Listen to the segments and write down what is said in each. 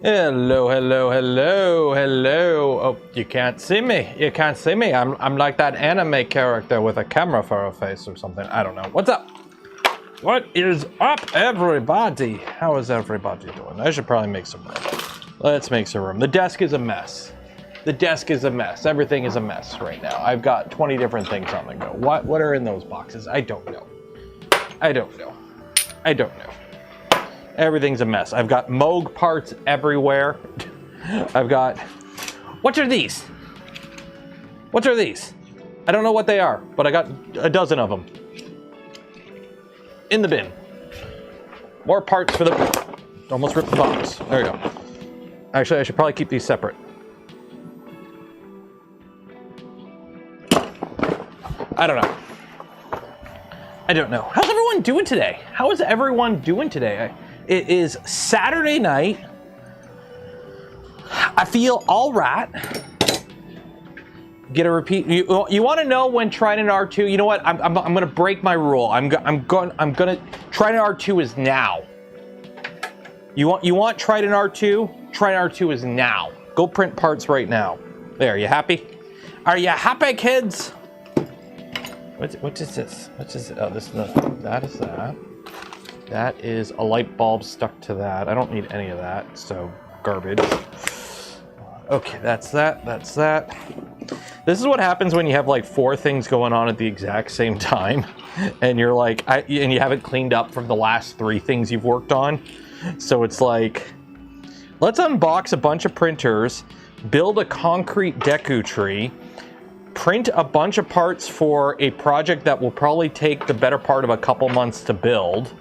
Hello, hello, hello, hello. Oh, you can't see me. You can't see me. I'm like that anime character with a camera for a face or something. I don't know. What's up? What is up, everybody? How is everybody doing? I should probably make some room. Let's make some room. The desk is a mess. The desk is a mess. Everything is a mess right now. I've got 20 different things on the go. What are in those boxes? I don't know. I don't know. I don't know. Everything's a mess. I've got Moog parts everywhere. I've got... What are these? What are these? I don't know what they are, but I got a dozen of them. In the bin. More parts for the... Almost ripped the box. There we go. Actually, I should probably keep these separate. I don't know. I don't know. How's everyone doing today? How is everyone doing today? It is Saturday night. I feel all right. Get a repeat. You want to know when Trident R2? You know what? I'm going to break my rule. I'm going to Trident R2 is now. You want Trident R2? Trident R2 is now. Go print parts right now. There. You happy? Are you happy, kids? What is this? What is it? Oh, this is that is that. That is a light bulb stuck to that. I don't need any of that, so garbage. Okay, that's that. That's that. This is what happens when you have like 4 things going on at the exact same time, and you're like, and you haven't cleaned up from the last 3 things you've worked on. So it's like, let's unbox a bunch of printers, build a concrete deku tree, print a bunch of parts for a project that will probably take the better part of a couple months to build,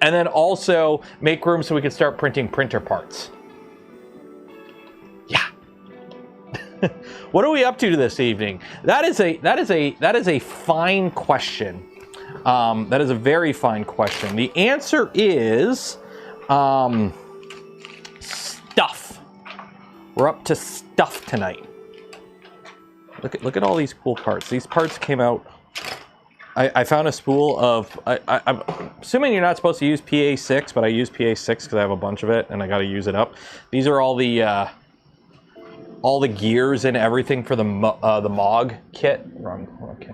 and then also make room so we can start printing printer parts. Yeah. What are we up to this evening? That is a fine question. That is a very fine question. The answer is stuff. We're up to stuff tonight. Look at all these cool parts. These parts came out. I found a spool of. I'm assuming you're not supposed to use PA6, but I use PA6 because I have a bunch of it and I got to use it up. These are all the gears and everything for the MOG kit. Okay.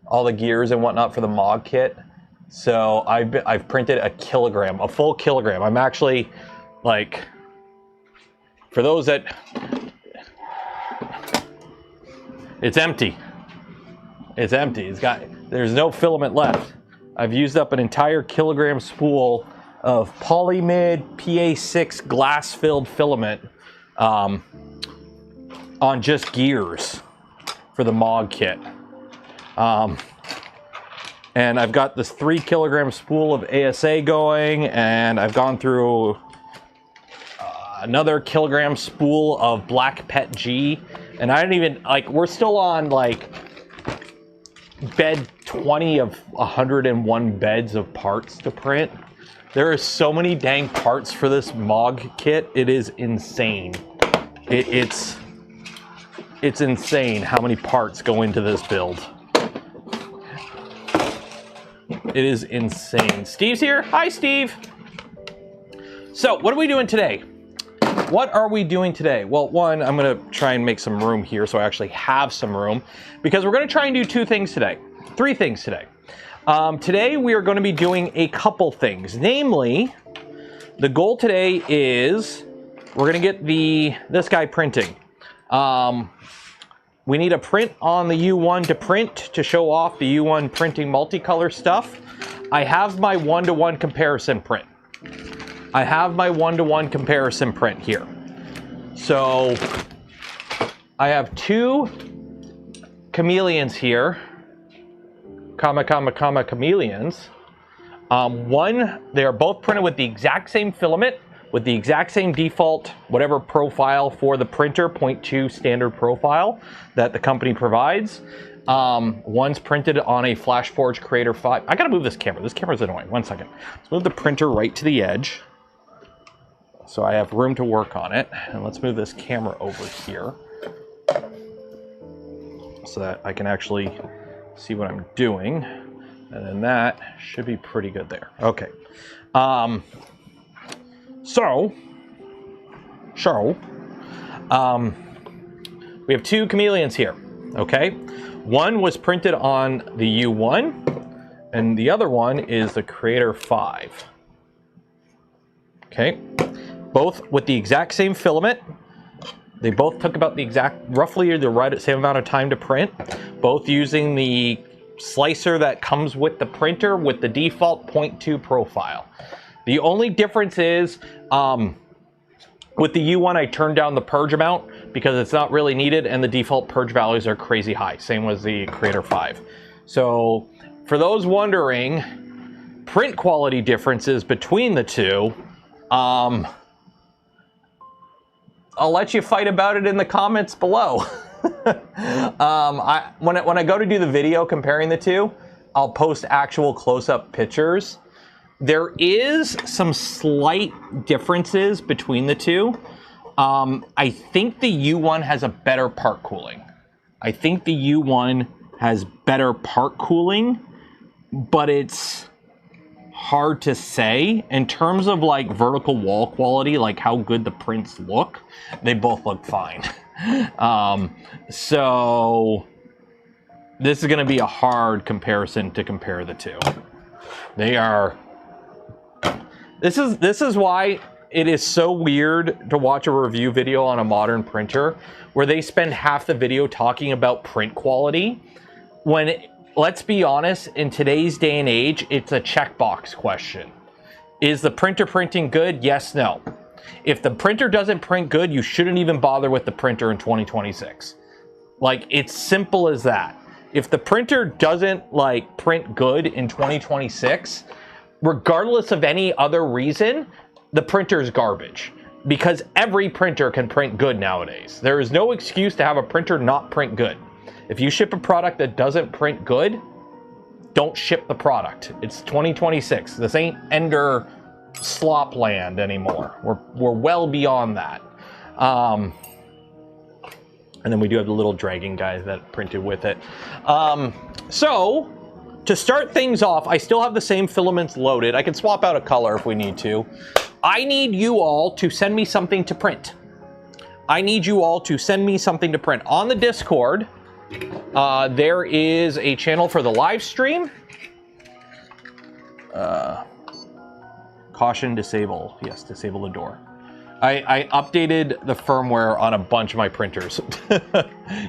All the gears and whatnot for the MOG kit. So I've printed a full kilogram. I'm actually like, for those that. It's empty. It's empty. There's no filament left. I've used up an entire kilogram spool of Polymid PA6 glass-filled filament on just gears for the MOG kit. And I've got this 3 kilogram spool of ASA going, and I've gone through another kilogram spool of Black Pet G. And I don't even, like, we're still on, like, bed 20 of 101 beds of parts to print. There are so many dang parts for this MOG kit. It is insane. It's insane how many parts go into this build. It is insane. Steve's here. Hi, Steve. So, what are we doing today? What are we doing today? Well, one, I'm going to try and make some room here so I actually have some room, because we're going to try and do 3 things today. Today we are going to be doing a couple things. Namely, the goal today is we're going to get this guy printing. We need a print on the U1 to print to show off the U1 printing multicolor stuff. I have my one-to-one comparison print. Here. So I have 2 chameleons here. Chameleons. One, they are both printed with the exact same filament, with the exact same default, whatever profile for the printer, 0.2 standard profile that the company provides. One's printed on a FlashForge Creator 5. I gotta move this camera. This camera's annoying. 1 second. Let's move the printer right to the edge, so I have room to work on it. And let's move this camera over here so that I can actually see what I'm doing. And then that should be pretty good there. Okay. So So, we have two chameleons here, okay? One was printed on the U1, and the other one is the Creator 5. Okay, both with the exact same filament. They both took about the exact, roughly the right same amount of time to print. Both using the slicer that comes with the printer with the default 0.2 profile. The only difference is, with the U1, I turned down the purge amount because it's not really needed, and the default purge values are crazy high. Same as the Creator 5. So, for those wondering, print quality differences between the two, I'll let you fight about it in the comments below. When I go to do the video comparing the two, I'll post actual close-up pictures. There is some slight differences between the two. I think the U1 has a better part cooling. I think the U1 has better part cooling, but it's hard to say. In terms of like vertical wall quality, like how good the prints look, they both look fine. So this is going to be a hard comparison to compare the two. They are... This is why it is so weird to watch a review video on a modern printer where they spend half the video talking about print quality when, let's be honest, in today's day and age, it's a checkbox question. Is the printer printing good? Yes, no. If the printer doesn't print good, you shouldn't even bother with the printer in 2026. Like, it's simple as that. If the printer doesn't like print good in 2026, regardless of any other reason, the printer is garbage, because every printer can print good nowadays. There is no excuse to have a printer not print good. If you ship a product that doesn't print good, don't ship the product. It's 2026. This ain't Ender slop land anymore. We're well beyond that. And then we do have the little dragon guys that printed with it. So, to start things off, I still have the same filaments loaded. I can swap out a color if we need to. I need you all to send me something to print. I need you all to send me something to print. On the Discord, there is a channel for the live stream. Caution, disable. Yes, disable the door. I updated the firmware on a bunch of my printers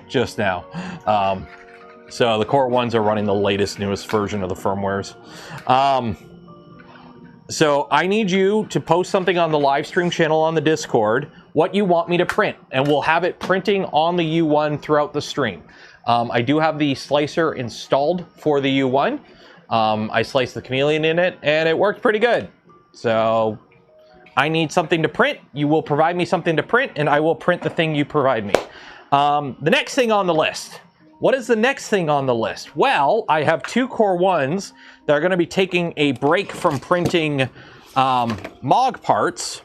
just now. So the Core 1s are running the latest, newest version of the firmwares. So I need you to post something on the live stream channel on the Discord, what you want me to print, and we'll have it printing on the U1 throughout the stream. I do have the slicer installed for the U1. I sliced the chameleon in it, and it worked pretty good. So I need something to print. You will provide me something to print, and I will print the thing you provide me. The next thing on the list. What is the next thing on the list? Well, I have two Core 1s that are going to be taking a break from printing Moog parts,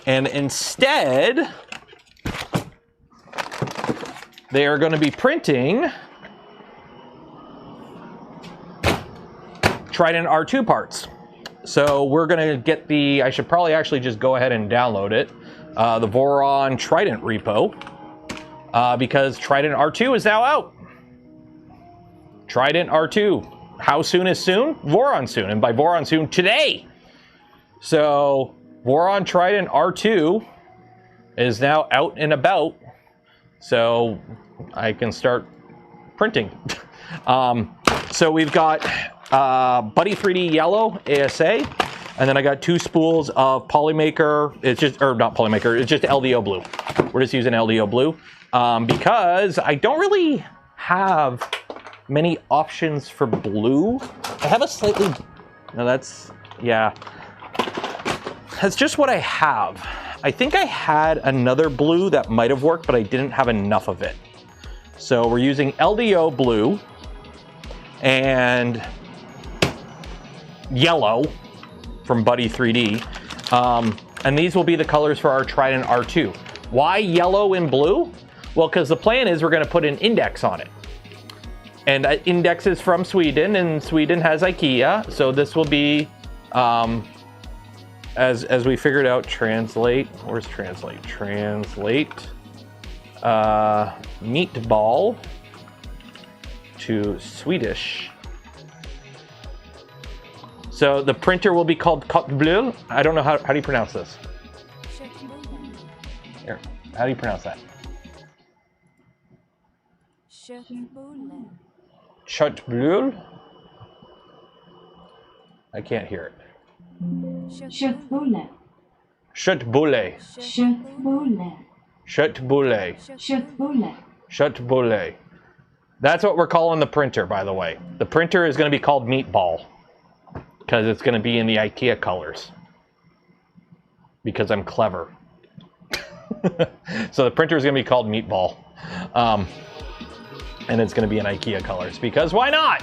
and instead they are going to be printing Trident R2 parts. So we're going to get the, I should probably actually just go ahead and download it, the Voron Trident repo. Because Trident R2 is now out. Trident R2. How soon is soon? Voron soon. And by Voron soon, today. So, Voron Trident R2 is now out and about. So, I can start printing. So, we've got Buddy 3D Yellow ASA. And then I got two spools of polymaker. It's just, or not polymaker, it's just LDO blue. We're just using LDO blue. Because I don't really have many options for blue. I have a slightly, no, that's, yeah. That's just what I have. I think I had another blue that might have worked, but I didn't have enough of it. So we're using LDO blue and yellow from Buddy 3D. And these will be the colors for our Trident R2. Why yellow and blue? Well, because the plan is we're going to put an index on it. And that index is from Sweden, and Sweden has IKEA. So this will be as we figured out, translate. Where's translate? Translate meatball to Swedish. So the printer will be called Köttbullar. I don't know how do you pronounce this? Here, how do you pronounce that? Köttbullar. I can't hear it. Köttbulle. Köttbullar. Köttbulle. Köttbullar. Köttbulle. Köttbullar. That's what we're calling the printer, by the way. The printer is going to be called Meatball because it's going to be in the IKEA colors. Because I'm clever. So the printer is going to be called Meatball. And it's going to be in IKEA colors because why not?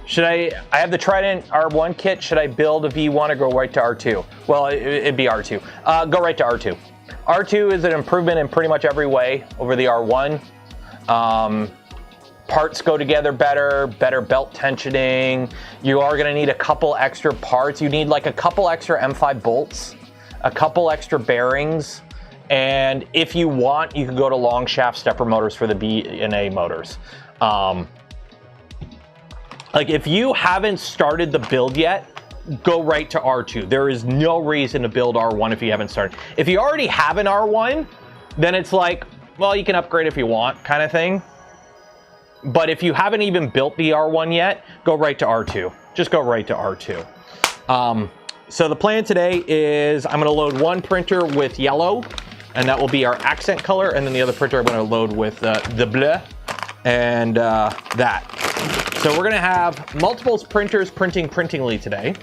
Should I have the Trident R1 kit. Should I build a V1 or go right to R2? Well, it'd be R2. Go right to R2. R2 is an improvement in pretty much every way over the R1. Parts go together better belt tensioning. You are gonna need a couple extra parts. You need like a couple extra M5 bolts, a couple extra bearings, and if you want, you can go to long shaft stepper motors for the B and A motors. Like if you haven't started the build yet, go right to R2. There is no reason to build R1 if you haven't started. If you already have an R1, then it's like, well, you can upgrade if you want kind of thing. But if you haven't even built the R1 yet, go right to R2. Just go right to R2. So the plan today is I'm gonna load one printer with yellow, and that will be our accent color, and then the other printer I'm gonna load with the bleu and that. So we're gonna have multiple printers printingly today.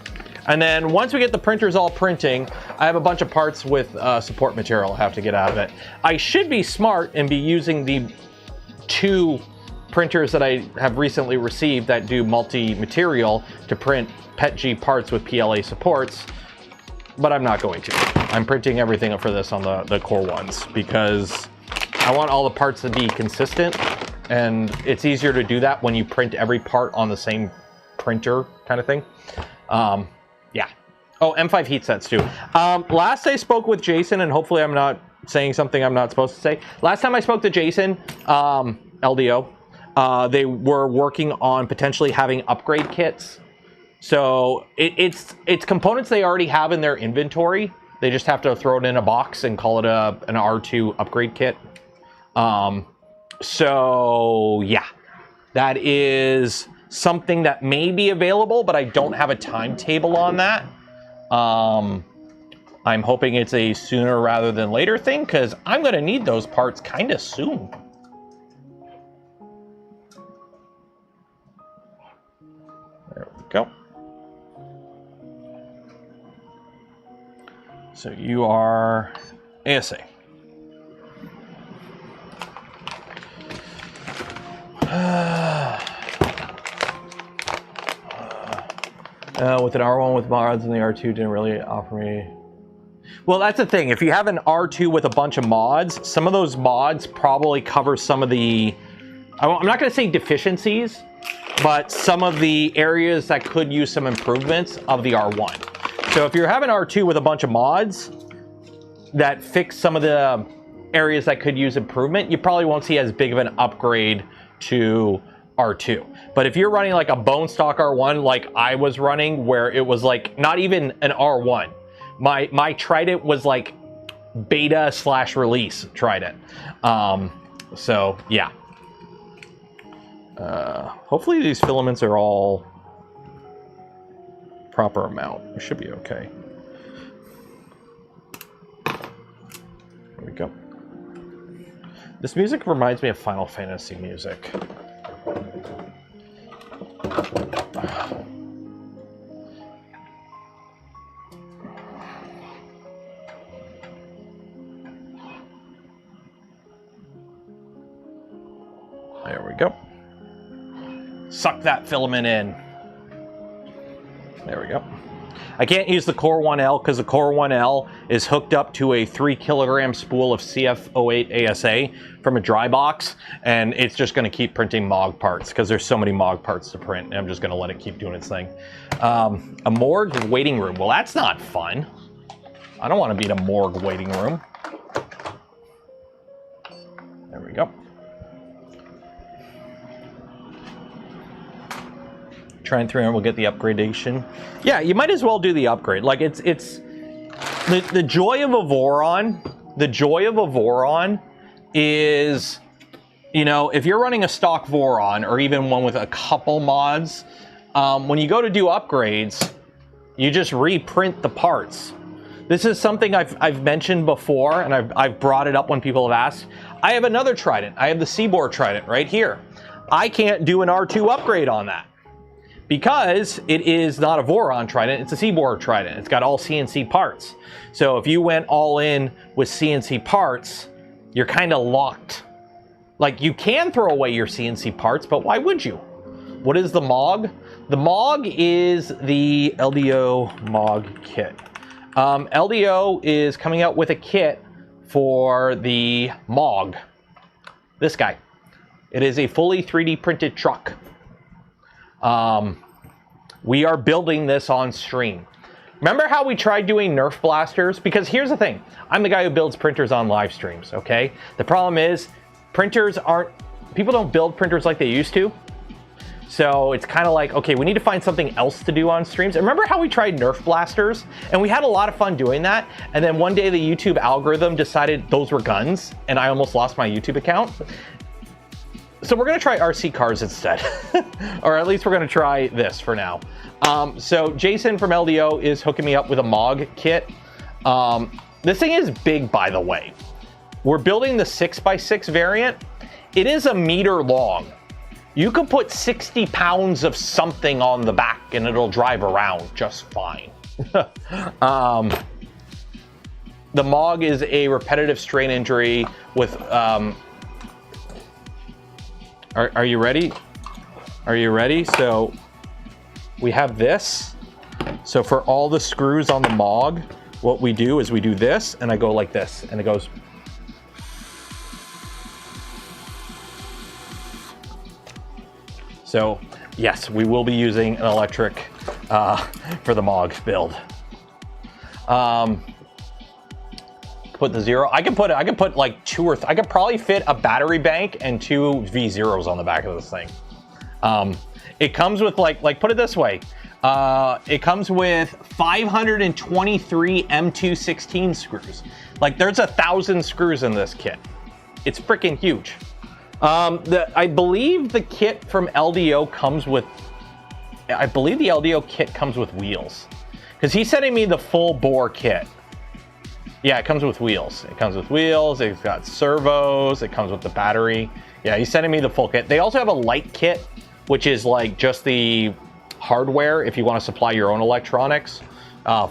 And then once we get the printers all printing, I have a bunch of parts with support material I have to get out of it. I should be smart and be using the 2 printers that I have recently received that do multi-material to print PETG parts with PLA supports, but I'm not going to. I'm printing everything for this on the core ones because I want all the parts to be consistent, and it's easier to do that when you print every part on the same printer kind of thing. Yeah. Oh, M5 heat sets too. Last I spoke with Jason, and hopefully I'm not saying something I'm not supposed to say. Last time I spoke to Jason, LDO, they were working on potentially having upgrade kits. So it's components they already have in their inventory. They just have to throw it in a box and call it an R2 upgrade kit. So yeah, that is something that may be available, but I don't have a timetable on that. I'm hoping it's a sooner rather than later thing because I'm going to need those parts kind of soon. There we go. So you are ASA. With an R1 with mods and the R2 didn't really offer me. Well, that's the thing. If you have an R2 with a bunch of mods, some of those mods probably cover some of the, I'm not going to say deficiencies, but some of the areas that could use some improvements of the R1. So if you're having R2 with a bunch of mods that fix some of the areas that could use improvement, you probably won't see as big of an upgrade to R2. But if you're running like a bone stock R1 like I was running, where it was like not even an R1, my Trident was like beta / release Trident. So yeah. Hopefully these filaments are all proper amount. We should be okay. There we go. This music reminds me of Final Fantasy music. There we go. Suck that filament in. There we go. I can't use the Core 1L because the Core 1L is hooked up to a 3 kilogram spool of CF08 ASA from a dry box, and it's just going to keep printing MOG parts because there's so many MOG parts to print, and I'm just going to let it keep doing its thing. A morgue waiting room. Well, that's not fun. I don't want to be in a morgue waiting room. There we go. Trident 300 will get the upgradation. Yeah, you might as well do the upgrade. Like it's the joy of a Voron. The joy of a Voron is, you know, if you're running a stock Voron or even one with a couple mods, when you go to do upgrades, you just reprint the parts. This is something I've mentioned before, and I've brought it up when people have asked. I have another Trident. I have the Seaboard Trident right here. I can't do an R2 upgrade on that, because it is not a Voron Trident, it's a Seaboard Trident. It's got all CNC parts. So if you went all in with CNC parts, you're kind of locked. Like, you can throw away your CNC parts, but why would you? What is the MOG? The MOG is the LDO MOG kit. LDO is coming out with a kit for the MOG. This guy. It is a fully 3D printed truck. We are building this on stream. Remember how we tried doing Nerf blasters? Because here's the thing. I'm the guy who builds printers on live streams, okay? The problem is, people don't build printers like they used to. So it's kind of like, okay, we need to find something else to do on streams. And remember how we tried Nerf blasters? And we had a lot of fun doing that. And then one day the YouTube algorithm decided those were guns, and I almost lost my YouTube account. So we're going to try RC cars instead. Or at least we're going to try this for now. So Jason from LDO is hooking me up with a MOG kit. This thing is big, by the way. We're building the 6x6 variant. It is 1 meter long. You could put 60 pounds of something on the back and it'll drive around just fine. The MOG is a repetitive strain injury with... Are you ready? Are you ready? So we have this. So for all the screws on the MOG, what we do is we do this, and I go like this, and it goes. So yes, we will be using an electric for the MOG build. Put the zero. I could put like I could probably fit a battery bank and 2 V0s on the back of this thing. It comes with like put it this way. It comes with 523 M216 screws. Like, there's 1,000 screws in this kit. It's freaking huge. I believe the kit from LDO comes with. I believe the LDO kit comes with wheels, because he's sending me the full bore kit. Yeah, it comes with wheels. It comes with wheels. It's got servos. It comes with the battery. Yeah, he's sending me the full kit. They also have a light kit, which is like just the hardware if you want to supply your own electronics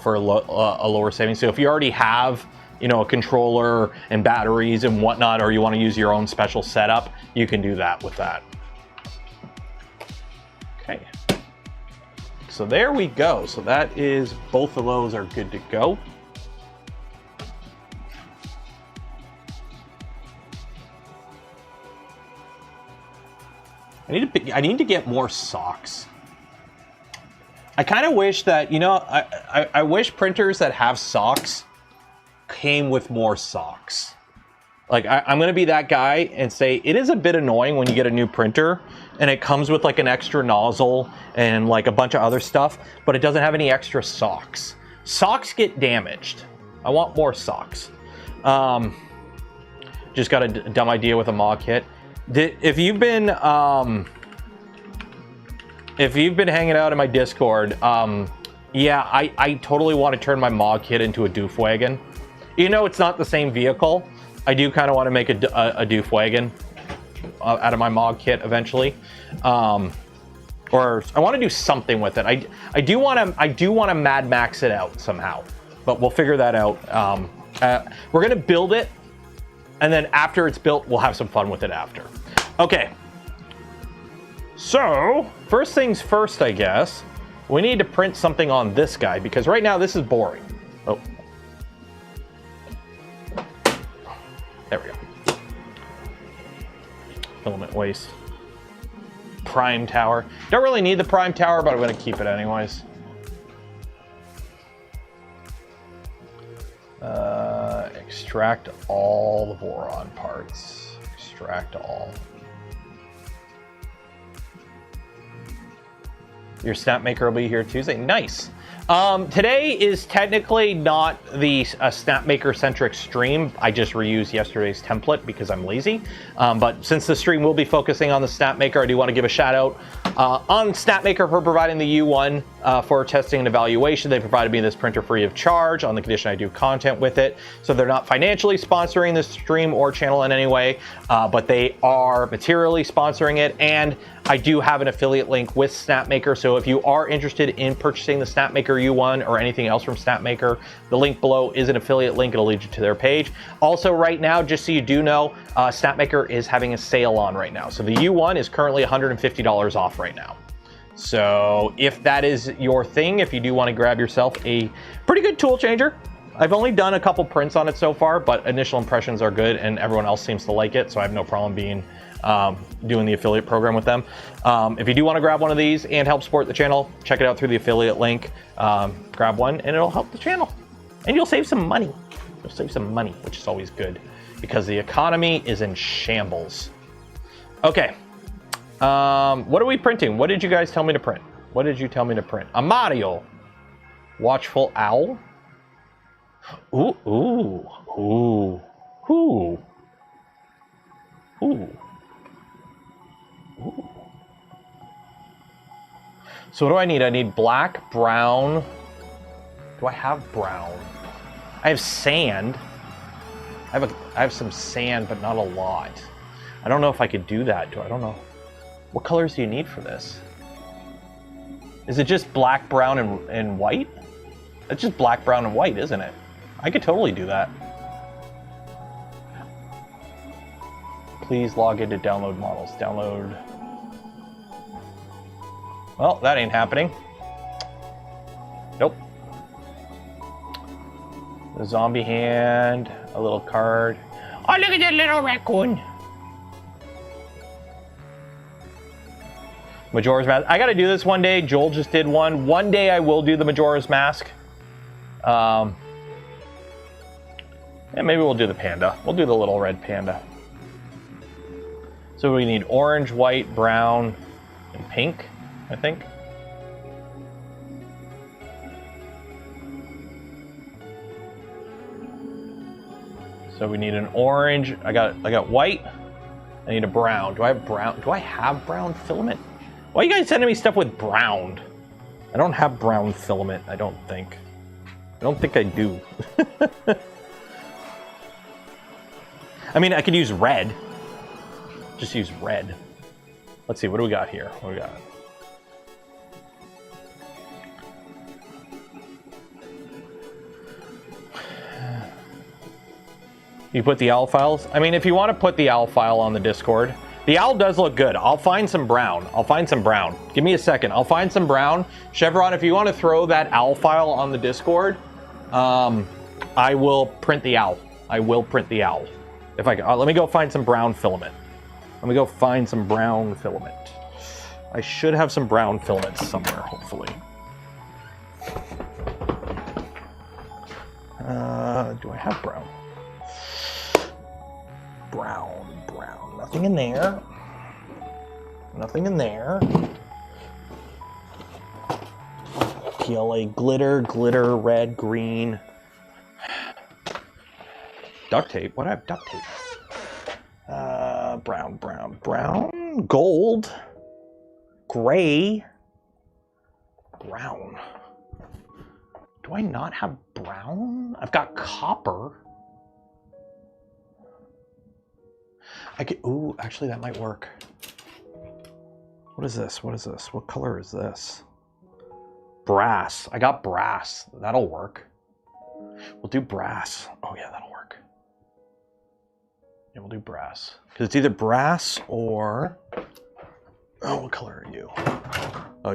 for a lower savings. So if you already have, you know, a controller and batteries and whatnot, or you want to use your own special setup, you can do that with that. Okay. So there we go. So that is, both of those are good to go. I need to get more socks. I kind of wish that, you know, I wish printers that have socks came with more socks. Like, I'm going to be that guy and say it is a bit annoying when you get a new printer and it comes with like an extra nozzle and like a bunch of other stuff, but it doesn't have any extra socks. Socks get damaged. I want more socks. Just got a dumb idea with a MOG kit. If you've been hanging out in my Discord, yeah, I totally want to turn my MOG kit into a doof wagon. You know, it's not the same vehicle. I do kind of want to make a doof wagon out of my MOG kit eventually, or I want to do something with it. I do want to Mad Max it out somehow, but we'll figure that out. We're gonna build it. And then after it's built, we'll have some fun with it after. Okay. So, first things first, I guess. We need to print something on this guy because right now this is boring. Oh. There we go. Filament waste. Prime tower. Don't really need the prime tower, but I'm going to keep it anyways. Extract all the boron parts. Extract all. Your Snapmaker will be here Tuesday. Nice. Today is technically not the Snapmaker-centric stream. I just reused yesterday's template because I'm lazy. But since the stream will be focusing on the Snapmaker, I do want to give a shout out on Snapmaker for providing the U1 for testing and evaluation. They provided me this printer free of charge on the condition I do content with it. So they're not financially sponsoring this stream or channel in any way, but they are materially sponsoring it. And I do have an affiliate link with Snapmaker. So if you are interested in purchasing the Snapmaker U1 or anything else from Snapmaker, the link below is an affiliate link. It'll lead you to their page. Also right now, just so you do know, Snapmaker is having a sale on right now. So the U1 is currently $150 off right now. So if that is your thing, if you do want to grab yourself a pretty good tool changer, I've only done a couple prints on it so far, but initial impressions are good and everyone else seems to like it. So I have no problem doing the affiliate program with them. If you do want to grab one of these and help support the channel, check it out through the affiliate link. Grab one and it'll help the channel. And you'll save some money. You'll save some money, which is always good because the economy is in shambles. Okay. What are we printing? What did you guys tell me to print? What did you tell me to print? A Mario. Watchful owl. Ooh, ooh, ooh, ooh, ooh. Ooh. So what do I need? I need black, brown. Do I have brown? I have sand. I have some sand, but not a lot. I don't know if I could do that. I don't know. What colors do you need for this? Is it just black, brown, and white? It's just black, brown, and white, isn't it? I could totally do that. Please log into download models. Download. Well, that ain't happening. Nope. The zombie hand, a little card. Oh, look at that little raccoon. Majora's Mask. I gotta do this one day. Joel just did one. One day I will do the Majora's Mask. And maybe we'll do the panda. We'll do the little red panda. So we need orange, white, brown, and pink, I think. So we need an orange. I got white. I need a brown. Do I have brown? Do I have brown filament? Why are you guys sending me stuff with brown? I don't have brown filament, I don't think. I don't think I do. I mean, I could use red. Just use red. Let's see, what do we got here? What do we got? You put the owl files? I mean, if you want to put the owl file on the Discord, the owl does look good. I'll find some brown. I'll find some brown. Give me a second. I'll find some brown. Chevron, if you want to throw that owl file on the Discord, I will print the owl. I will print the owl. If I let me go find some brown filament. Let me go find some brown filament. I should have some brown filaments somewhere, hopefully. Do I have brown? Brown. Nothing in there. Nothing in there. PLA glitter, red, green. Duct tape. What do I have duct tape? Brown, gold, gray, brown. Do I not have brown? I've got copper. I could, ooh, actually that might work. What is this? What is this? What color is this? Brass. I got brass. That'll work. We'll do brass. Oh yeah, that'll work. Yeah, we'll do brass. Because it's either brass or... Oh, what color are you? Oh,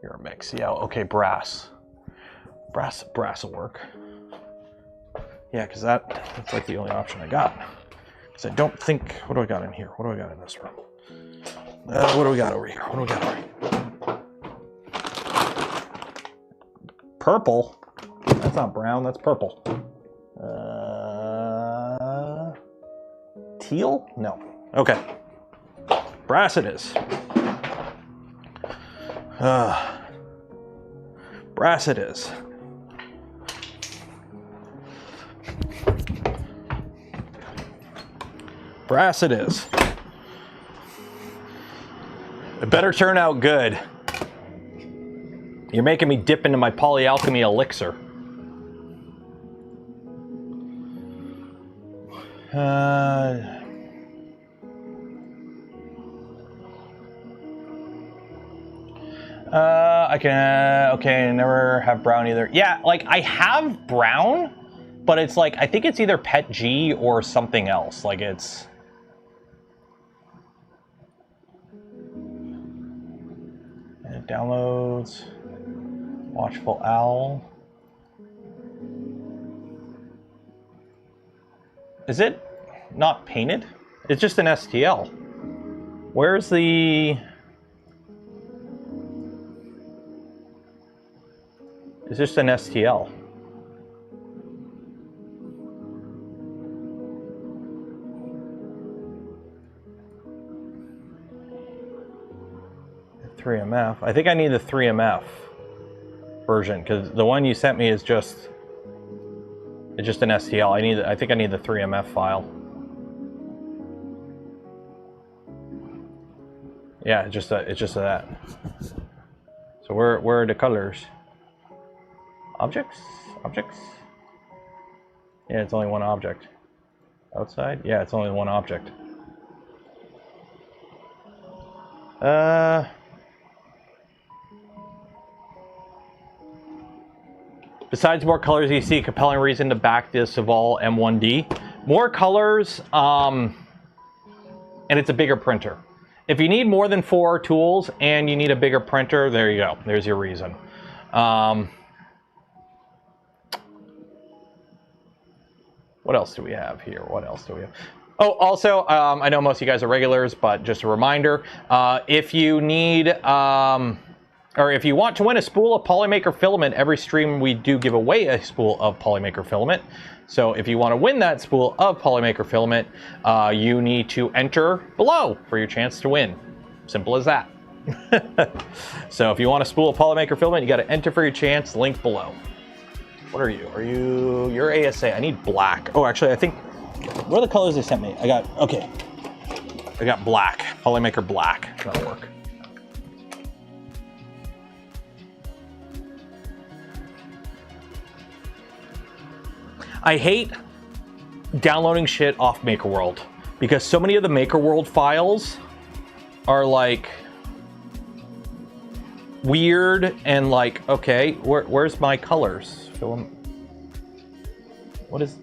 You're a mix. Yeah, okay, brass. Brass will work. Yeah, because that's like the only option I got. Because I don't think, what do I got in here? What do I got in this room? What do we got over here? What do we got over here? Purple? That's not brown, that's purple. Teal? No. Okay. Brass it is. Brass it is. Brass it is. It better turn out good. You're making me dip into my polyalchemy elixir. I can, okay, never have brown either. Yeah, like I have brown, but it's like, I think it's either Pet G or something else. Like it's... And it downloads. Watchful Owl. Is it not painted? It's just an STL. Where's the... It's just an STL. The 3MF. I think I need the 3MF version because the one you sent me is just... It's just an STL. I think I need the 3MF file. Yeah, it's just that. So where are the colors? Objects? Objects? Yeah, it's only one object. Outside? Yeah, it's only one object. Besides more colors, you see a compelling reason to back this Saval M1D. More colors, and it's a bigger printer. If you need more than 4 tools and you need a bigger printer, there you go. There's your reason. What else do we have here? What else do we have? Oh, also, I know most of you guys are regulars, but just a reminder, if you need, or if you want to win a spool of Polymaker filament, every stream we do give away a spool of Polymaker filament. So if you want to win that spool of Polymaker filament, you need to enter below for your chance to win. Simple as that. So if you want a spool of Polymaker filament, you got to enter for your chance, link below. What are you? You're ASA. I need black. Oh, actually, I think, what are the colors they sent me? I got black. Polymaker black. That'll work. I hate downloading shit off MakerWorld because so many of the MakerWorld files are like weird and like, okay, where's my colors? What is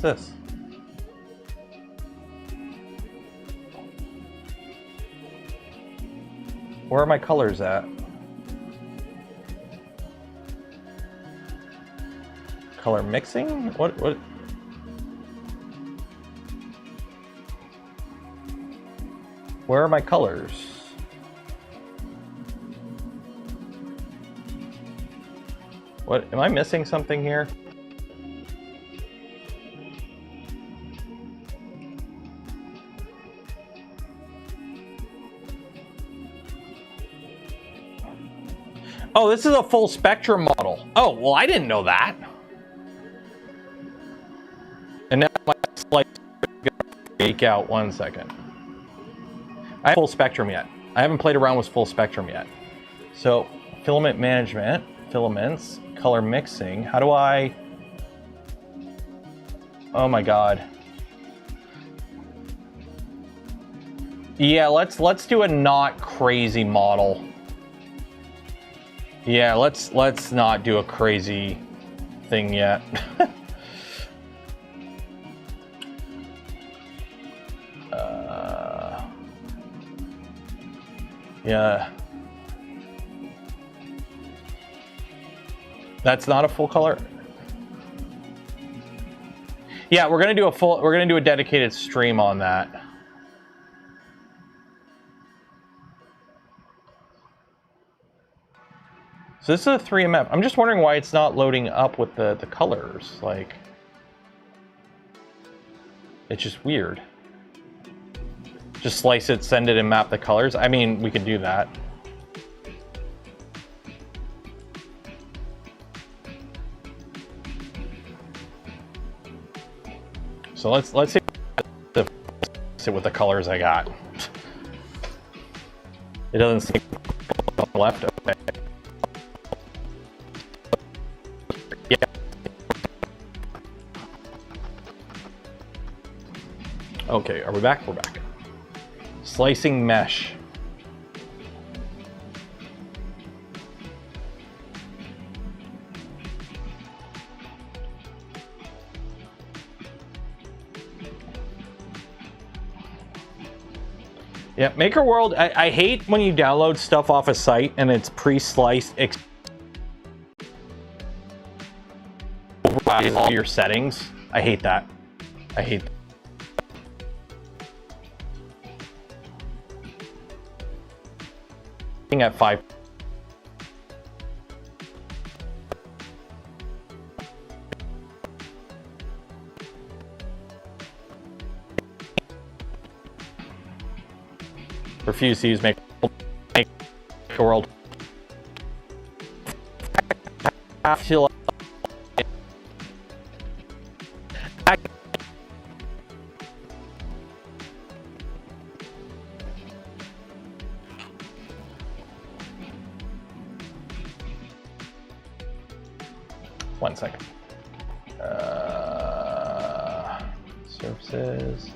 this? Where are my colors at? Color mixing? What? Where are my colors? What, am I missing something here? Oh, this is a full spectrum model. Oh, well, I didn't know that. And now my slice is gonna fake out 1 second. I have full spectrum yet. I haven't played around with full spectrum yet. So, filament management, filaments, color mixing. How do I... Oh my god. Yeah, let's do a not crazy model. Yeah, let's not do a crazy thing yet. Yeah. That's not a full color. Yeah, we're gonna do a dedicated stream on that. So this is a 3MF. I'm just wondering why it's not loading up with the colors. Like, it's just weird. Just slice it, send it, and map the colors. I mean, we could do that. So let's see with the colors I got. It doesn't seem on the left. Okay. Yeah. Okay, are we back? We're back. Slicing mesh. Yeah, Maker World, I hate when you download stuff off a site and it's pre-sliced all your settings. I hate that. I hate that. At 5. Refuse to use Maker World. I feel one second. Surfaces.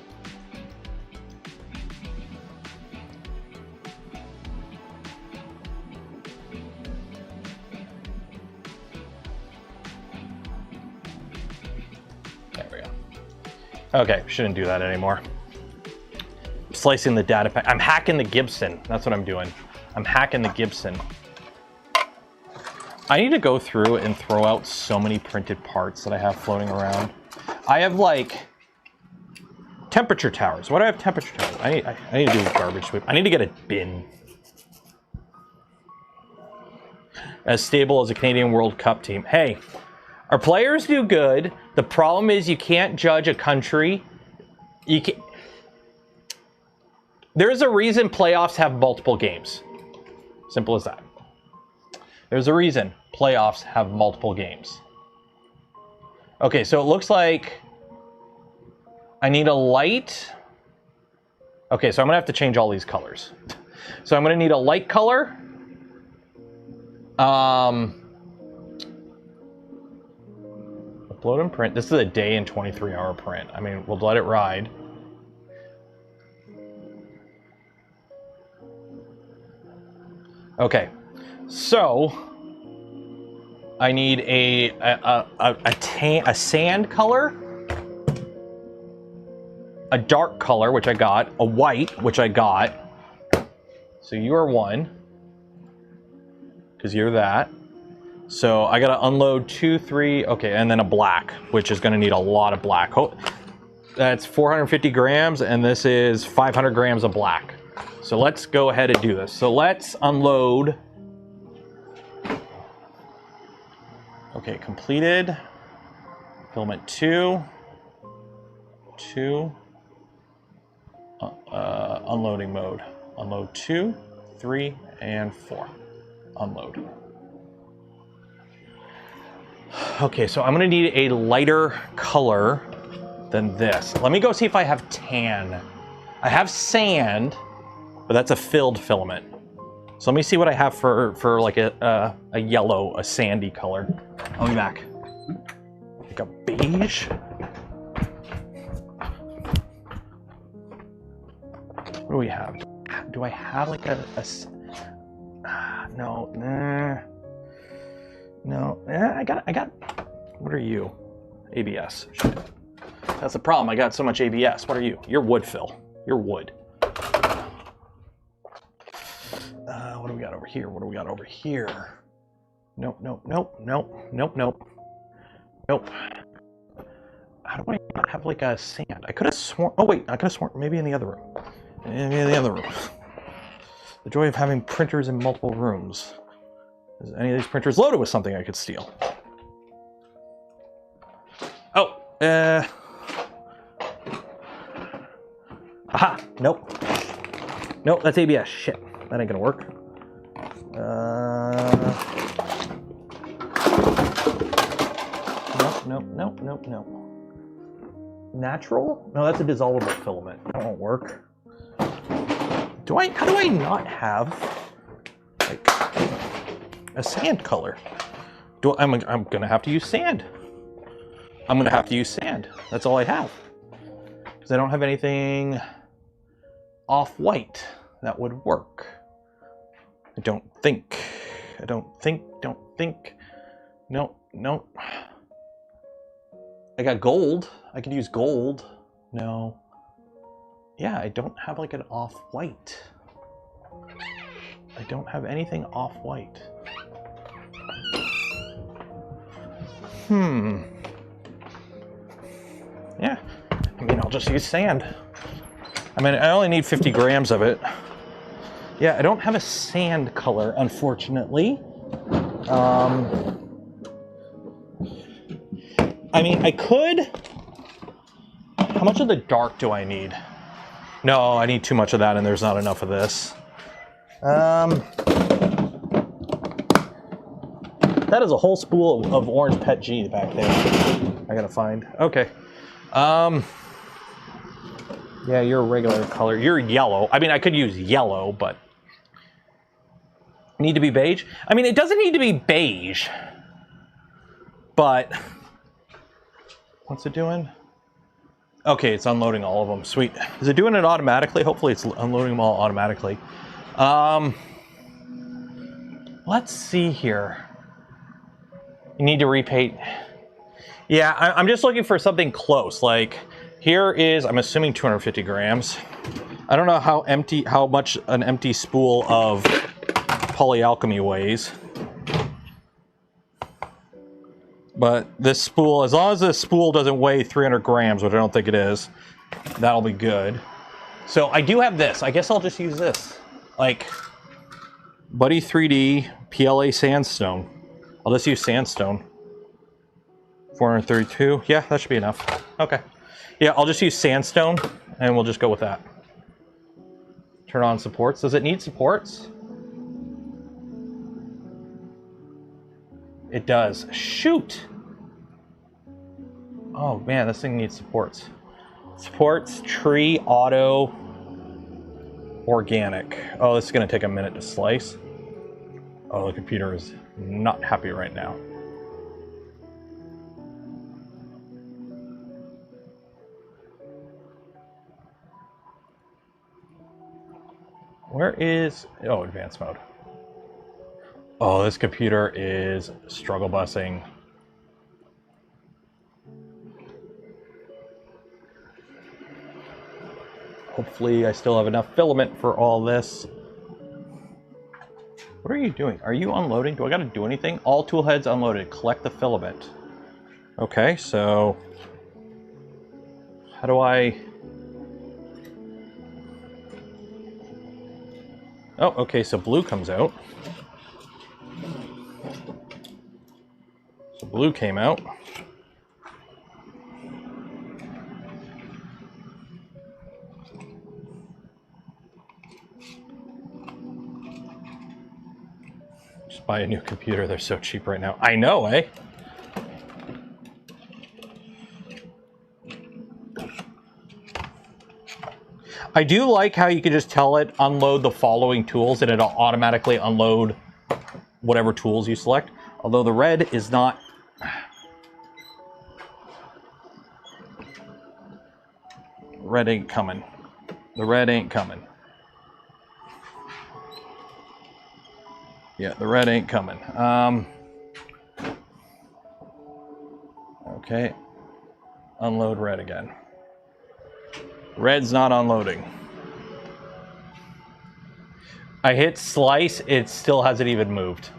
There we go. Okay, shouldn't do that anymore. I'm slicing the data pack. I'm hacking the Gibson. That's what I'm doing. I'm hacking the Gibson. I need to go through and throw out so many printed parts that I have floating around. I have like temperature towers. Why do I have temperature towers? I need to do a garbage sweep. I need to get a bin. As stable as a Canadian World Cup team. Hey, our players do good. The problem is you can't judge a country. You can. There's a reason playoffs have multiple games. Simple as that. There's a reason playoffs have multiple games. Okay, so it looks like I need a light. Okay, so I'm gonna have to change all these colors. So I'm gonna need a light color. Upload and print. This is a day and 23-hour print. I mean, we'll let it ride. Okay. So I need a sand color, a dark color, which I got, a white, which I got. So you are one, because you're that. So I gotta unload 2, 3, okay, and then a black, which is gonna need a lot of black. That's 450 grams, and this is 500 grams of black. So let's go ahead and do this. So let's unload. Okay, completed. Filament 2. Unloading mode. Unload 2, 3, and 4. Unload. Okay, so I'm gonna need a lighter color than this. Let me go see if I have tan. I have sand, but that's a filled filament. So let me see what I have for like a yellow, a sandy color. I'll be back. Like a beige. What do we have? Do I have like no, nah. No, I got, what are you? ABS, shit. That's the problem, I got so much ABS. What are you? You're wood, Phil. You're wood. What do we got over here? What do we got over here? Nope, nope, nope, nope, nope, nope. Nope. How do I not have like a sand? I could have sworn. Oh wait, I could have sworn. Maybe in the other room. Maybe in the other room. The joy of having printers in multiple rooms. Is any of these printers loaded with something I could steal? Oh, aha, nope. Nope, that's ABS. Shit, that ain't gonna work. Nope, nope, nope, nope. Natural? No, that's a dissolvable filament. That won't work. How do I not have like a sand color? I'm gonna have to use sand. I'm gonna have to use sand. That's all I have. Because I don't have anything off-white that would work. I don't think. Don't think. No, no. I got gold. I could use gold. No. Yeah, I don't have like an off-white. I don't have anything off-white. Yeah. I mean, I'll just use sand. I mean, I only need 50 grams of it. Yeah, I don't have a sand color, unfortunately. I mean, I could... How much of the dark do I need? No, I need too much of that, and there's not enough of this. That is a whole spool of orange Pet G back there. I gotta find. Okay. Yeah, you're a regular color. You're yellow. I mean, I could use yellow, but... Need to be beige? I mean, it doesn't need to be beige. But... What's it doing? Okay, it's unloading all of them. Sweet. Is it doing it automatically? Hopefully it's unloading them all automatically. Let's see here. You need to repaint. Yeah, I'm just looking for something close. Like, here is, I'm assuming 250 grams. I don't know how much an empty spool of polyalchemy weighs. But this spool, as long as this spool doesn't weigh 300 grams, which I don't think it is, that'll be good. So I do have this. I guess I'll just use this. Like, Buddy 3D PLA sandstone. I'll just use sandstone. 432. Yeah, that should be enough. Okay. Yeah, I'll just use sandstone, and we'll just go with that. Turn on supports. Does it need supports? It does. Shoot! Oh man, this thing needs supports. Supports, tree, auto, organic. Oh, this is gonna take a minute to slice. Oh, the computer is not happy right now. Where is... Oh, advanced mode. Oh, this computer is struggle busing. Hopefully I still have enough filament for all this. What are you doing? Are you unloading? Do I gotta do anything? All tool heads unloaded. Collect the filament. Okay, so... How do I... Oh, okay, so blue comes out. So blue came out. Just buy a new computer, they're so cheap right now. I know, eh? I do like how you can just tell it unload the following tools and it'll automatically unload whatever tools you select. Although the red is not... Red ain't coming. The red ain't coming. Yeah, the red ain't coming. Okay. Unload red again. Red's not unloading. I hit slice, it still hasn't even moved.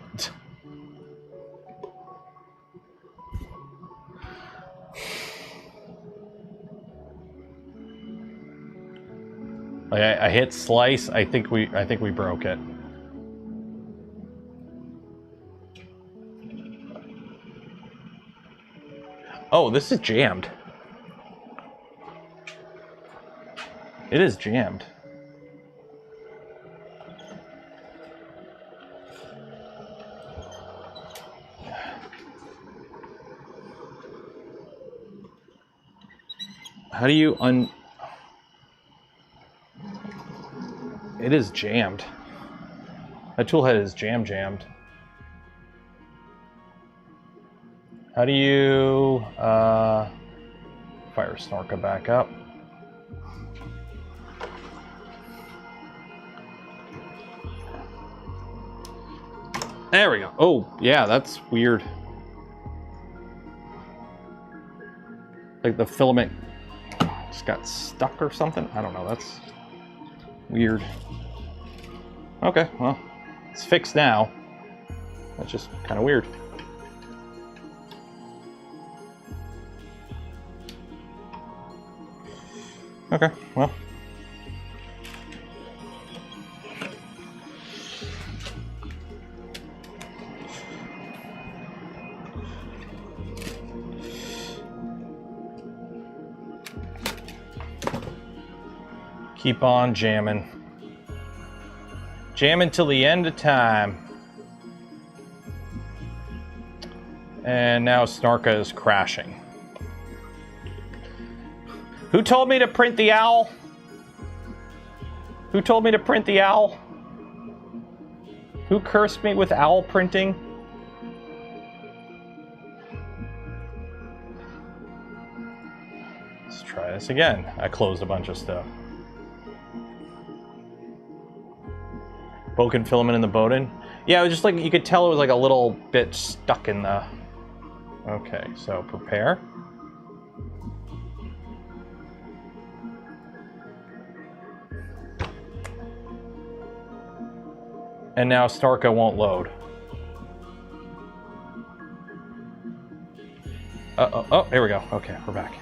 Like I hit slice. I think we broke it. Oh, this is jammed. It is jammed. How do you It is jammed. That tool head is jammed. How do you fire Snorka back up? There we go. Oh, yeah, that's weird. Like the filament just got stuck or something? I don't know, that's weird. Okay, well, it's fixed now. That's just kind of weird. Okay, well. Keep on jamming. Jamming till the end of time. And now Snorka is crashing. Who told me to print the owl? Who told me to print the owl? Who cursed me with owl printing? Let's try this again. I closed a bunch of stuff. Broken filament in the Bowden? Yeah, it was just like, you could tell it was like a little bit stuck in the... Okay, so prepare. And now Snorka won't load. Oh, here we go. Okay, we're back.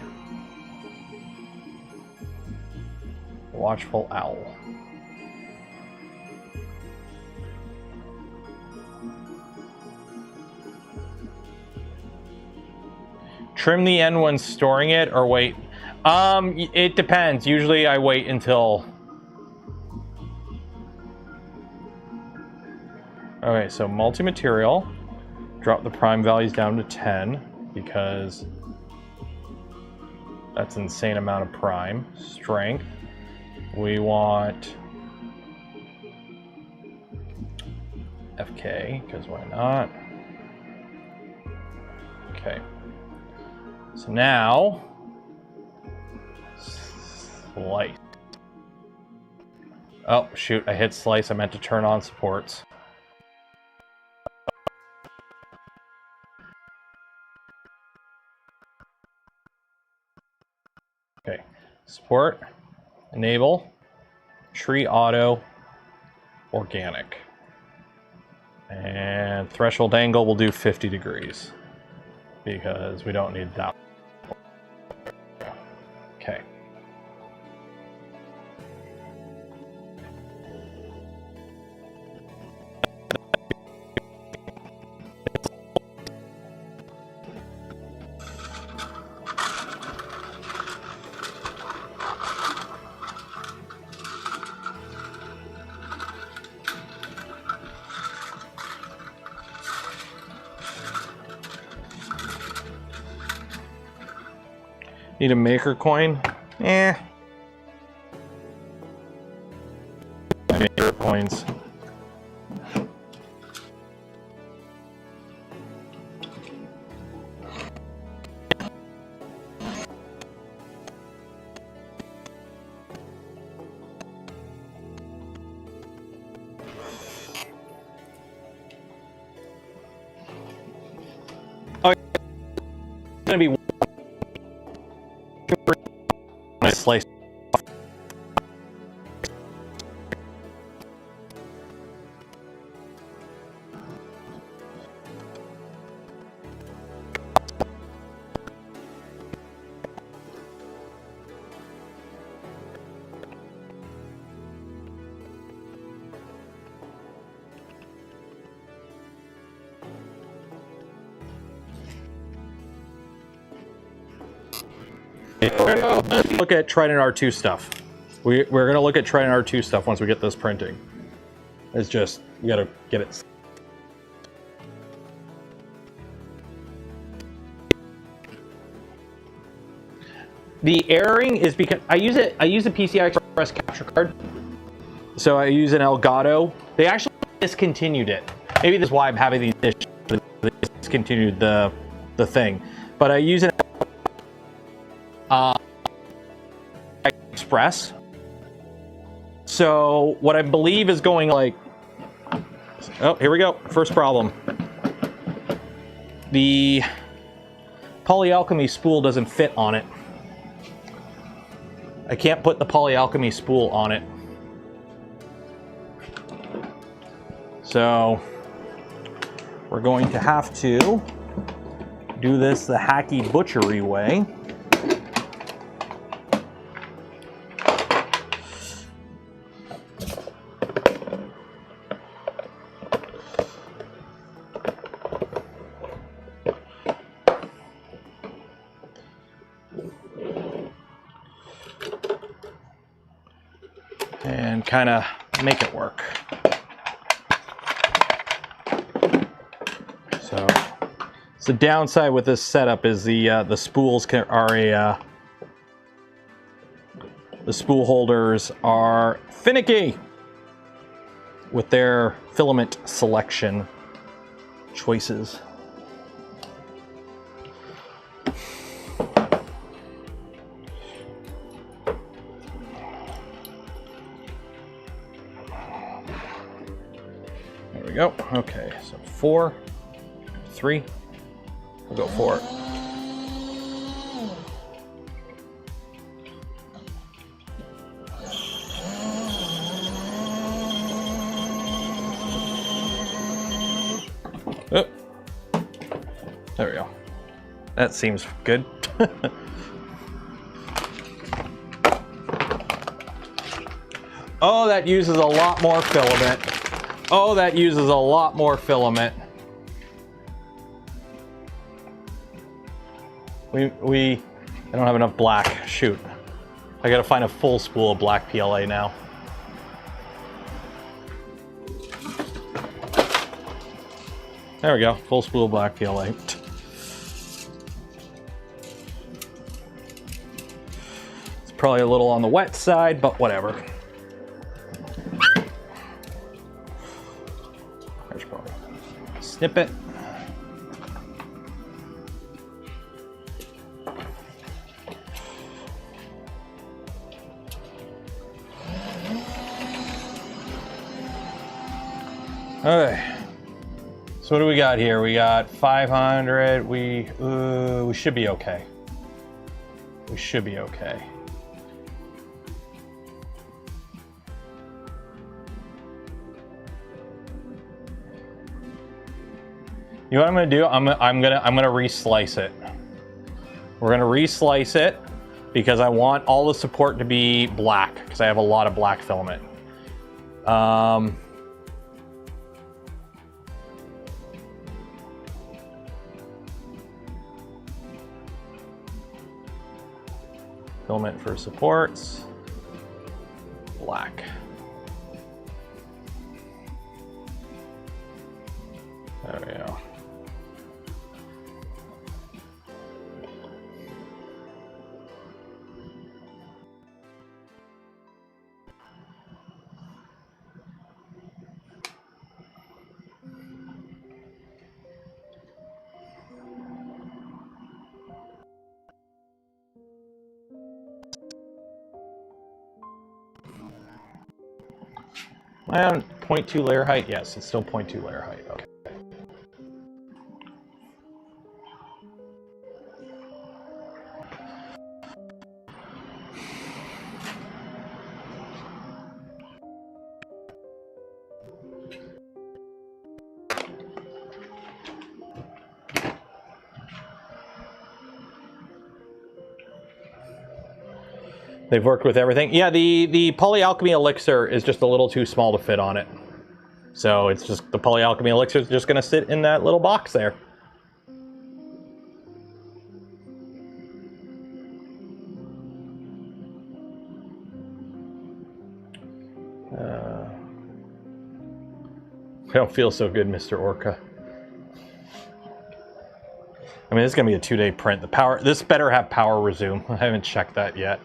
Watchful owl. Trim the end when storing it or wait? It depends. Usually I wait until... Okay, so multi-material. Drop the prime values down to 10 because that's an insane amount of prime. Strength. We want FK, because why not? Okay. So now, slice. Oh, shoot, I hit slice. I meant to turn on supports. Okay, support, enable, tree auto, organic. And threshold angle will do 50 degrees because we don't need that. Okay. Need a maker coin? Eh. Maker coins. Oh, it's gonna be slice. Look at Trident R2 stuff. We're going to look at Trident R2 stuff once we get this printing. It's just, we got to get it. The airing is because I use a PCI Express capture card. So I use an Elgato. They actually discontinued it. Maybe that's why I'm having these issues. They discontinued the thing. But I use an Express. So what I believe is going like, oh, here we go. First problem. The polyalchemy spool doesn't fit on it. I can't put the polyalchemy spool on it. So we're going to have to do this the hacky butchery way. And kind of make it work. So the downside with this setup is the spools the spool holders are finicky with their filament selection choices. There we go. Okay, so 4, 3, we'll go 4. Oh. There we go. That seems good. Oh, that uses a lot more filament. Oh, that uses a lot more filament. I don't have enough black. Shoot. I gotta find a full spool of black PLA now. There we go. Full spool of black PLA. It's probably a little on the wet side, but whatever. Snip it. Okay. So what do we got here? We got 500. We should be okay. We should be okay. You know what I'm gonna do? I'm gonna reslice it. We're gonna reslice it because I want all the support to be black because I have a lot of black filament. Filament for supports, black. There we go. Am I on 0.2 layer height? Yes, it's still 0.2 layer height. Okay. They've worked with everything. Yeah, the polyalchemy elixir is just a little too small to fit on it. So it's just, the polyalchemy elixir is just going to sit in that little box there. don't feel so good, Mr. Orca. I mean, it's gonna be a 2-day print. The power, this better have power resume. I haven't checked that yet.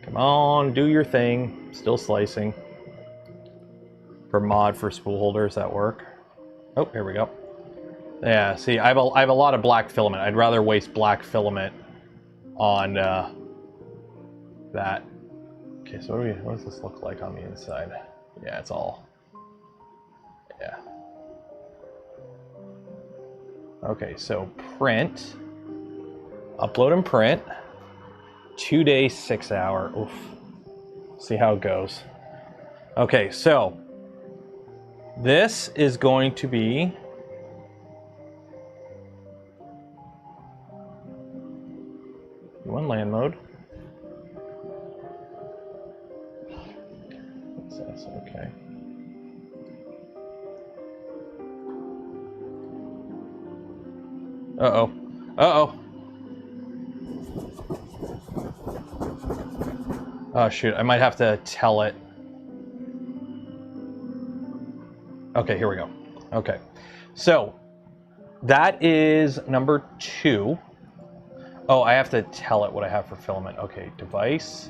Come on, do your thing. Still slicing. For mod for spool holders that work. Oh, here we go. Yeah, see, I have a lot of black filament. I'd rather waste black filament on that. Okay, so what does this look like on the inside? Yeah, it's all. Yeah. Okay, so print. Upload and print. 2 days, 6 hour. Oof. See how it goes. Okay, so this is going to be land mode. What's this? Okay. Uh-oh. Uh-oh. Oh, shoot. I might have to tell it. Okay, here we go. Okay. So, that is number 2. Oh, I have to tell it what I have for filament. Okay, device,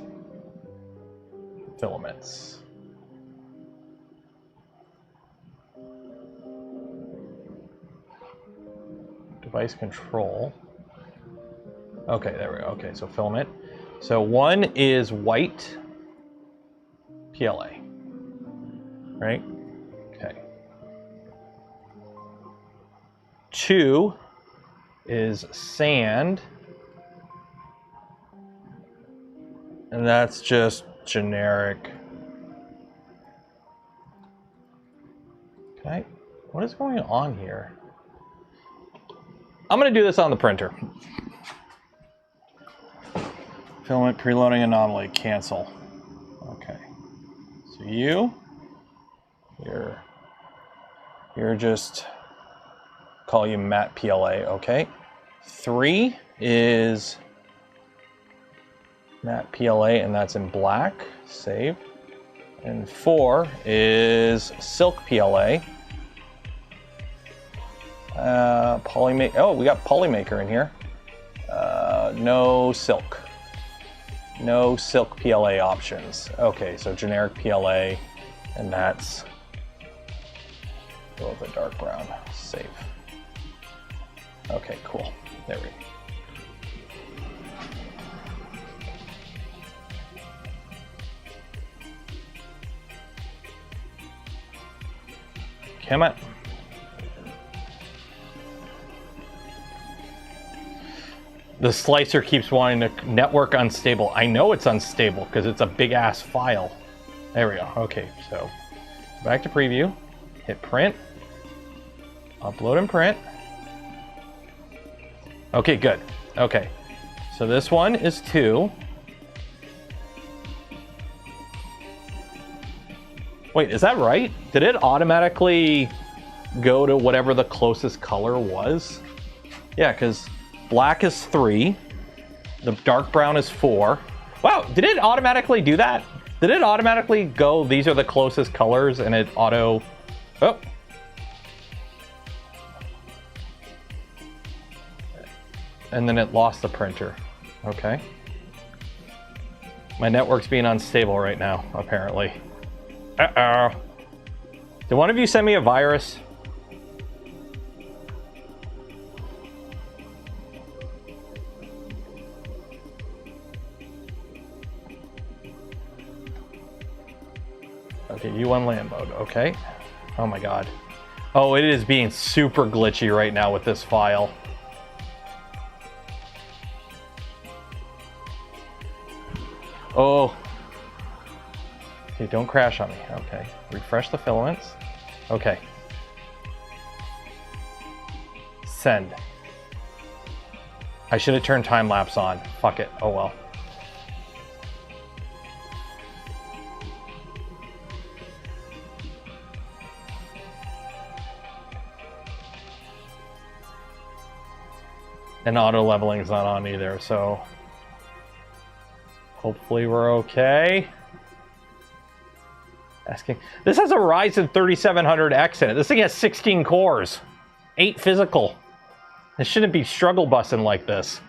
filaments. Device control. Okay, there we go. Okay, so filament. So 1 is white PLA, right? Okay. 2 is sand. And that's just generic. Okay, what is going on here? I'm gonna do this on the printer. Filament preloading anomaly, cancel. Okay, so you're just, call you matte PLA, okay. 3 is matte PLA, and that's in black, save. And 4 is silk PLA. Polymaker, oh, we got polymaker in here. No silk. No silk PLA options. Okay, so generic PLA, and that's, go with the dark brown, save. Okay, cool, there we go. Come on. The slicer keeps wanting to network unstable. I know it's unstable because it's a big ass file. There we go. Okay, so back to preview. Hit print. Upload and print. Okay, good. Okay, so this one is 2. Wait, is that right? Did it automatically go to whatever the closest color was? Yeah, because black is 3, the dark brown is 4. Wow, did it automatically do that? Did it automatically go, these are the closest colors, and it auto... Oh. And then it lost the printer. Okay. My network's being unstable right now, apparently. Uh-oh. Did one of you send me a virus? Okay, U1 land mode, okay. Oh my god. Oh, it is being super glitchy right now with this file. Oh. Okay, don't crash on me. Okay, refresh the filaments. Okay. Send. I should have turned time lapse on. Fuck it. Oh well. And auto leveling is not on either, so hopefully we're okay. Asking. This has a Ryzen 3700X in it. This thing has 16 cores, 8 physical. It shouldn't be struggle busing like this.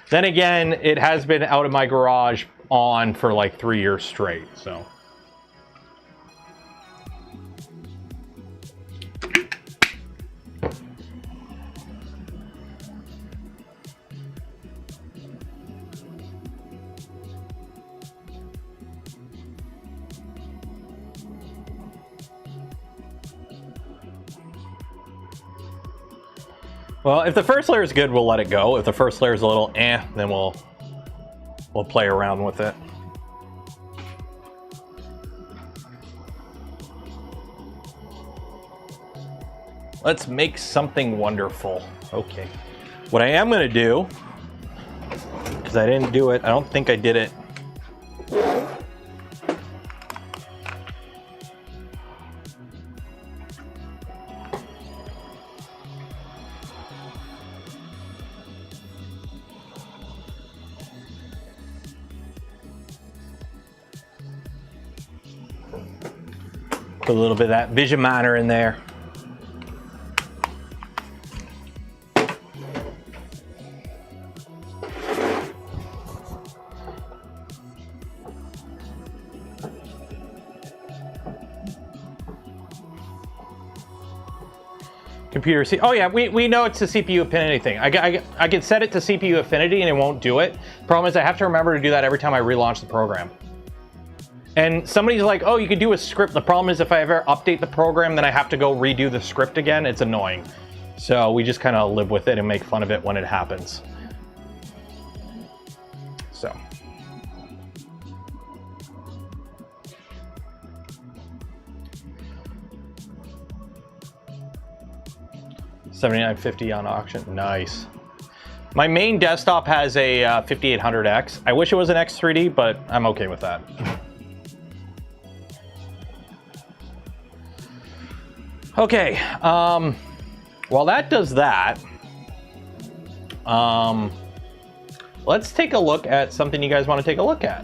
Then again, it has been out of my garage on for like 3 years straight, so. Well, if the first layer is good, we'll let it go. If the first layer is a little then we'll play around with it. Let's make something wonderful. Okay. What I am going to do, because I didn't do it, I don't think I did it. Put a little bit of that vision miner in there. Computer C. Oh yeah, we know it's a CPU affinity thing. I can set it to CPU affinity and it won't do it. Problem is I have to remember to do that every time I relaunch the program. And somebody's like, oh, you could do a script. The problem is if I ever update the program, then I have to go redo the script again. It's annoying. So we just kind of live with it and make fun of it when it happens. So. $79.50 on auction. Nice. My main desktop has a 5800X. I wish it was an X3D, but I'm okay with that. Okay, while that does that, let's take a look at something you guys want to take a look at.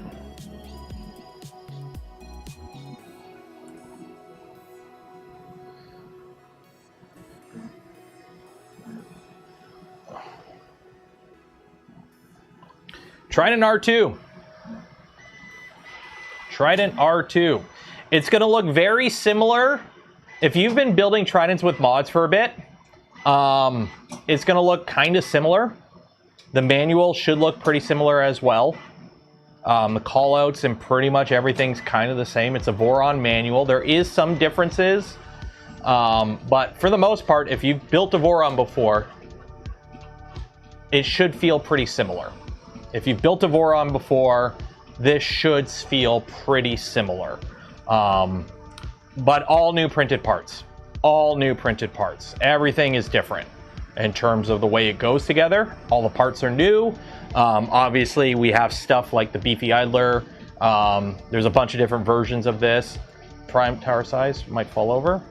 Trident R2. Trident R2. It's going to look very similar. If you've been building Tridents with mods for a bit, it's going to look kind of similar. The manual should look pretty similar as well. The callouts and pretty much everything's kind of the same. It's a Voron manual. There is some differences, but for the most part, if you've built a Voron before, it should feel pretty similar. If you've built a Voron before, this should feel pretty similar. But all new printed parts. All new printed parts. Everything is different in terms of the way it goes together. All the parts are new. Obviously, we have stuff like the Beefy Idler. There's a bunch of different versions of this. Prime tower size might fall over.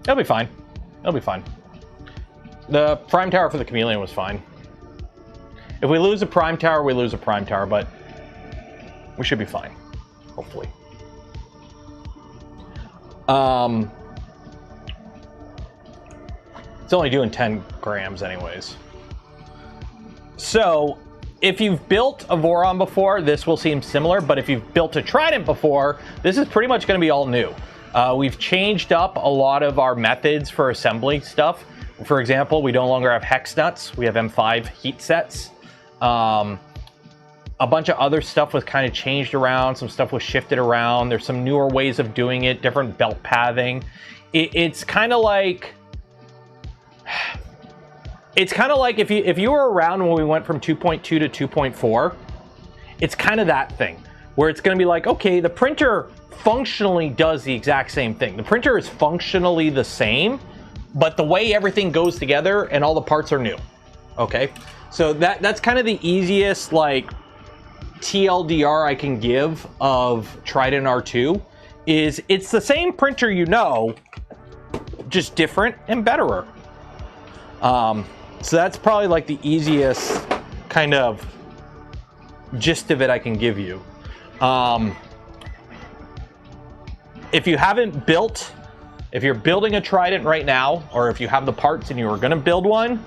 It'll be fine. It'll be fine. The prime tower for the Chameleon was fine. If we lose a prime tower, we lose a prime tower, but we should be fine, hopefully. It's only doing 10 grams anyways. So if you've built a Voron before, this will seem similar, but if you've built a Trident before, this is pretty much going to be all new. We've changed up a lot of our methods for assembly stuff. For example, we no longer have hex nuts. We have M5 heat sets. A bunch of other stuff was kind of changed around. Some stuff was shifted around. There's some newer ways of doing it, different belt pathing. It's kind of like... It's kind of like if you were around when we went from 2.2 to 2.4, it's kind of that thing where it's going to be like, okay, the printer functionally does the exact same thing. The printer is functionally the same, but the way everything goes together and all the parts are new. Okay, so that's kind of the easiest like TLDR I can give of Trident R2 is it's the same printer, you know, just different and betterer. So that's probably like the easiest kind of gist of it I can give you. If you haven't built, if you're building a Trident right now, or if you have the parts and you were going to build one,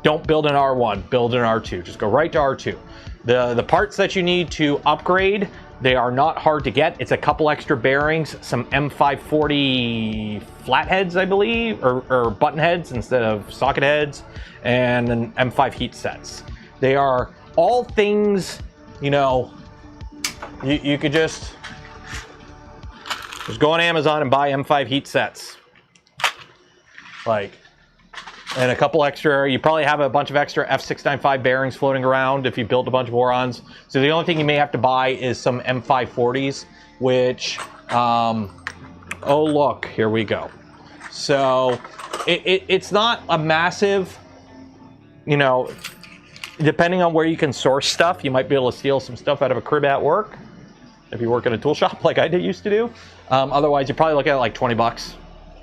don't build an R1, build an R2. Just go right to R2. The parts that you need to upgrade, they are not hard to get. It's a couple extra bearings, some M540 flatheads, I believe, or button heads instead of socket heads, and an M5 heat sets. They are all things, you know, you could just go on Amazon and buy M5 heat sets. Like, and a couple extra, you probably have a bunch of extra F695 bearings floating around if you built a bunch of Orons. So the only thing you may have to buy is some M540s, which, oh look, here we go. So it's not a massive, you know, depending on where you can source stuff, you might be able to steal some stuff out of a crib at work if you work in a tool shop like I used to do. Otherwise, you're probably looking at like 20 bucks.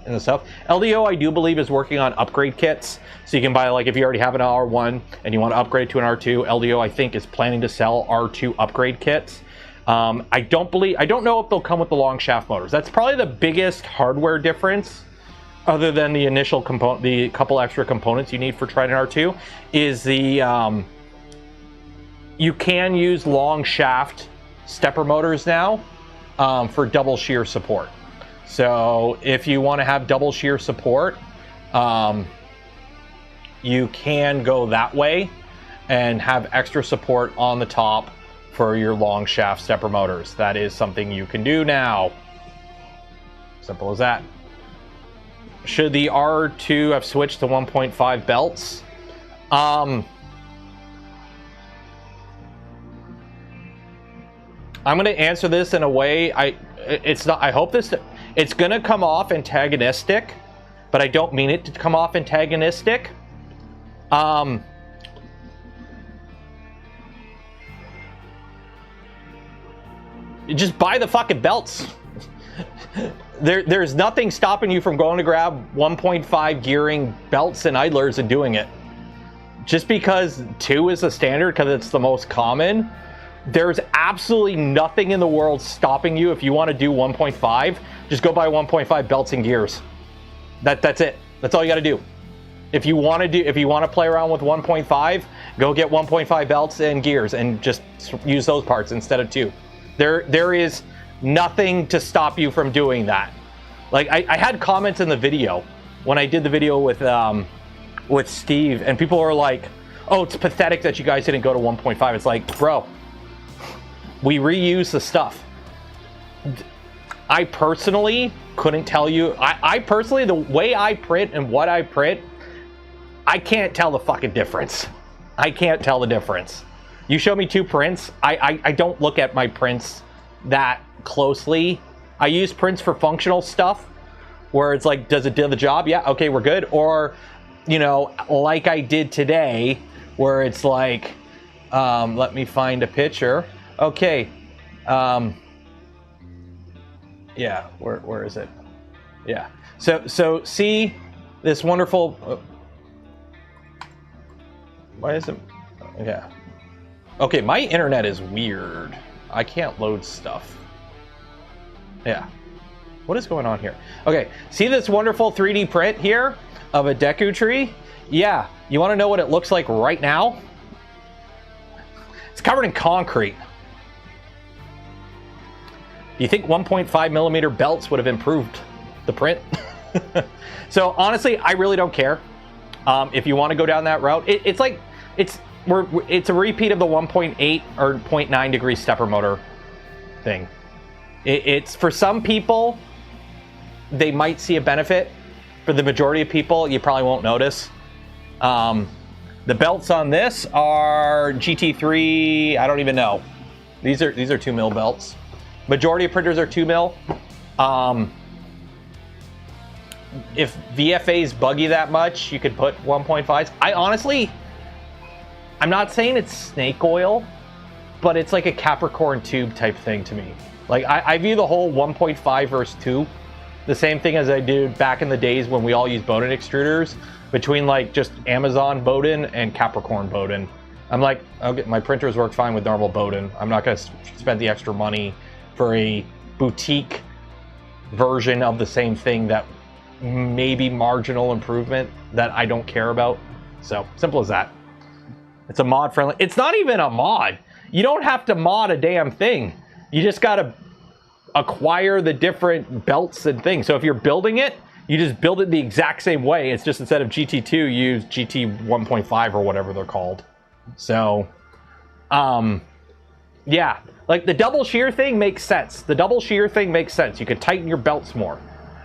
And the stuff. LDO, I do believe, is working on upgrade kits, so you can buy, like, if you already have an R1 and you want to upgrade to an R2. LDO, I think, is planning to sell R2 upgrade kits. I don't know if they'll come with the long shaft motors. That's probably the biggest hardware difference, other than the initial component, the couple extra components you need for Trident R2, is the you can use long shaft stepper motors now for double shear support. So if you want to have double shear support, you can go that way and have extra support on the top for your long shaft stepper motors. That is something you can do now. Simple as that. Should the R2 have switched to 1.5 belts? I'm going to answer this in a way it's going to come off antagonistic, but I don't mean it to come off antagonistic. Just buy the fucking belts. There's nothing stopping you from going to grab 1.5 gearing belts and idlers and doing it. Just because 2 is the standard, because it's the most common, there's absolutely nothing in the world stopping you. If you want to do 1.5, just go buy 1.5 belts and gears. That's it. That's all you got to do. If you want to play around with 1.5, go get 1.5 belts and gears and just use those parts instead of 2. There is nothing to stop you from doing that. Like, I had comments in the video when I did the video with Steve, and people were like, "Oh, it's pathetic that you guys didn't go to 1.5." It's like, bro, we reuse the stuff. I personally couldn't tell you. I personally, the way I print and what I print, I can't tell the fucking difference. I can't tell the difference. You show me 2 prints, I don't look at my prints that closely. I use prints for functional stuff, where it's like, does it do the job? Yeah, okay, we're good. Or, you know, like I did today, where it's like, let me find a picture. Okay, yeah, where is it? Yeah, so see this wonderful, why is it, yeah. Okay, my internet is weird. I can't load stuff. Yeah, what is going on here? Okay, see this wonderful 3D print here of a Deku tree? Yeah, you wanna know what it looks like right now? It's covered in concrete. Do you think 1.5 millimeter belts would have improved the print? So honestly, I really don't care. If you want to go down that route, it's a repeat of the 1.8 or 0.9 degree stepper motor thing. It's for some people, they might see a benefit. For the majority of people, you probably won't notice. The belts on this are GT3. I don't even know. These are 2 mil belts. Majority of printers are 2 mil. If VFAs bug you that much, you could put 1.5s. I'm not saying it's snake oil, but it's like a Capricorn tube type thing to me. Like, I view the whole 1.5 versus 2 the same thing as I did back in the days when we all used Bowden extruders, between like just Amazon Bowden and Capricorn Bowden. I'm like, okay, my printers work fine with normal Bowden. I'm not going to spend the extra money for a boutique version of the same thing that maybe marginal improvement that I don't care about. So simple as that. It's a mod friendly. It's not even a mod. You don't have to mod a damn thing. You just got to acquire the different belts and things. So if you're building it, you just build it the exact same way. It's just instead of GT2, you use GT 1.5 or whatever they're called. So, yeah, like the double shear thing makes sense. The double shear thing makes sense. You can tighten your belts more,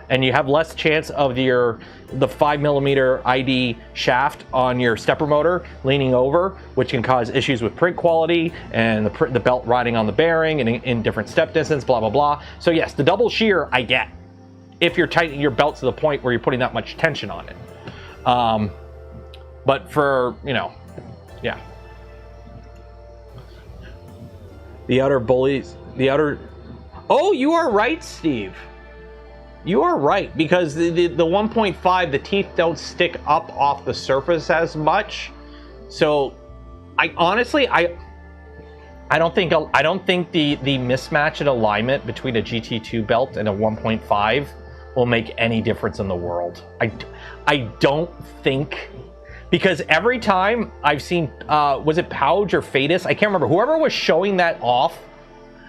and you have less chance of the 5mm ID shaft on your stepper motor leaning over, which can cause issues with print quality and the belt riding on the bearing and in different step distance, blah, blah, blah. So yes, the double shear I get if you're tightening your belt to the point where you're putting that much tension on it. But for, you know, yeah. The outer bullies, the outer... Oh, you are right, Steve. You are right, because the 1.5, the teeth don't stick up off the surface as much. So, I honestly, I don't think the mismatch in alignment between a GT2 belt and a 1.5 will make any difference in the world. I don't think, because every time I've seen, was it Pouge or Fadus? I can't remember. Whoever was showing that off,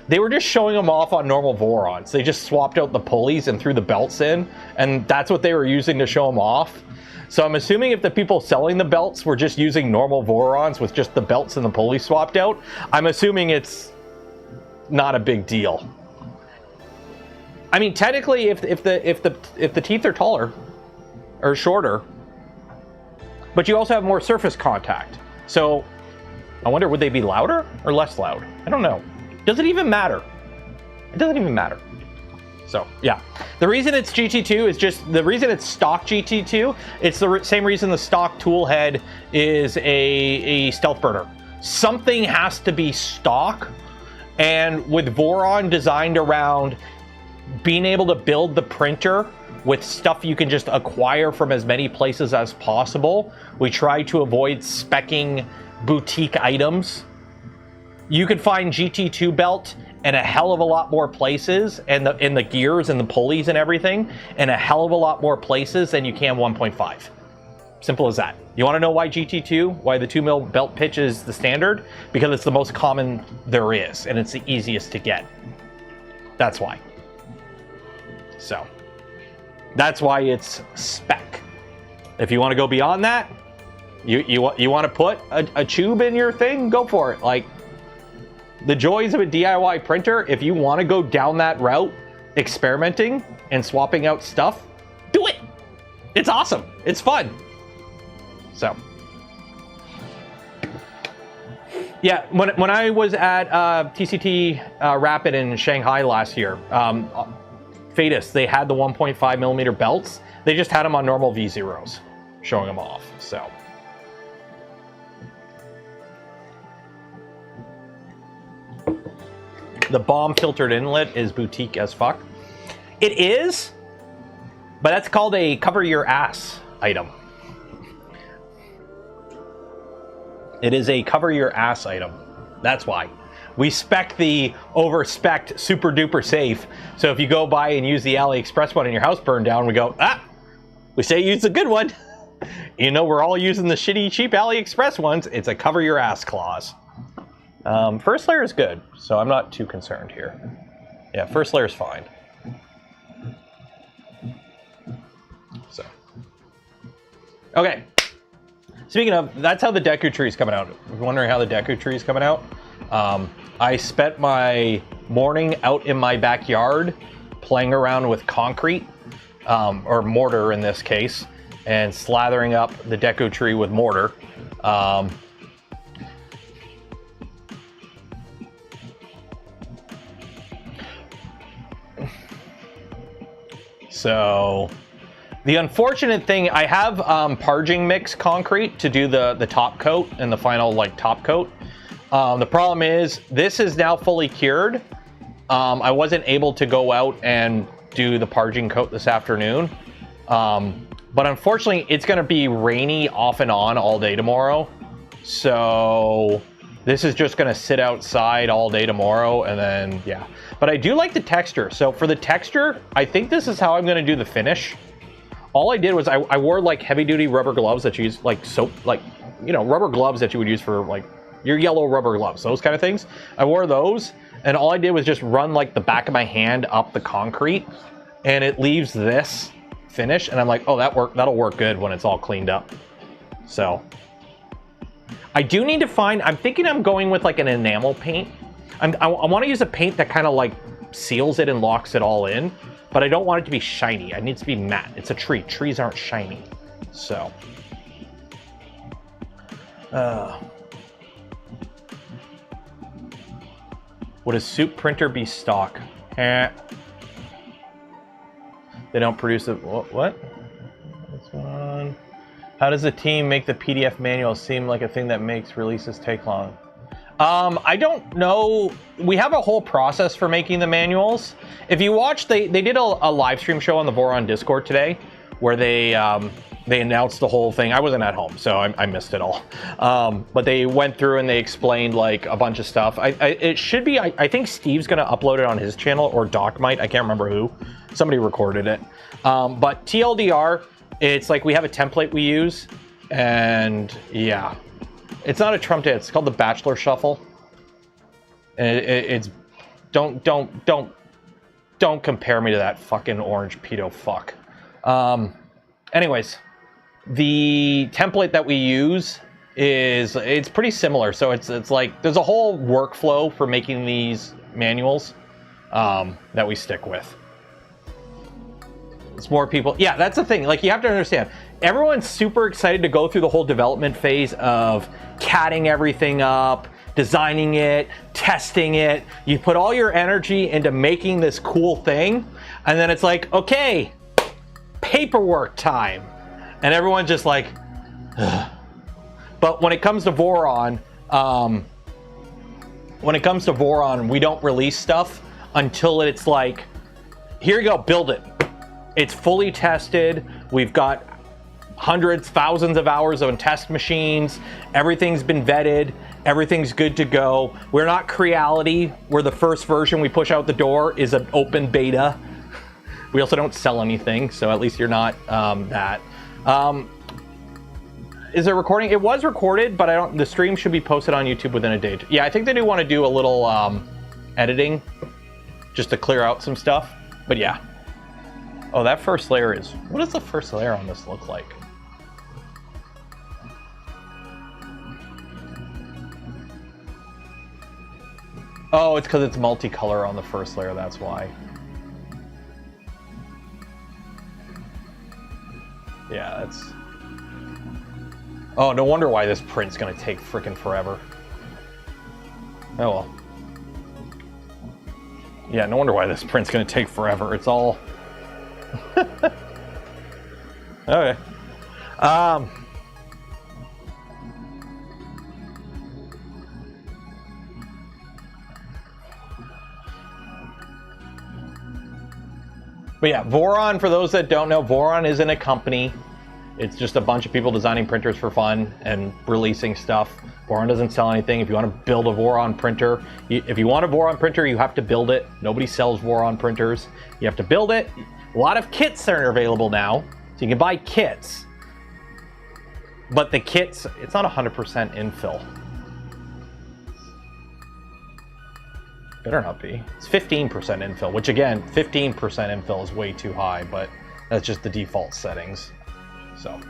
they were just showing them off on normal Vorons. They just swapped out the pulleys and threw the belts in, and that's what they were using to show them off. So I'm assuming if the people selling the belts were just using normal Vorons with just the belts and the pulleys swapped out, I'm assuming it's not a big deal. I mean, technically, if the teeth are taller or shorter, but you also have more surface contact. So I wonder, would they be louder or less loud? I don't know. Does it even matter? It doesn't even matter. So yeah, the reason it's GT2 is just the reason it's stock GT2. It's the same reason the stock tool head is a stealth burner. Something has to be stock, and with Voron designed around being able to build the printer with stuff you can just acquire from as many places as possible, we try to avoid speccing boutique items. You can find GT2 belt in a hell of a lot more places, and in the gears and the pulleys and everything, in a hell of a lot more places than you can 1.5. Simple as that. You want to know why GT2, why the 2mm belt pitch is the standard? Because it's the most common there is, and it's the easiest to get. That's why. So, that's why it's spec. If you want to go beyond that, you want to put a tube in your thing, go for it. Like, the joys of a DIY printer, if you want to go down that route, experimenting and swapping out stuff, do it. It's awesome. It's fun. So, yeah, when I was at TCT Rapid in Shanghai last year, Fadus, they had the 1.5mm belts. They just had them on normal V0s, showing them off. So. The bomb filtered inlet is boutique as fuck. It is, but that's called a cover your ass item. It is a cover your ass item. That's why. We spec the over-spec'd super duper safe. So if you go by and use the AliExpress one and your house burned down, we go, we say use the good one. You know, we're all using the shitty cheap AliExpress ones. It's a cover your ass clause. First layer is good, so I'm not too concerned here. Yeah, first layer is fine. So, okay. Speaking of, that's how the Deku tree is coming out. If you're wondering how the Deku tree is coming out, I spent my morning out in my backyard playing around with concrete, or mortar in this case, and slathering up the Deku tree with mortar. So, the unfortunate thing, I have parging mix concrete to do the top coat and the final like top coat. The problem is this is now fully cured. I wasn't able to go out and do the parging coat this afternoon. But unfortunately, it's going to be rainy off and on all day tomorrow. So this is just going to sit outside all day tomorrow, and then, yeah. But I do like the texture. So for the texture, I think this is how I'm going to do the finish. All I did was I wore like heavy-duty rubber gloves that you use, like soap, like, you know, rubber gloves that you would use for like your yellow rubber gloves, those kind of things. I wore those, and all I did was just run like the back of my hand up the concrete, and it leaves this finish, and I'm like, oh, that'll work good when it's all cleaned up. So I do need to find, I'm thinking I'm going with like an enamel paint. I want to use a paint that kind of like seals it and locks it all in, but I don't want it to be shiny. It needs to be matte. It's a tree. Trees aren't shiny. So would a soup printer be stock? They don't produce it. What? What's going on? How does the team make the PDF manual seem like a thing that makes releases take long? I don't know. We have a whole process for making the manuals. If you watch, they did a live stream show on the Voron Discord today where they announced the whole thing. I wasn't at home, so I missed it all. But they went through and they explained like a bunch of stuff. It should be, I think Steve's going to upload it on his channel, or Doc might. I can't remember who. Somebody recorded it. But TLDR, it's like we have a template we use, and yeah. It's not a Trump dance. It's called the Bachelor Shuffle. And it's don't compare me to that fucking orange pedo fuck. Anyways, the template that we use it's pretty similar. So it's like there's a whole workflow for making these manuals that we stick with. It's more people. Yeah, that's the thing. Like, you have to understand, everyone's super excited to go through the whole development phase of catting everything up, designing it, testing it. You put all your energy into making this cool thing, and then it's like, okay, paperwork time. And everyone's just like, ugh. But when it comes to Voron, we don't release stuff until it's like, here you go, build it. It's fully tested. We've got hundreds, thousands of hours on test machines. Everything's been vetted. Everything's good to go. We're not Creality, where the first version we push out the door is an open beta. We also don't sell anything, so at least you're not that. Is it recording? It was recorded, but the stream should be posted on YouTube within a day. Yeah, I think they do want to do a little editing just to clear out some stuff. But yeah. Oh, that first layer is... What does the first layer on this look like? Oh, it's because it's multicolor on the first layer, that's why. Yeah, that's... Oh, no wonder why this print's gonna take frickin' forever. Oh well. Yeah, no wonder why this print's gonna take forever. It's all... Okay. But yeah, Voron, for those that don't know, Voron isn't a company. It's just a bunch of people designing printers for fun and releasing stuff. Voron doesn't sell anything. If you want to build a Voron printer, if you want a Voron printer, you have to build it. Nobody sells Voron printers. You have to build it. A lot of kits are available now, so you can buy kits. But the kits, it's not 100% infill. Better not be. It's 15% infill, which again, 15% infill is way too high, but that's just the default settings. So.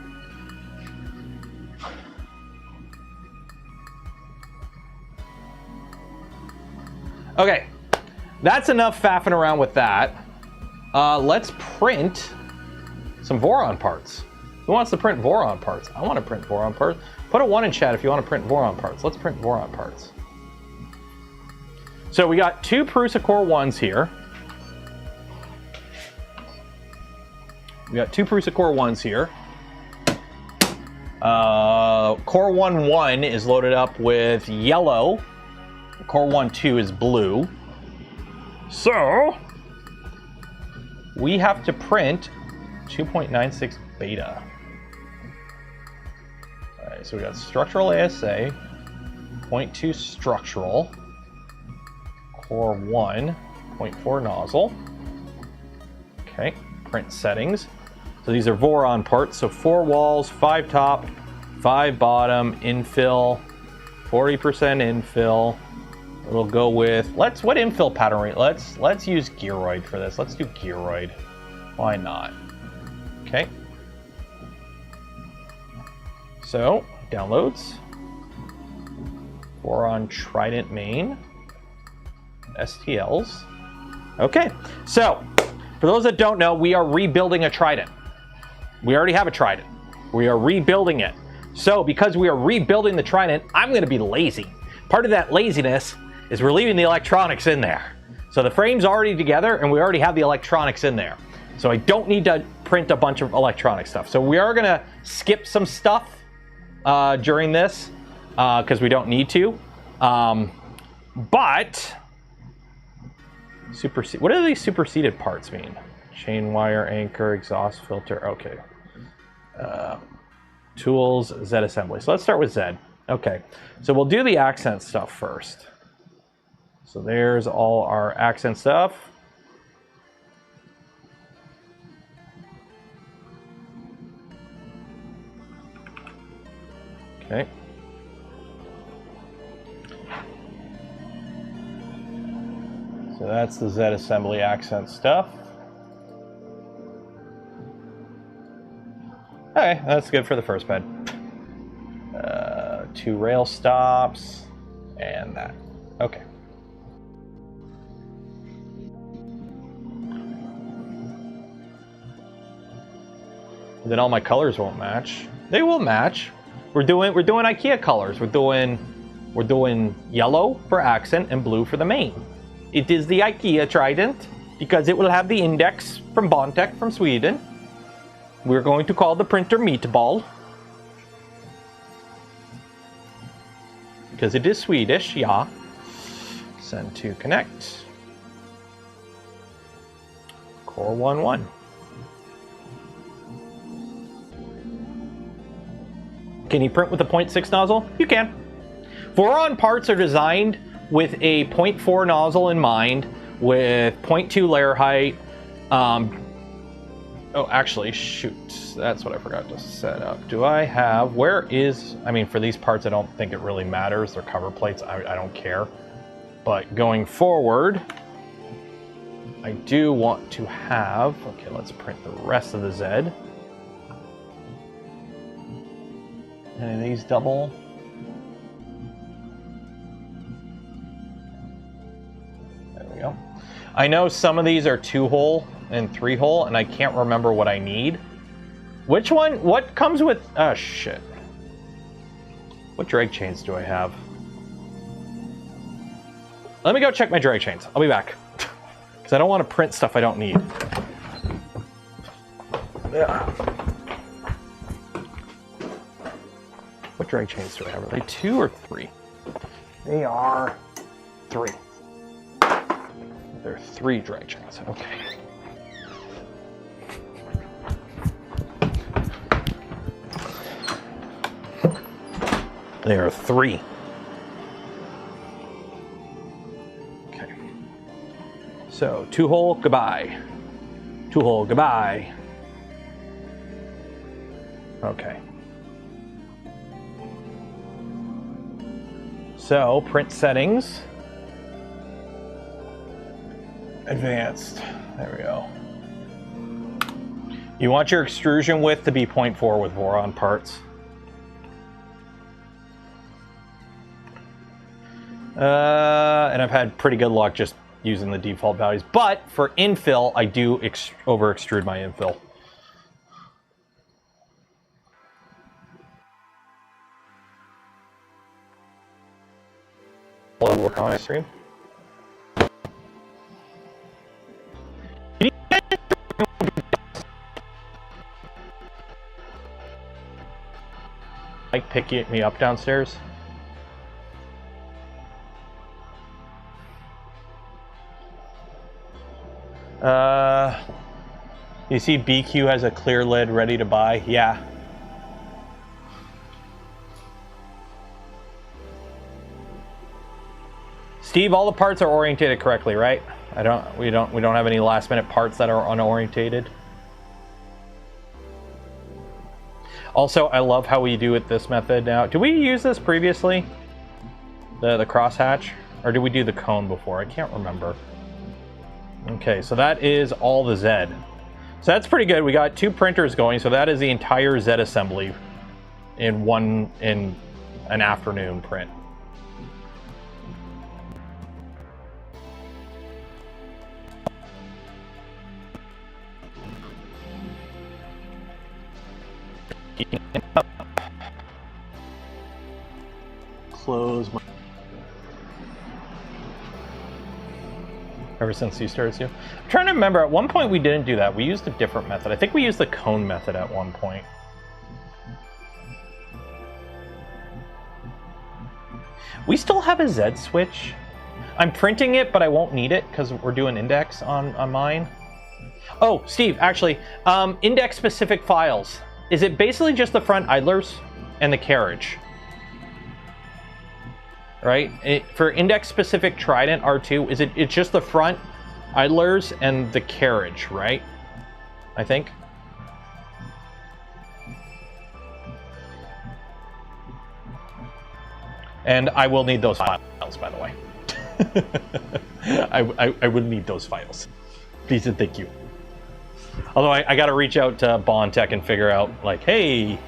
Okay, that's enough faffing around with that. Let's print some Voron parts. Who wants to print Voron parts? I want to print Voron parts. Put a 1 in chat if you want to print Voron parts. Let's print Voron parts. So we got 2 Prusa Core 1s here. We got 2 Prusa Core 1s here. Core 1 is loaded up with yellow. Core 1 2 is blue. So we have to print 2.96 beta. All right, so we got structural ASA, 0.2 structural, core 1, 0.4 nozzle. Okay, print settings. So these are Voron parts. So 4 walls, 5 top, 5 bottom, infill, 40% infill. We'll go with what infill pattern rate? Let's use gearoid for this. Let's do gearoid. Why not? Okay. So downloads. Voron Trident main. STLs. Okay. So for those that don't know, we are rebuilding a Trident. We already have a Trident. We are rebuilding it. So because we are rebuilding the Trident, I'm going to be lazy. Part of that laziness is we're leaving the electronics in there. So the frame's already together and we already have the electronics in there. So I don't need to print a bunch of electronic stuff. So we are going to skip some stuff during this because we don't need to. But what do these superseded parts mean? Chain wire, anchor, exhaust filter. Okay. Tools, Z assembly. So let's start with Z. Okay. So we'll do the accent stuff first. So there's all our accent stuff. Okay. So that's the Z assembly accent stuff. Okay, that's good for the first bed. 2 rail stops and that. Okay. Then all my colors won't match. They will match. We're doing IKEA colors. We're doing yellow for accent and blue for the main. It is the IKEA Trident because it will have the index from Bondtech from Sweden. We're going to call the printer Meatball because it is Swedish, yeah. Send to connect. Core 1-1. Can you print with a 0.6 nozzle? You can. Voron parts are designed with a 0.4 nozzle in mind, with 0.2 layer height. Oh, actually, shoot. That's what I forgot to set up. Do I have... I mean, for these parts, I don't think it really matters. They're cover plates. I don't care. But going forward, I do want to have... Okay, let's print the rest of the Z. And these double. There we go. I know some of these are 2-hole and 3-hole, and I can't remember what I need. Which one? What comes with... Oh, shit. What drag chains do I have? Let me go check my drag chains. I'll be back. Because I don't want to print stuff I don't need. Yeah. What drag chains do I have? Are they 2 or 3? They are 3. There are 3 drag chains. Okay. There are 3. Okay. So 2-hole, goodbye. 2-hole, goodbye. Okay. So, print settings. Advanced. There we go. You want your extrusion width to be 0.4 with Voron parts. And I've had pretty good luck just using the default values. But for infill, I do over extrude my infill. Work on my stream. Like picking me up downstairs. You see BQ has a clear lid ready to buy? Yeah. Steve, all the parts are orientated correctly, right? We don't have any last minute parts that are unorientated. Also, I love how we do it this method now. Did we use this previously? The crosshatch? Or did we do the cone before? I can't remember. Okay, so that is all the Z. So that's pretty good. We got 2 printers going, so that is the entire Z assembly in an afternoon print. Close my... Ever since you started to? I'm trying to remember, at one point we didn't do that. We used a different method. I think we used the cone method at one point. We still have a Z switch. I'm printing it, but I won't need it because we're doing index on mine. Oh, Steve, actually, index specific files. Is it basically just the front idlers and the carriage? Right? For index-specific Trident R2, it's just the front idlers and the carriage, right? I think. And I will need those files, by the way. I would need those files. Please and thank you. Although I got to reach out to Bond Tech and figure out, like, hey,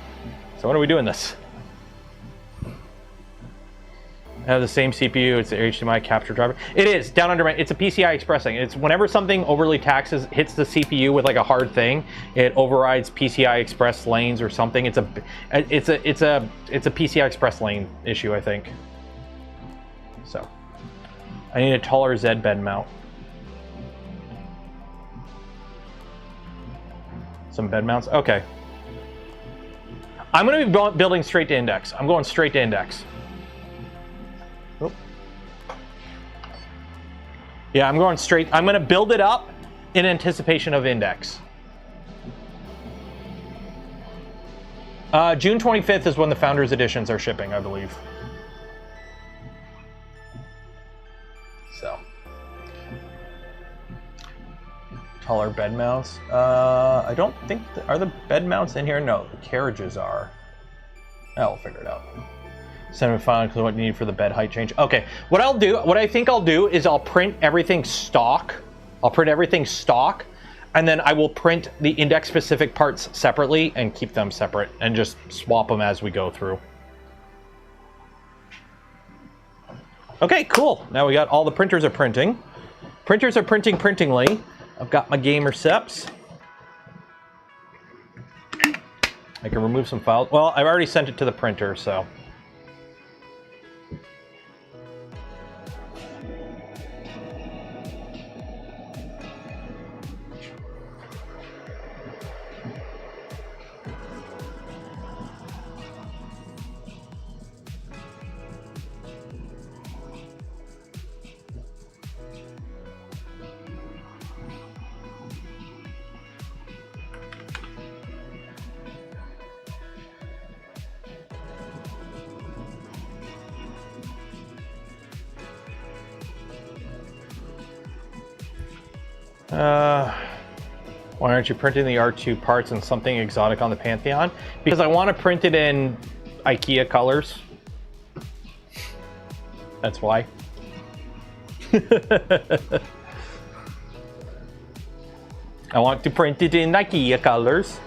so when are we doing this? I have the same CPU. It's the HDMI capture driver. It is down under my. It's a PCI Express thing. It's whenever something overly taxes hits the CPU with like a hard thing, it overrides PCI Express lanes or something. It's a PCI Express lane issue, I think. So I need a taller Z bed mount. Some bed mounts. Okay. I'm going to be building straight to index. I'm going straight to index. Yeah, I'm going straight. I'm going to build it up in anticipation of index. June 25th is when the Founders Editions are shipping, I believe. So. Taller bed mounts. I don't think... Are the bed mounts in here? No, the carriages are. I'll figure it out. Semifinal, because what you need for the bed height change. Okay, what I think I'll do is I'll print everything stock. I'll print everything stock, and then I will print the index-specific parts separately and keep them separate and just swap them as we go through. Okay, cool. Now we got all the printers are printing. Printers are printing printingly. I've got my gamer seps. I can remove some files. Well, I've already sent it to the printer, so... Why aren't you printing the R2 parts and something exotic on the Pantheon? Because I want to print it in IKEA colors. That's why. I want to print it in IKEA colors.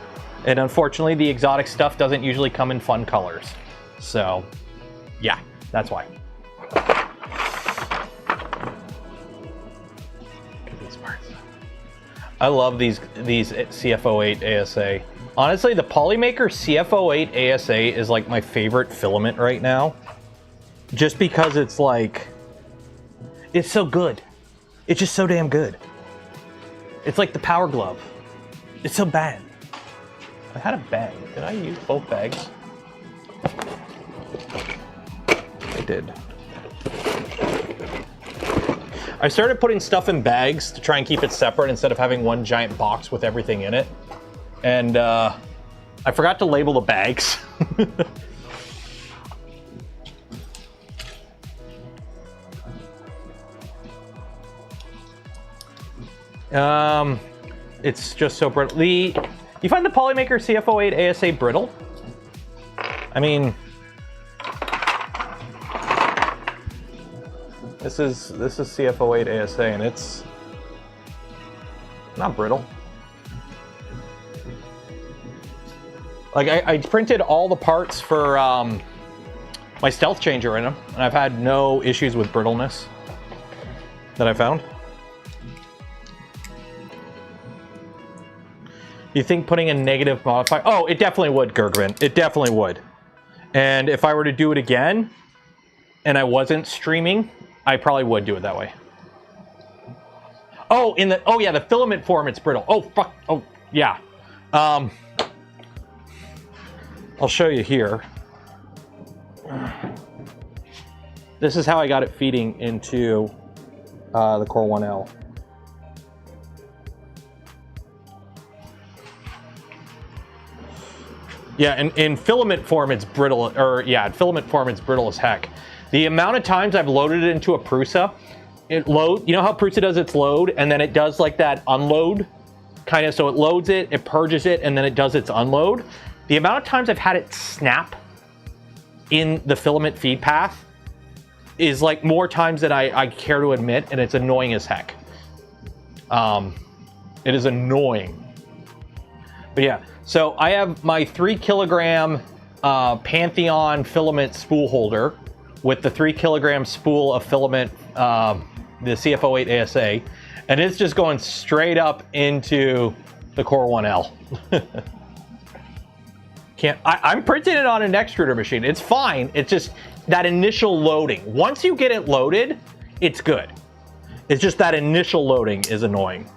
And unfortunately, the exotic stuff doesn't usually come in fun colors. So, yeah, that's why. I love these CF08 ASA. Honestly, the Polymaker CF08 ASA is like my favorite filament right now. Just because it's like, it's so good. It's just so damn good. It's like the Power Glove. It's so bad. I had a bag. Did I use both bags? I did. I started putting stuff in bags to try and keep it separate instead of having one giant box with everything in it. And I forgot to label the bags. It's just so brittle. You find the Polymaker CF08 ASA brittle? I mean, this is CF08 ASA, and it's not brittle. Like I printed all the parts for my stealth changer in them, and I've had no issues with brittleness that I found. You think putting a negative modifier? Oh, it definitely would, Gergvin. It definitely would. And if I were to do it again, and I wasn't streaming, I probably would do it that way. Oh, yeah, the filament form, it's brittle. Oh, fuck. Oh, yeah. I'll show you here. This is how I got it feeding into the Core 1L. Yeah, in filament form, it's brittle, in filament form, it's brittle as heck. The amount of times I've loaded it into a Prusa, you know how Prusa does its load, and then it does like that unload, kind of, so it loads it, it purges it, and then it does its unload. The amount of times I've had it snap in the filament feed path is like more times than I care to admit, and it's annoying as heck. It is annoying. But yeah. So I have my 3 kilogram Pantheon filament spool holder with the 3 kilogram spool of filament, the CF08 ASA, and it's just going straight up into the Core 1L. I'm printing it on an extruder machine. It's fine. It's just that initial loading. Once you get it loaded, it's good. It's just that initial loading is annoying.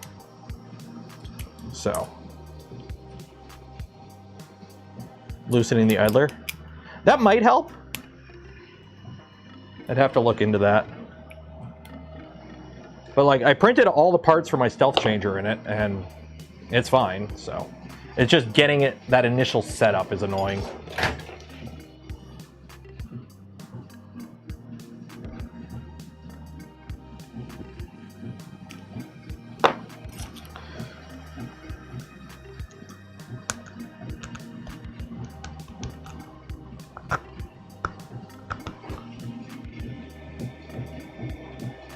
So. Loosening the idler. That might help. I'd have to look into that. But like, I printed all the parts for my stealth changer in it, and it's fine, so. It's just getting it, that initial setup is annoying.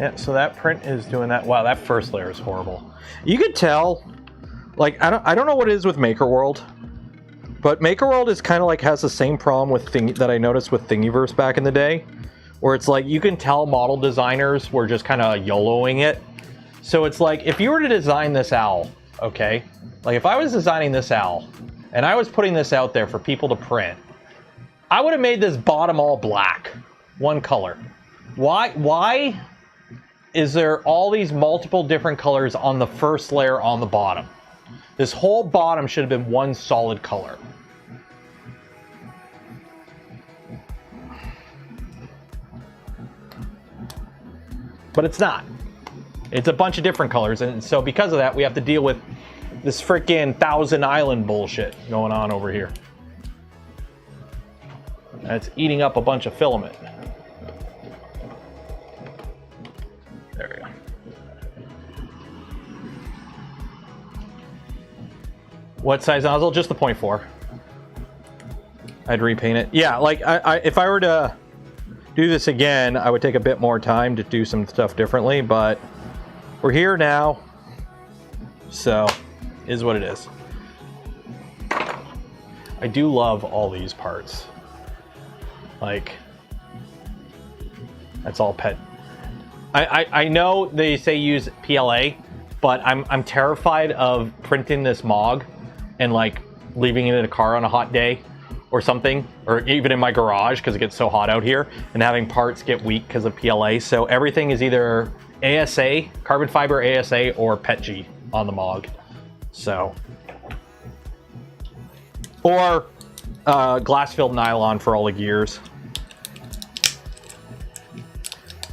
Yeah, so that print is doing that. Wow, that first layer is horrible. You could tell, like, I don't know what it is with Maker World, but Maker World is kind of like has the same problem with that I noticed with Thingiverse back in the day, where it's like you can tell model designers were just kind of YOLOing it. So it's like if you were to design this owl, okay, like if I was designing this owl and I was putting this out there for people to print, I would have made this bottom all black, one color. Why is there all these multiple different colors on the first layer on the bottom? This whole bottom should have been one solid color. But it's not. It's a bunch of different colors, and so because of that, we have to deal with this freaking Thousand Island bullshit going on over here. And it's eating up a bunch of filament. There we go. What size nozzle? Just the 0.4. I'd repaint it. Yeah, like if I were to do this again, I would take a bit more time to do some stuff differently, but we're here now, so is what it is. I do love all these parts. Like, that's all pet. I know they say use PLA, but I'm terrified of printing this MOG and like leaving it in a car on a hot day or something, or even in my garage because it gets so hot out here, and having parts get weak because of PLA. So everything is either ASA, carbon fiber ASA, or PETG on the MOG. So, or glass-filled nylon for all the gears.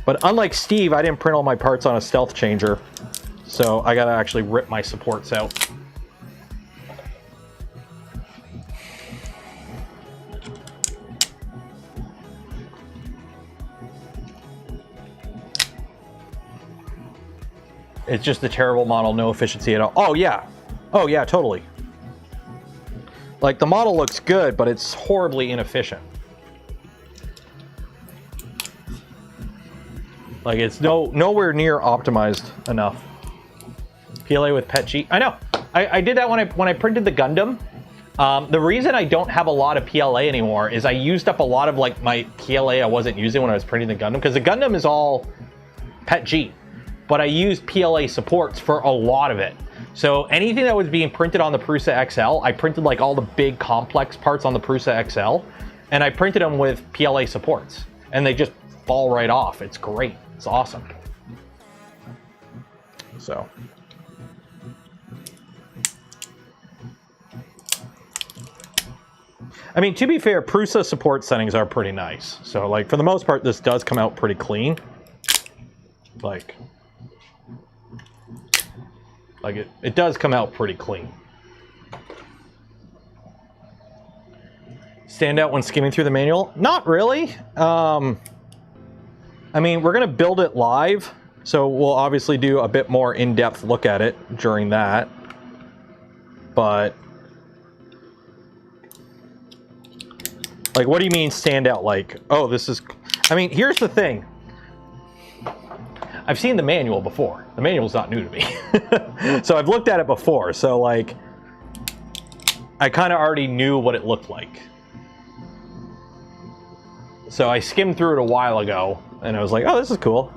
But unlike Steve, I didn't print all my parts on a stealth changer. So I gotta actually rip my supports out. It's just a terrible model, no efficiency at all. Oh yeah. Oh yeah, totally. Like the model looks good, but it's horribly inefficient. Like it's nowhere near optimized enough. PLA with pet G. I know. I did that when I printed the Gundam. The reason I don't have a lot of PLA anymore is I used up a lot of like my PLA I wasn't using when I was printing the Gundam, because the Gundam is all pet G. But I used PLA supports for a lot of it. So anything that was being printed on the Prusa XL, I printed like all the big complex parts on the Prusa XL, and I printed them with PLA supports, and they just fall right off. It's great. It's awesome. So. I mean, to be fair, Prusa support settings are pretty nice. So like for the most part, this does come out pretty clean. Like it does come out pretty clean. Stand out when skimming through the manual? Not really. I mean, we're gonna build it live, so we'll obviously do a bit more in-depth look at it during that. But like, what do you mean stand out? Like, oh, this is, I mean, here's the thing. I've seen the manual before. The manual's not new to me. So I've looked at it before. So like, I kind of already knew what it looked like. So I skimmed through it a while ago and I was like, oh, this is cool.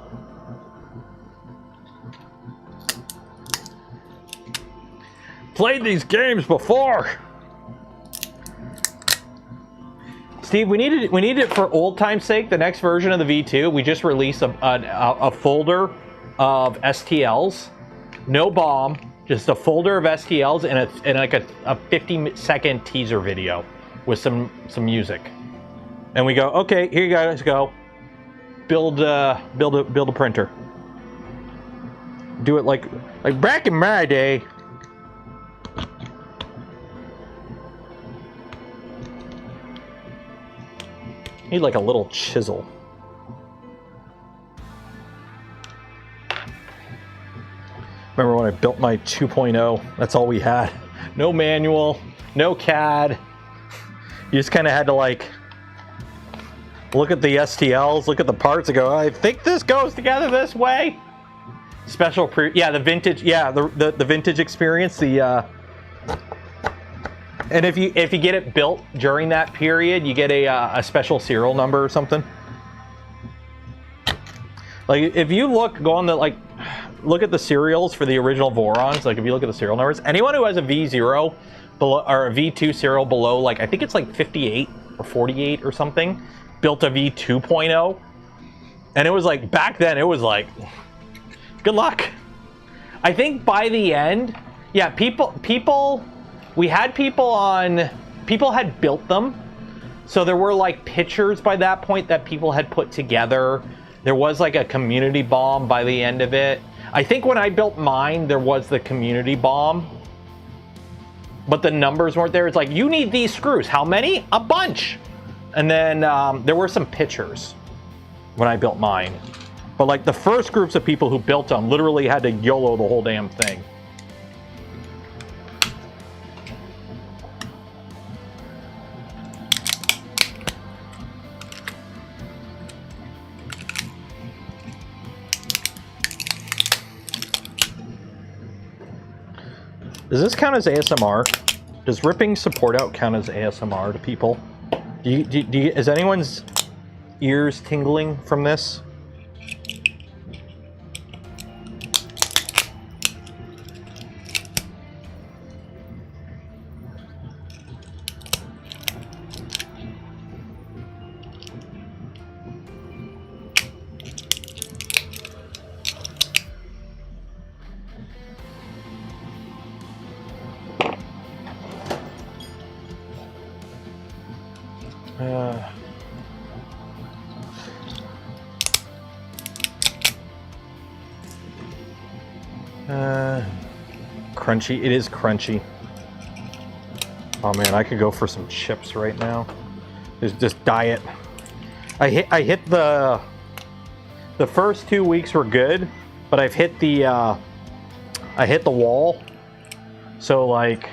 Played these games before. Steve, we need it for old time's sake. The next version of the V2, we just released a folder of STLs, no bomb, just a folder of STLs and like a 50-second teaser video with some music. And we go, okay, here you guys go. Build a printer. Do it like back in my day. Need like a little chisel. Remember when I built my 2.0? That's all we had. No manual, no CAD. You just kind of had to like look at the STLs, look at the parts, and go, I think this goes together this way. Special yeah, the vintage, yeah, the vintage experience, the and if you get it built during that period, you get a special serial number or something. Like if you go on the look at the serials for the original Vorons. Like if you look at the serial numbers, anyone who has a V0 below or a V2 serial below, like I think it's like 58 or 48 or something, built a V2.0, and it was like back then it was like, good luck. I think by the end, yeah, people. We had people had built them. So there were like pictures by that point that people had put together. There was like a community bomb by the end of it. I think when I built mine, there was the community bomb, but the numbers weren't there. It's like, you need these screws. How many? A bunch. And then there were some pictures when I built mine. But like the first groups of people who built them literally had to YOLO the whole damn thing. Does this count as ASMR? Does ripping support out count as ASMR to people? Is anyone's ears tingling from this? Crunchy. It is crunchy. Oh man, I could go for some chips right now. There's just diet. I hit the first 2 weeks were good, but I've hit the wall. So like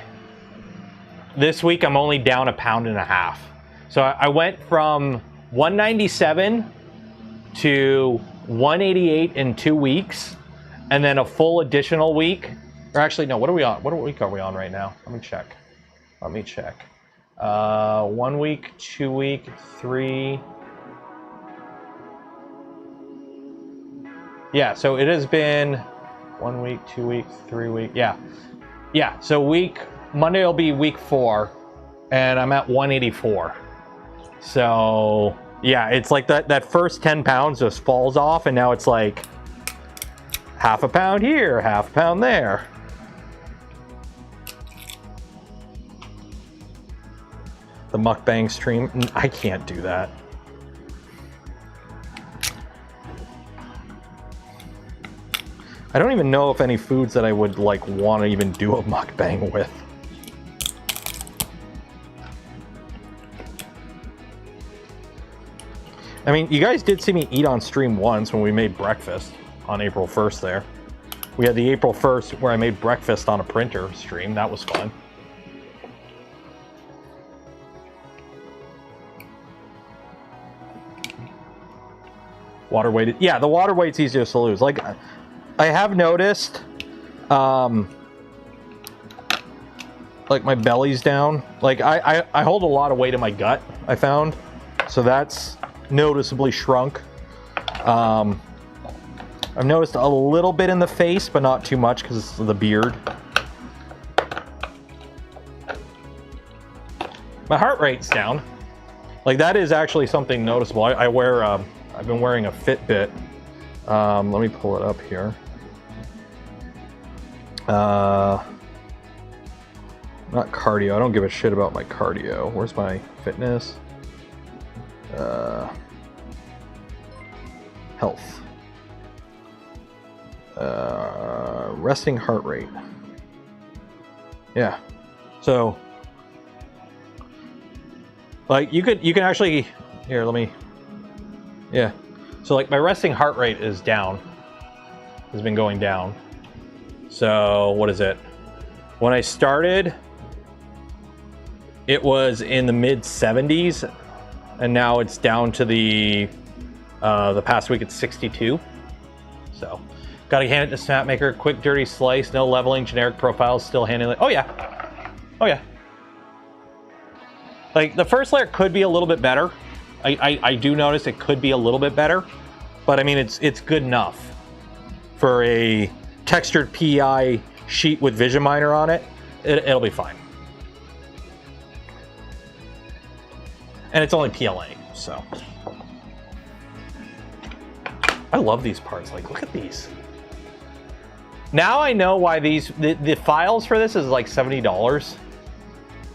this week I'm only down 1.5 pounds. So I went from 197 to 188 in 2 weeks, and then a full additional week. Or actually, no, what are we on? What week are we on right now? Let me check. 1 week, 2 week, 3. Yeah, so it has been 1 week, 2 weeks, 3 weeks. Yeah. So Monday will be week 4, and I'm at 184. So yeah, it's like that first 10 pounds just falls off, and now it's like 0.5 pound here, 0.5 pound there. The mukbang stream, I can't do that. I don't even know if any foods that I would like want to even do a mukbang with. I mean, you guys did see me eat on stream once when we made breakfast on April 1st there. We had the April 1st where I made breakfast on a printer stream. That was fun. Water weight. Yeah, the water weight's easiest to lose. Like, I have noticed, like my belly's down. Like I hold a lot of weight in my gut, I found. So that's noticeably shrunk. I've noticed a little bit in the face, but not too much because of the beard. My heart rate's down. Like that is actually something noticeable. I wear, I've been wearing a Fitbit. Let me pull it up here. Not cardio. I don't give a shit about my cardio. Where's my fitness? Health. Resting heart rate. Yeah. So, like you can actually, here, let me, yeah. So like my resting heart rate is down, has been going down. So what is it? When I started, it was in the mid 70s, and now it's down to the past week it's 62. So gotta hand it to Snapmaker. Quick dirty slice, no leveling, generic profiles, still handling. Oh yeah. Like the first layer could be a little bit better. I do notice it could be a little bit better, but I mean it's good enough for a textured PI sheet with Vision Miner on it. It'll be fine. And it's only PLA, so. I love these parts. Like, look at these. Now I know why the files for this is like $70.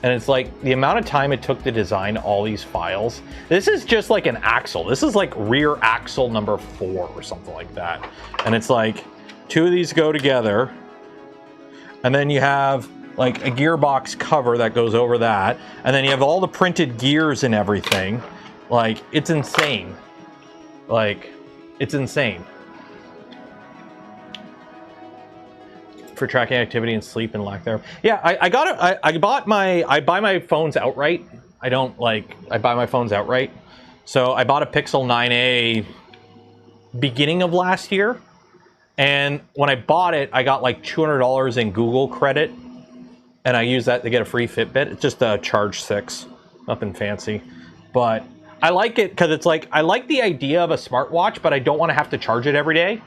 And it's like the amount of time it took to design all these files. This is just like an axle. This is like rear axle number 4 or something like that. And it's like 2 of these go together. And then you have like a gearbox cover that goes over that. And then you have all the printed gears and everything. Like, it's insane. Like, it's insane. For tracking activity and sleep and lack thereof. Yeah, I buy my phones outright. I buy my phones outright. So I bought a Pixel 9a beginning of last year. And when I bought it, I got like $200 in Google credit. And I use that to get a free Fitbit. It's just a Charge 6, nothing fancy. But I like it because it's like, I like the idea of a smartwatch, but I don't want to have to charge it every day.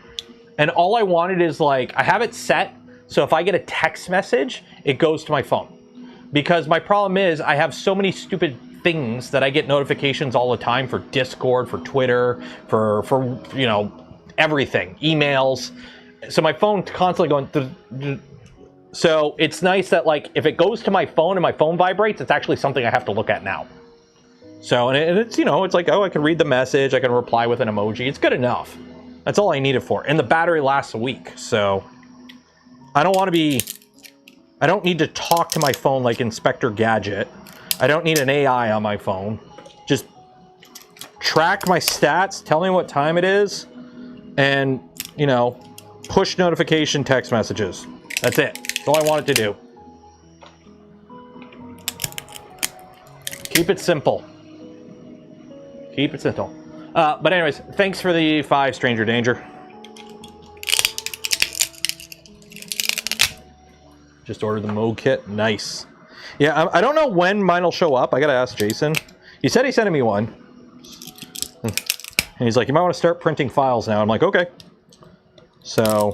And all I wanted is like, I have it set so if I get a text message, it goes to my phone. Because my problem is I have so many stupid things that I get notifications all the time for Discord, for Twitter, for you know, everything, emails. So my phone constantly going. So it's nice that like if it goes to my phone and my phone vibrates, it's actually something I have to look at now. So and it's, you know, it's like, oh, I can read the message, I can reply with an emoji. It's good enough. That's all I need it for. And the battery lasts a week. So I don't want to be... I don't need to talk to my phone like Inspector Gadget. I don't need an AI on my phone. Just track my stats, tell me what time it is, and, you know, push notification text messages. That's it. That's all I want it to do. Keep it simple. Keep it simple. But anyways, thanks for the 5, Stranger Danger. Just ordered the Moog kit. Nice. Yeah, I don't know when mine will show up. I gotta ask Jason. He said he sent me one. And he's like, you might want to start printing files now. I'm like, okay. So,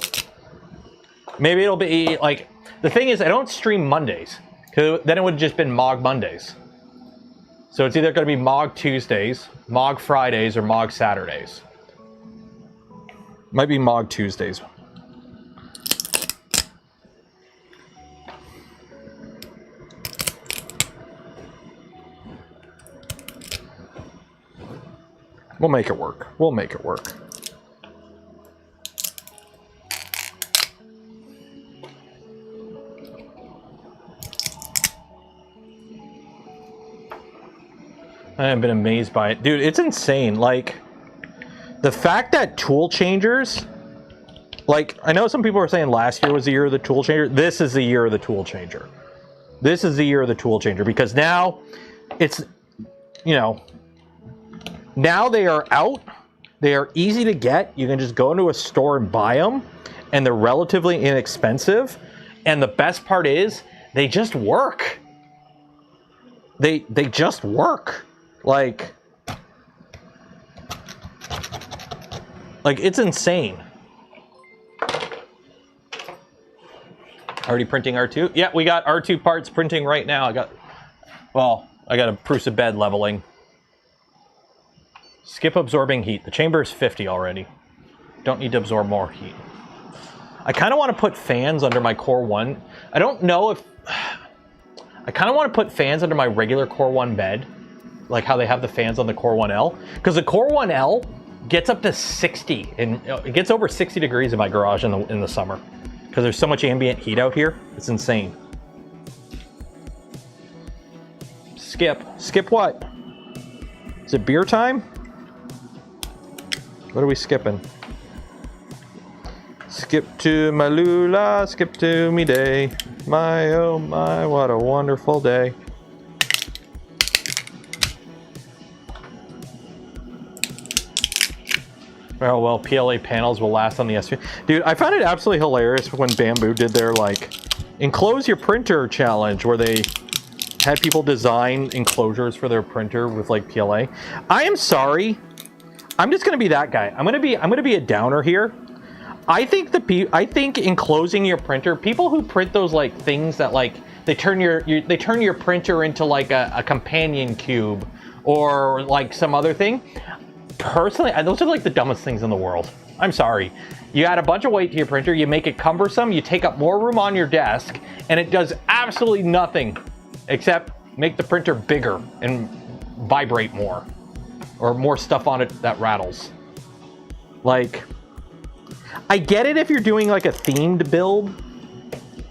maybe it'll be, like... The thing is, I don't stream Mondays. Because then it would have just been Mog Mondays. So it's either going to be Mog Tuesdays, Mog Fridays, or Mog Saturdays. Might be Mog Tuesdays. We'll make it work. We'll make it work. I have been amazed by it. Dude, it's insane. Like, the fact that tool changers... Like, I know some people were saying last year was the year of the tool changer. This is the year of the tool changer. This is the year of the tool changer. Because now, it's... You know... Now they are out. They are easy to get. You can just go into a store and buy them. And they're relatively inexpensive. And the best part is, they just work. They just work. Like, it's insane. Already printing R2? Yeah, we got R2 parts printing right now. I got a Prusa bed leveling. Skip absorbing heat. The chamber is 50 already. Don't need to absorb more heat. I kind of want to put fans under my Core 1. I don't know if... I kind of want to put fans under my regular Core 1 bed. Like how they have the fans on the Core 1L. Because the Core 1L gets up to 60. And it gets over 60 degrees in my garage in the summer. Because there's so much ambient heat out here. It's insane. Skip. Skip what? Is it beer time? What are we skipping? Skip to my lula, skip to me day. My, oh my, what a wonderful day. Oh well, PLA panels will last on the SV. Dude, I found it absolutely hilarious when Bamboo did their, like, enclose your printer challenge, where they had people design enclosures for their printer with, like, PLA. I am sorry. I'm just gonna be that guy. I'm gonna be a downer here. I think enclosing your printer, people who print those, like, things that, like, they turn your printer into, like, a companion cube or, like, some other thing. Personally, those are, like, the dumbest things in the world. I'm sorry. You add a bunch of weight to your printer, you make it cumbersome, you take up more room on your desk, and it does absolutely nothing except make the printer bigger and vibrate more. Or more stuff on it that rattles. Like, I get it if you're doing, like, a themed build.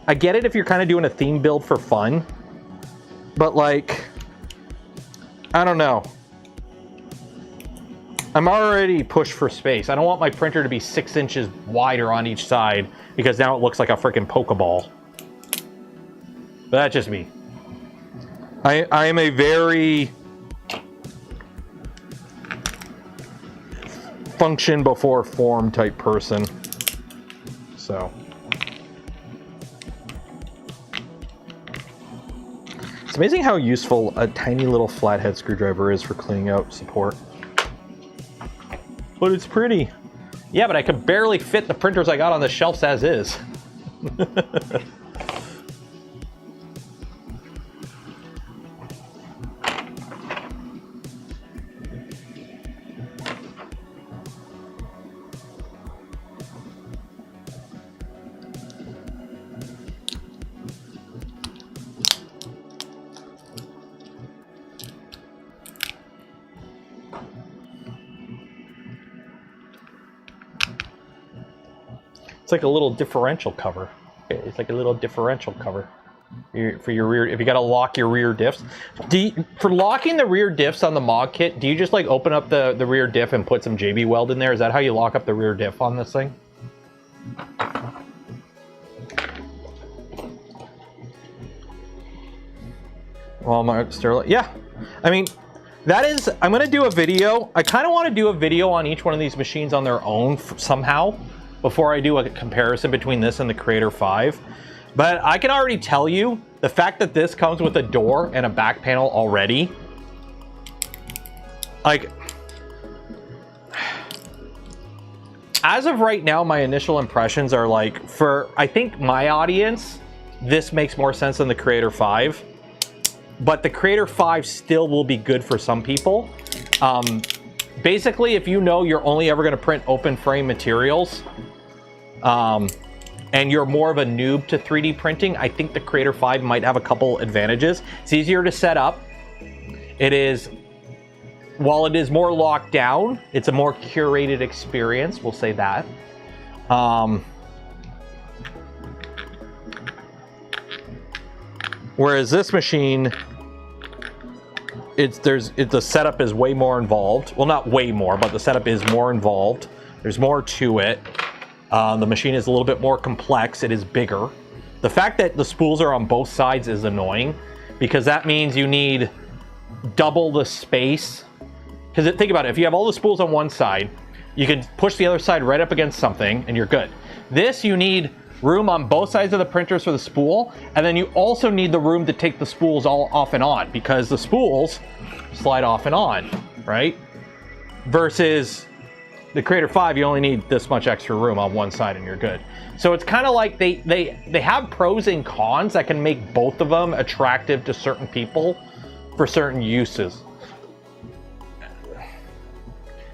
I get it if you're kind of doing a themed build for fun. But, like, I don't know. I'm already pushed for space. I don't want my printer to be 6 inches wider on each side because now it looks like a freaking Pokeball. But that's just me. I am a very function before form type person. So. It's amazing how useful a tiny little flathead screwdriver is for cleaning out support. But it's pretty. Yeah, but I could barely fit the printers I got on the shelves as is. It's like a little differential cover. It's like a little differential cover for your rear. If you got to lock your rear diffs, for locking the rear diffs on the mod kit, do you just like open up the rear diff and put some JB Weld in there? Is that how you lock up the rear diff on this thing? Walmart, Sterling. Yeah, I mean, that is. I'm gonna do a video. I kind of want to do a video on each one of these machines on their own somehow before I do a comparison between this and the Creator 5. But I can already tell you the fact that this comes with a door and a back panel already. Like, as of right now, my initial impressions are like, for I think my audience, this makes more sense than the Creator 5. But the Creator 5 still will be good for some people. Basically, if you know you're only ever going to print open frame materials, and you're more of a noob to 3D printing, I think the Creator 5 might have a couple advantages. It's easier to set up. It is, while it is more locked down, it's a more curated experience, we'll say that. Whereas this machine, the setup is way more involved. Well, not way more, but the setup is more involved. There's more to it. The machine is a little bit more complex. It is bigger. The fact that the spools are on both sides is annoying, because that means you need double the space. Because think about it, if you have all the spools on one side, you can push the other side right up against something and you're good. This, you need room on both sides of the printers for the spool, and then you also need the room to take the spools all off and on, because the spools slide off and on, right? Versus the Creator 5, you only need this much extra room on one side and you're good. So it's kind of like they have pros and cons that can make both of them attractive to certain people for certain uses.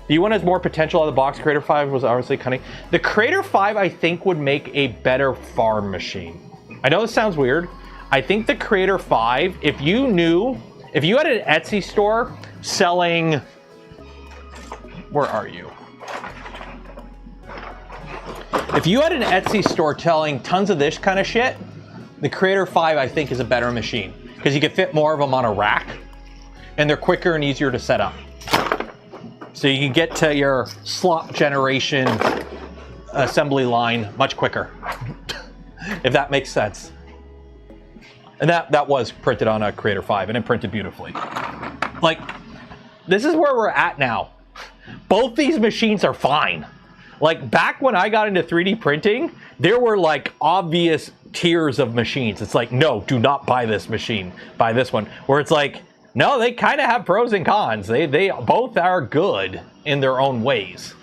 The U1 has more potential out of the box. Creator 5 was obviously cunning. The Creator 5, I think, would make a better farm machine. I know this sounds weird. I think the Creator 5, if you had an Etsy store selling, where are you? If you had an Etsy store selling tons of this kind of shit, the Creator 5, I think, is a better machine, because you could fit more of them on a rack, and they're quicker and easier to set up. So you can get to your slot generation assembly line much quicker, if that makes sense. And that was printed on a Creator 5, and it printed beautifully. Like, this is where we're at now. Both these machines are fine. Like, back when I got into 3D printing, there were like obvious tiers of machines. It's like, no, do not buy this machine, buy this one. Where it's like, no, they kind of have pros and cons. They both are good in their own ways.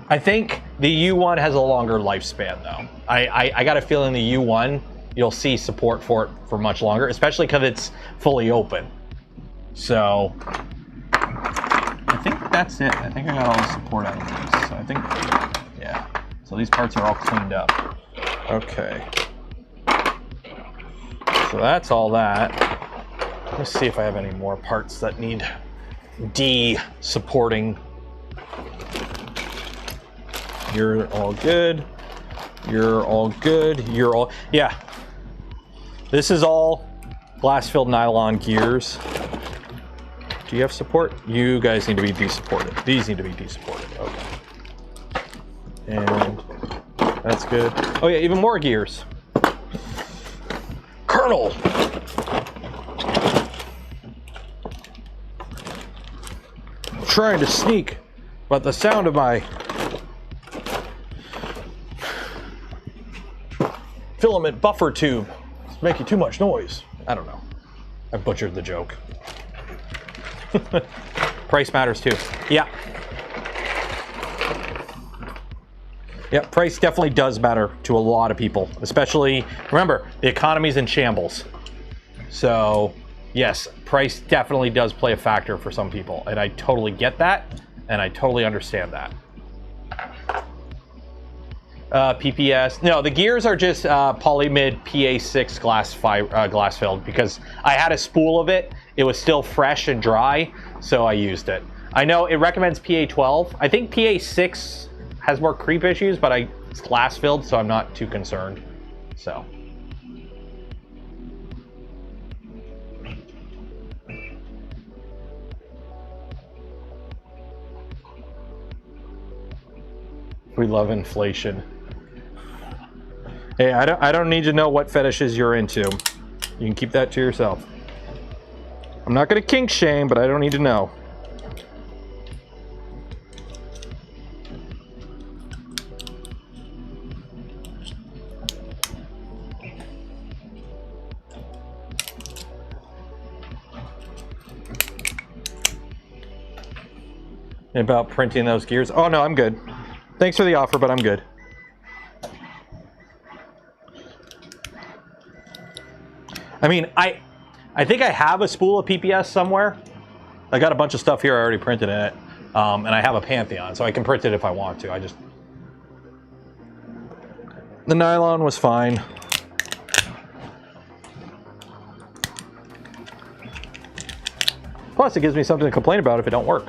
I think the U1 has a longer lifespan, though. I got a feeling the U1, you'll see support for it for much longer, especially because it's fully open. So I think that's it. I think I got all the support out of this. So I think, yeah. So these parts are all cleaned up. Okay. So that's all that. Let's see if I have any more parts that need supporting. You're all good. You're all good. You're all, yeah. This is all glass-filled nylon gears. Do you have support? You guys need to be de-supported. These need to be de-supported. Okay. And that's good. Oh yeah, even more gears. Colonel! I'm trying to sneak, but the sound of my filament buffer tube is making too much noise. I don't know. I butchered the joke. Price matters too. Yeah. Yeah, price definitely does matter to a lot of people, especially, remember, the economy's in shambles. So, yes, price definitely does play a factor for some people, and I totally get that, and I totally understand that. PPS, no, the gears are just Polymid PA6 glass filled, because I had a spool of it. It was still fresh and dry, so I used it. I know it recommends PA12. I think PA6 has more creep issues, but it's glass filled, so I'm not too concerned. So. We love inflation. Hey, I don't need to know what fetishes you're into. You can keep that to yourself. I'm not gonna kink shame, but I don't need to know. About printing those gears. Oh no, I'm good. Thanks for the offer, but I'm good. I mean, I think I have a spool of PPS somewhere. I got a bunch of stuff here I already printed in it. And I have a Pantheon, so I can print it if I want to. The nylon was fine. Plus, it gives me something to complain about if it don't work.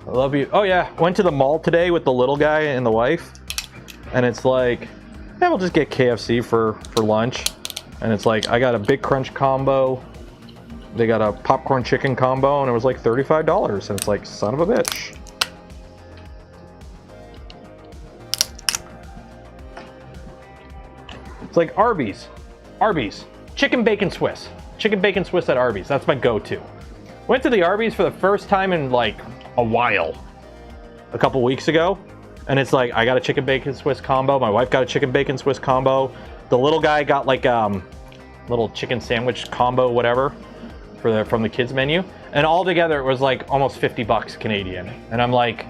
I love you. Oh yeah, went to the mall today with the little guy and the wife, and it's like, yeah, we'll just get KFC for lunch, and it's like I got a big crunch combo, they got a popcorn chicken combo, and it was like $35, and it's like, son of a bitch. It's like Arby's, chicken bacon Swiss at Arby's. That's my go-to. Went to the Arby's for the first time in like a while, a couple weeks ago, and it's like I got a chicken bacon Swiss combo, my wife got a chicken bacon Swiss combo, the little guy got like little chicken sandwich combo, whatever, from the kids menu, and all together it was like almost 50 bucks Canadian, and I'm like,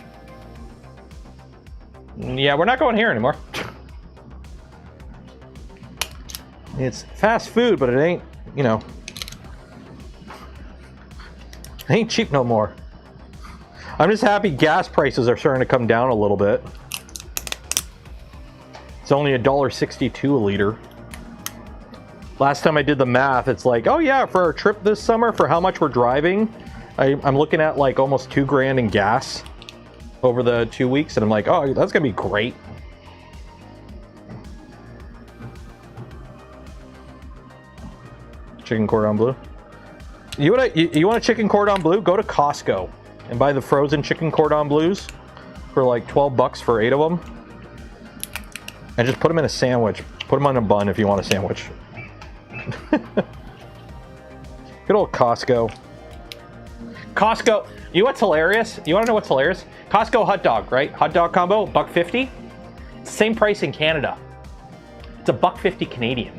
yeah, we're not going here anymore. It's fast food, but it ain't, you know, it ain't cheap no more. I'm just happy gas prices are starting to come down a little bit. It's only $1.62 a liter. Last time I did the math, it's like, oh yeah, for our trip this summer, for how much we're driving, I'm looking at like almost $2 grand in gas over the 2 weeks, and I'm like, oh, that's gonna be great. Chicken cordon bleu. You want a chicken cordon bleu? Go to Costco and buy the frozen chicken cordon bleus for like 12 bucks for 8 of them. And just put them in a sandwich. Put them on a bun if you want a sandwich. Good old Costco. Costco, you know what's hilarious? You wanna know what's hilarious? Costco hot dog, right? Hot dog combo, $1.50. Same price in Canada. It's $1.50 Canadian.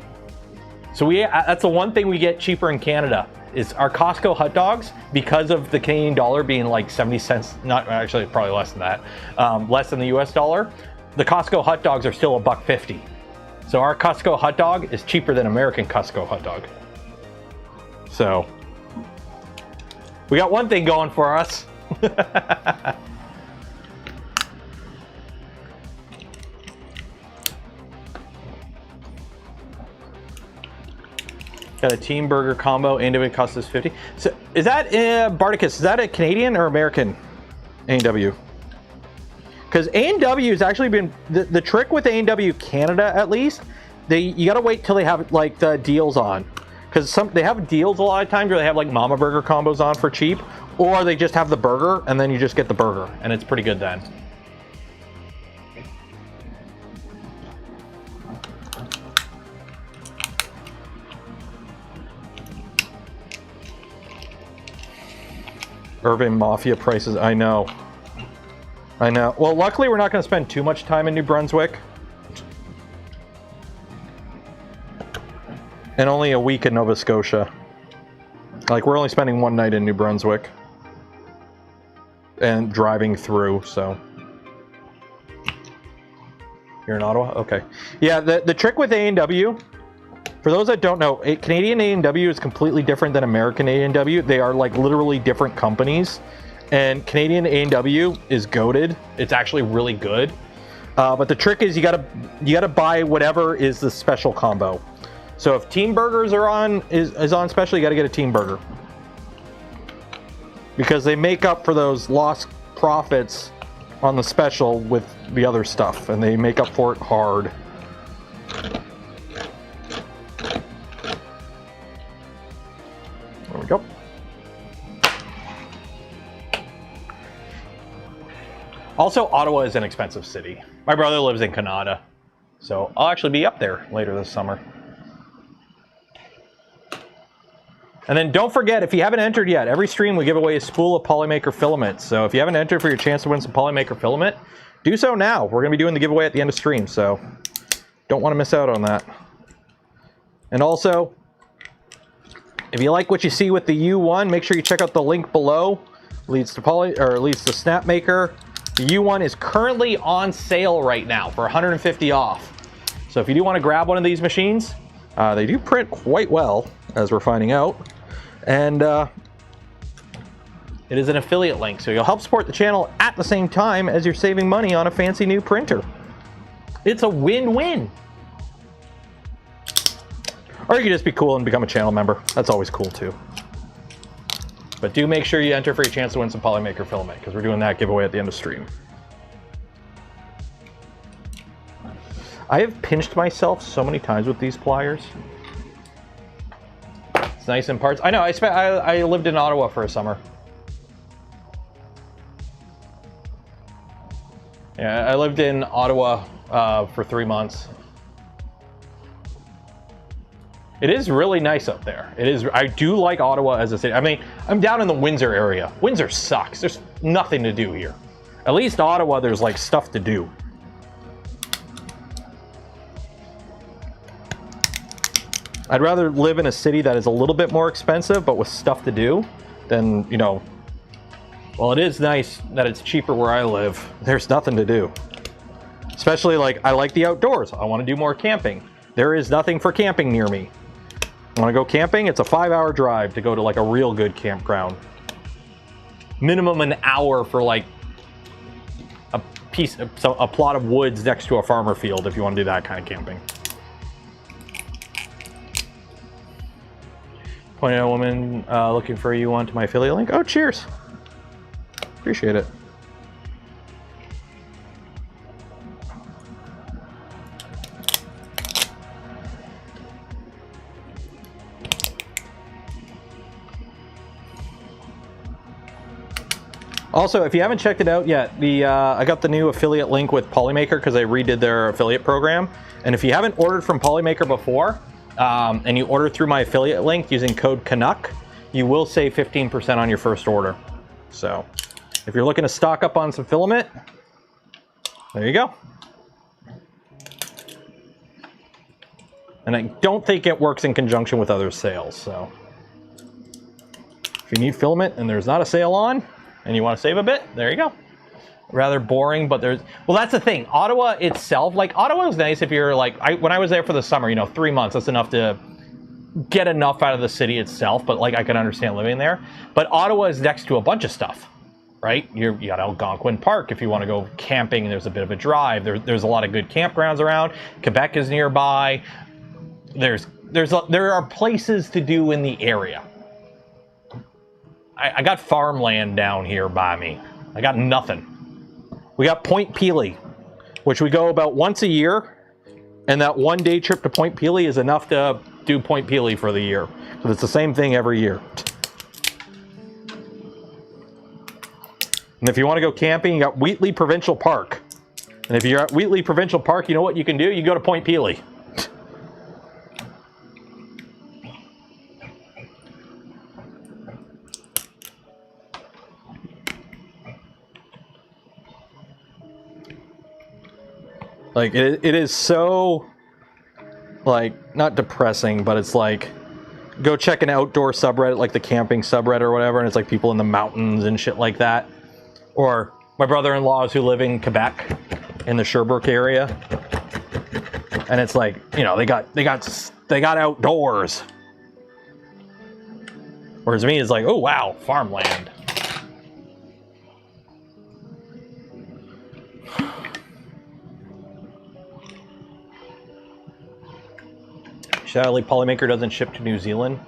So that's the one thing we get cheaper in Canada is our Costco hot dogs, because of the Canadian dollar being like 70 cents, not actually, probably less than that, less than the US dollar. The Costco hot dogs are still $1.50. So our Costco hot dog is cheaper than American Costco hot dog. So we got one thing going for us. Got a team burger combo, and it costs us 50. So is that Barticus? Is that a Canadian or American A&W? Because A&W has actually been the trick with A&W Canada, at least. You got to wait till they have like the deals on, because they have deals a lot of times where they have like Mama Burger combos on for cheap, or they just have the burger and then you just get the burger, and it's pretty good then. Urban Mafia prices, I know. Well, luckily we're not going to spend too much time in New Brunswick. And only a week in Nova Scotia. Like, we're only spending one night in New Brunswick. And driving through, so. You're in Ottawa? Okay. Yeah, the trick with A&W, for those that don't know, Canadian A&W is completely different than American A&W. They are like literally different companies. And Canadian A&W is goated. It's actually really good. But the trick is you gotta buy whatever is the special combo. So if Team Burgers is on special, you gotta get a Team Burger. because they make up for those lost profits on the special with the other stuff, and they make up for it hard. There we go. Also, Ottawa is an expensive city. My brother lives in Canada, so I'll actually be up there later this summer. And then don't forget, if you haven't entered yet, every stream we give away a spool of polymaker filament. So if you haven't entered for your chance to win some polymaker filament, do so now. We're going to be doing the giveaway at the end of stream, so don't want to miss out on that. And also, if you like what you see with the U1, make sure you check out the link below. Leads to Snapmaker. The U1 is currently on sale right now for 150 off. So if you do want to grab one of these machines, they do print quite well, as we're finding out. And it is an affiliate link, so you'll help support the channel at the same time as you're saving money on a fancy new printer. It's a win-win. Or you can just be cool and become a channel member. That's always cool too. But do make sure you enter for your chance to win some polymaker filament, because we're doing that giveaway at the end of stream. I have pinched myself so many times with these pliers. It's nice in parts. I know, I lived in Ottawa for a summer. Yeah, I lived in Ottawa for 3 months. It is really nice up there. It is. I do like Ottawa as a city. I mean, I'm down in the Windsor area. Windsor sucks. There's nothing to do here. At least Ottawa, there's like stuff to do. I'd rather live in a city that is a little bit more expensive, but with stuff to do, than, you know, well, it is nice that it's cheaper where I live. There's nothing to do. Especially, like, I like the outdoors. I want to do more camping. There is nothing for camping near me. I want to go camping? It's a 5-hour drive to go to, like, a real good campground. Minimum an hour for, like, a plot of woods next to a farmer field if you want to do that kind of camping. Pointing out a woman looking for you onto my affiliate link. Oh, cheers. Appreciate it. Also, if you haven't checked it out yet, I got the new affiliate link with Polymaker because I redid their affiliate program. And if you haven't ordered from Polymaker before, and you order through my affiliate link using code Canuck, you will save 15% on your first order. So, if you're looking to stock up on some filament, there you go. And I don't think it works in conjunction with other sales, so if you need filament and there's not a sale on, and you want to save a bit, there you go. Rather boring, but there's... Well, that's the thing. Ottawa itself, like, Ottawa is nice if you're, like... when I was there for the summer, you know, 3 months, that's enough to get enough out of the city itself, but, like, I can understand living there. But Ottawa is next to a bunch of stuff, right? You got Algonquin Park if you want to go camping, there's a bit of a drive. There's a lot of good campgrounds around. Quebec is nearby. There are places to do in the area. I got farmland down here by me. I got nothing. We got Point Pelee, which we go about once a year, and that one-day trip to Point Pelee is enough to do Point Pelee for the year. So it's the same thing every year. And if you want to go camping, you got Wheatley Provincial Park. And if you're at Wheatley Provincial Park, you know what you can do? You go to Point Pelee. Like, it is so, like, not depressing, but it's like, go check an outdoor subreddit, like the camping subreddit or whatever, and it's like people in the mountains and shit like that. Or my brother-in-laws who live in Quebec, in the Sherbrooke area, and it's like, you know, they got outdoors. Whereas me, it's like, oh wow, farmland. Sadly, Polymaker doesn't ship to New Zealand.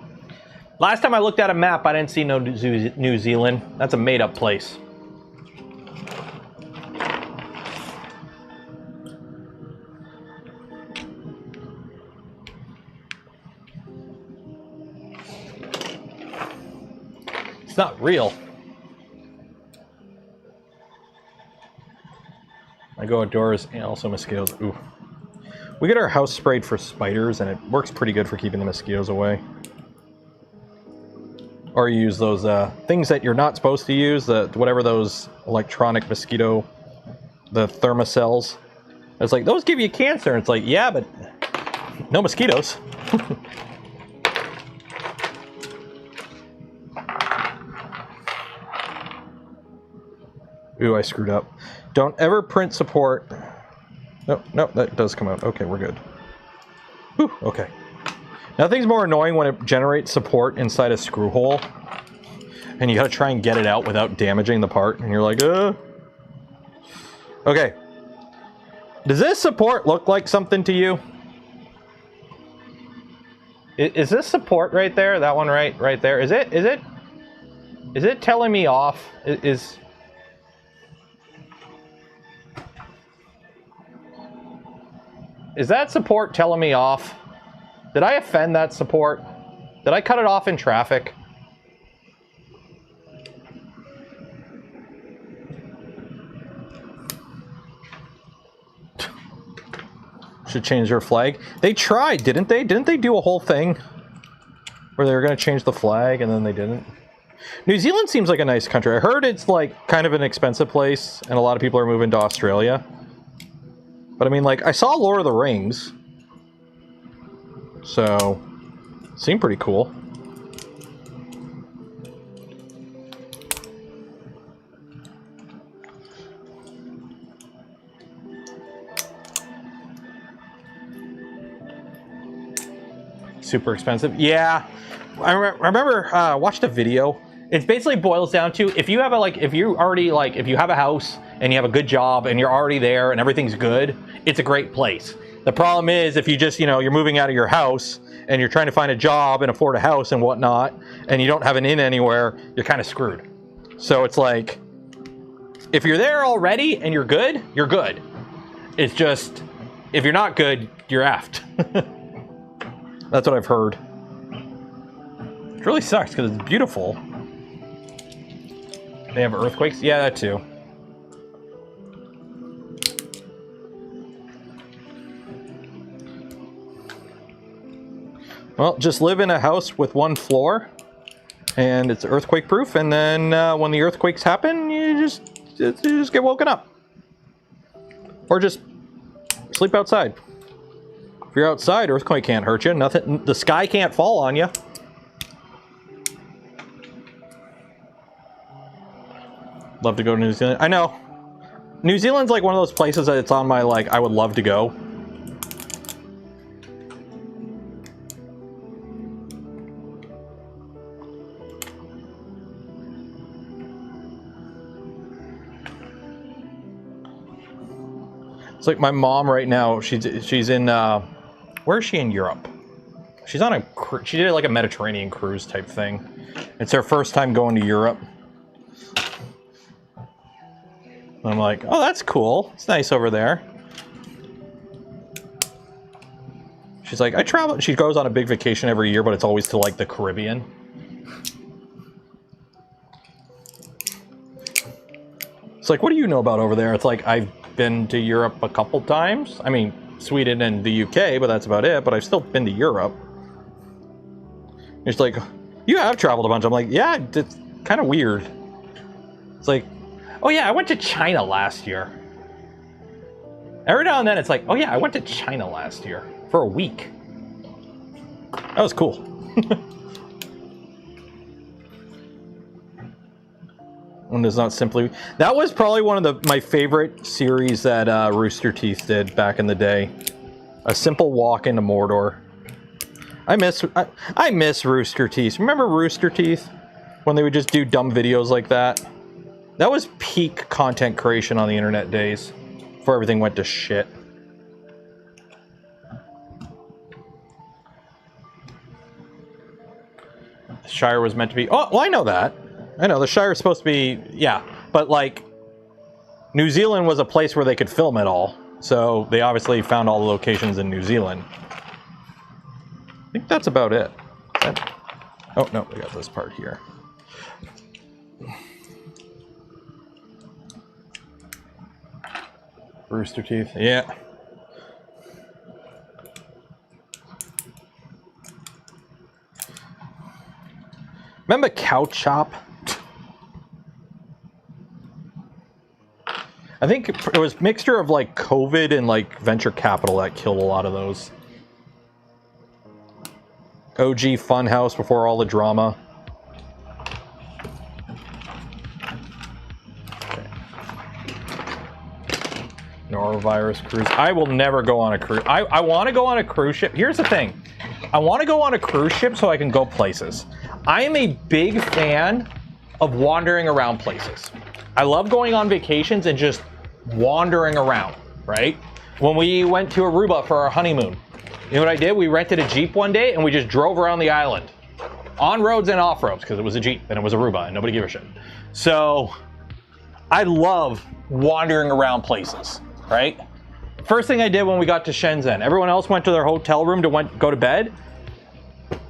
Last time I looked at a map, I didn't see no New Zealand. That's a made-up place. It's not real. I go outdoors and also mosquitoes. Ooh. We get our house sprayed for spiders, and it works pretty good for keeping the mosquitoes away. Or you use those things that you're not supposed to use, whatever those electronic mosquito, the thermocells. It's like, those give you cancer. It's like, yeah, but no mosquitoes. Ooh, I screwed up. Don't ever print support. No, that does come out. Okay, we're good. Whew, okay. Nothing's more annoying when it generates support inside a screw hole, and you gotta try and get it out without damaging the part, and you're like, Okay. Does this support look like something to you? Is this support right there? That one right there? Is it telling me off? Is that support telling me off? Did I offend that support? Did I cut it off in traffic? Should change their flag. They tried, didn't they? Didn't they do a whole thing where they were going to change the flag and then they didn't? New Zealand seems like a nice country. I heard it's like kind of an expensive place and a lot of people are moving to Australia. But I mean, like, I saw Lord of the Rings. So, seemed pretty cool. Super expensive. Yeah. I remember watched a video. It basically boils down to, if you have if you have a house and you have a good job and you're already there and everything's good, it's a great place. The problem is if you just, you're moving out of your house and you're trying to find a job and afford a house and whatnot, and you don't have an inn anywhere, you're kind of screwed. So it's like, if you're there already and you're good, you're good. It's just, if you're not good, you're effed. That's what I've heard. It really sucks because it's beautiful. They have earthquakes? Yeah, that too. Well, just live in a house with one floor, and it's earthquake proof, and then when the earthquakes happen, you just get woken up. Or just sleep outside. If you're outside, earthquake can't hurt you. Nothing, the sky can't fall on you. Love to go to New Zealand. I know. New Zealand's like one of those places that it's on my, I would love to go. It's like my mom right now, she's in, where is she in Europe? She's on she did like a Mediterranean cruise type thing. It's her first time going to Europe. I'm like, oh, that's cool. It's nice over there. She's like, I travel. She goes on a big vacation every year, but it's always to like the Caribbean. It's like, what do you know about over there? It's like, I've been to Europe a couple times. I mean, Sweden and the UK, but that's about it. But I've still been to Europe. It's like, you have traveled a bunch. I'm like, yeah, it's kind of weird. It's like, oh yeah, I went to China last year. Every now and then it's like, oh yeah, I went to China last year for a week. That was cool. One does not simply... That was probably one of my favorite series that Rooster Teeth did back in the day. A Simple Walk into Mordor. I miss Rooster Teeth. Remember Rooster Teeth? When they would just do dumb videos like that? That was peak content creation on the internet days. Before everything went to shit. Shire was meant to be... Oh, well, I know that. I know, the Shire is supposed to be... Yeah, but, like, New Zealand was a place where they could film it all. So they obviously found all the locations in New Zealand. I think that's about it. Oh, no, we got this part here. Rooster teeth, yeah. Remember Cow Chop? I think it was a mixture of like COVID and like venture capital that killed a lot of those. OG Funhouse before all the drama. Okay. Norovirus cruise. I will never go on a cruise. I want to go on a cruise ship. Here's the thing. I want to go on a cruise ship so I can go places. I am a big fan of wandering around places. I love going on vacations and just wandering around, right? When we went to Aruba for our honeymoon, you know what I did? We rented a Jeep one day and we just drove around the island. On roads and off roads, because it was a Jeep and it was Aruba and nobody gave a shit. So, I love wandering around places, right? First thing I did when we got to Shenzhen, everyone else went to their hotel room to go to bed.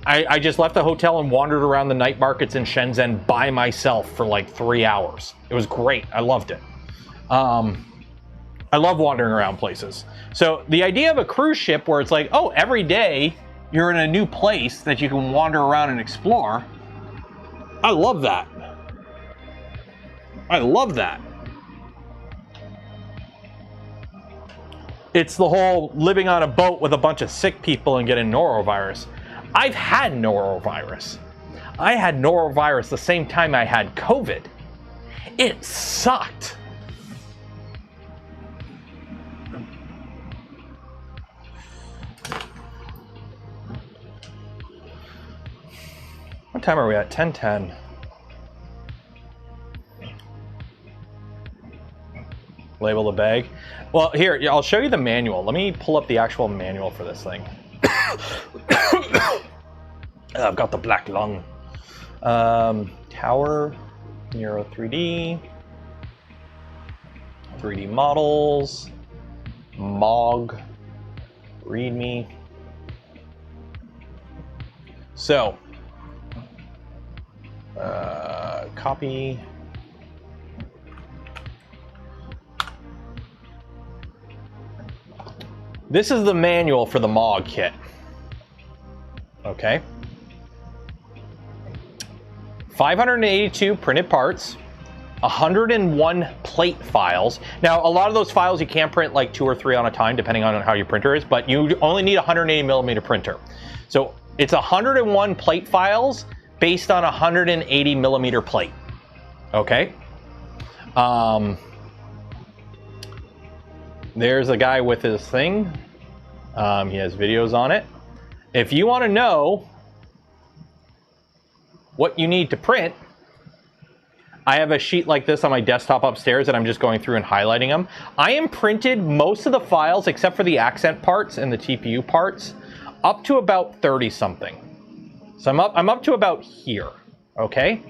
I just left the hotel and wandered around the night markets in Shenzhen by myself for like 3 hours. It was great. I loved it. I love wandering around places. So the idea of a cruise ship where it's like, oh, every day you're in a new place that you can wander around and explore. I love that. I love that. It's the whole living on a boat with a bunch of sick people and getting norovirus. I've had norovirus. I had norovirus the same time I had COVID. It sucked. What time are we at? 10:10. Label the bag. Well, here, I'll show you the manual. Let me pull up the actual manual for this thing. I've got the black lung. Tower, Neuro 3D, 3D models, MOG, README. So, copy. This is the manual for the MOG kit. Okay. 582 printed parts, 101 plate files. Now, a lot of those files you can print like 2 or 3 on a time, depending on how your printer is, but you only need a 180 millimeter printer. So it's 101 plate files based on a 180 millimeter plate. Okay. There's a guy with his thing. He has videos on it. If you want to know what you need to print, I have a sheet like this on my desktop upstairs that I'm just going through and highlighting them. I am printed most of the files except for the accent parts and the TPU parts up to about 30 something. So I'm up to about here. Okay.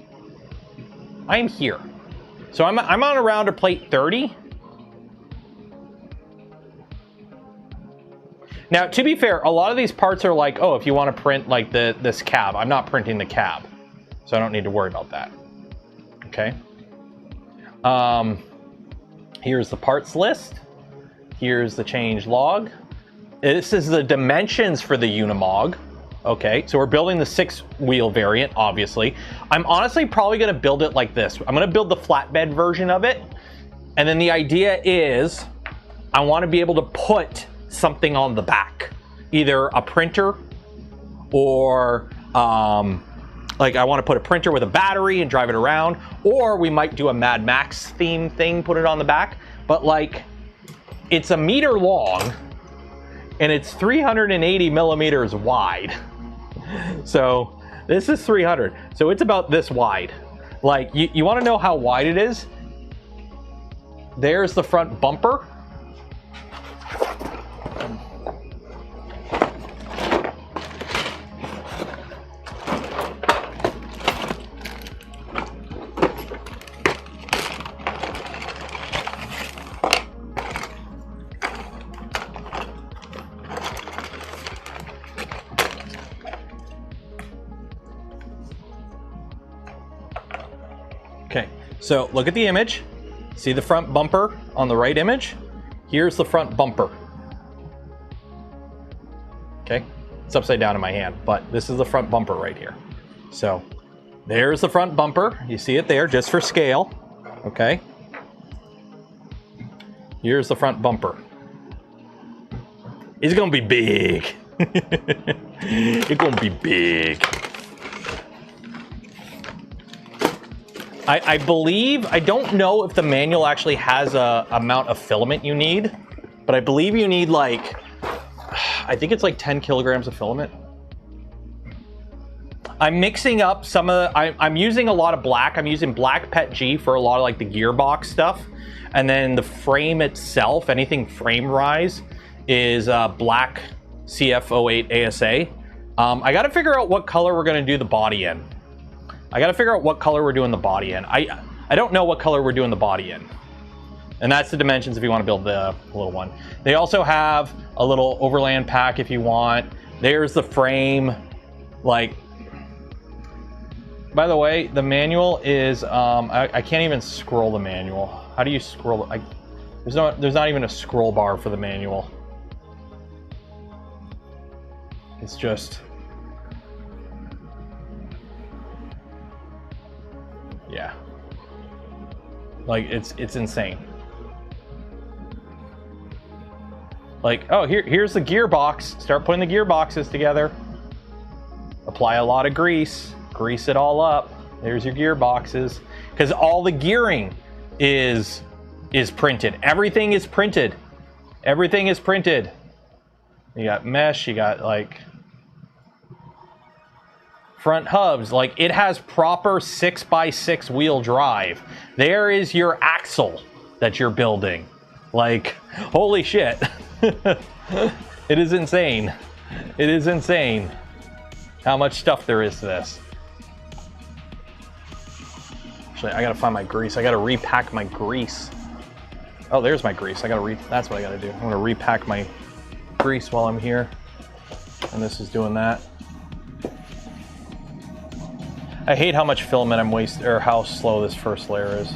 I am here. So I'm on around a plate 30. Now, to be fair, a lot of these parts are like, oh, if you want to print like this cab, I'm not printing the cab, so I don't need to worry about that. Okay. Here's the parts list. Here's the change log. This is the dimensions for the Unimog. Okay, so we're building the 6-wheel variant, obviously. I'm honestly probably going to build it like this. I'm going to build the flatbed version of it, and then the idea is I want to be able to put something on the back, either a printer or like I want to put a printer with a battery and drive it around, or we might do a Mad Max theme thing, put it on the back. But like, it's 1 meter long and it's 380 millimeters wide. So this is 300, so it's about this wide. Like, you want to know how wide it is? There's the front bumper. Okay, so look at the image. See the front bumper on the right image? Here's the front bumper. Okay, it's upside down in my hand, but this is the front bumper right here. So there's the front bumper. You see it there just for scale. Okay. Here's the front bumper. It's gonna be big. It's gonna be big. I believe, I don't know if the manual actually has a amount of filament you need, but I believe you need like, I think it's like 10 kilograms of filament. I'm mixing up some of the, I'm using a lot of black. I'm using black PET G for a lot of like the gearbox stuff. And then the frame itself, anything frame rise, is black CF08 ASA. I gotta figure out what color we're gonna do the body in. I gotta figure out what color we're doing the body in. I don't know what color we're doing the body in. And that's the dimensions if you want to build the little one. They also have a little overland pack if you want. There's the frame. Like, by the way, the manual is, I can't even scroll the manual. How do you scroll? There's not even a scroll bar for the manual. It's just, yeah. Like, it's insane. Like, oh, here's the gearbox. Start putting the gearboxes together. Apply a lot of grease. Grease it all up. There's your gearboxes. Because all the gearing is printed. Everything is printed. Everything is printed. You got mesh, you got like front hubs. Like, it has proper 6x6 wheel drive. There is your axle that you're building. Like, holy shit. It is insane. It is insane how much stuff there is to this. Actually, I gotta find my grease. I gotta repack my grease. Oh, there's my grease. That's what I gotta do. I'm gonna repack my grease while I'm here. And this is doing that. I hate how much filament I'm wasting, or how slow this first layer is.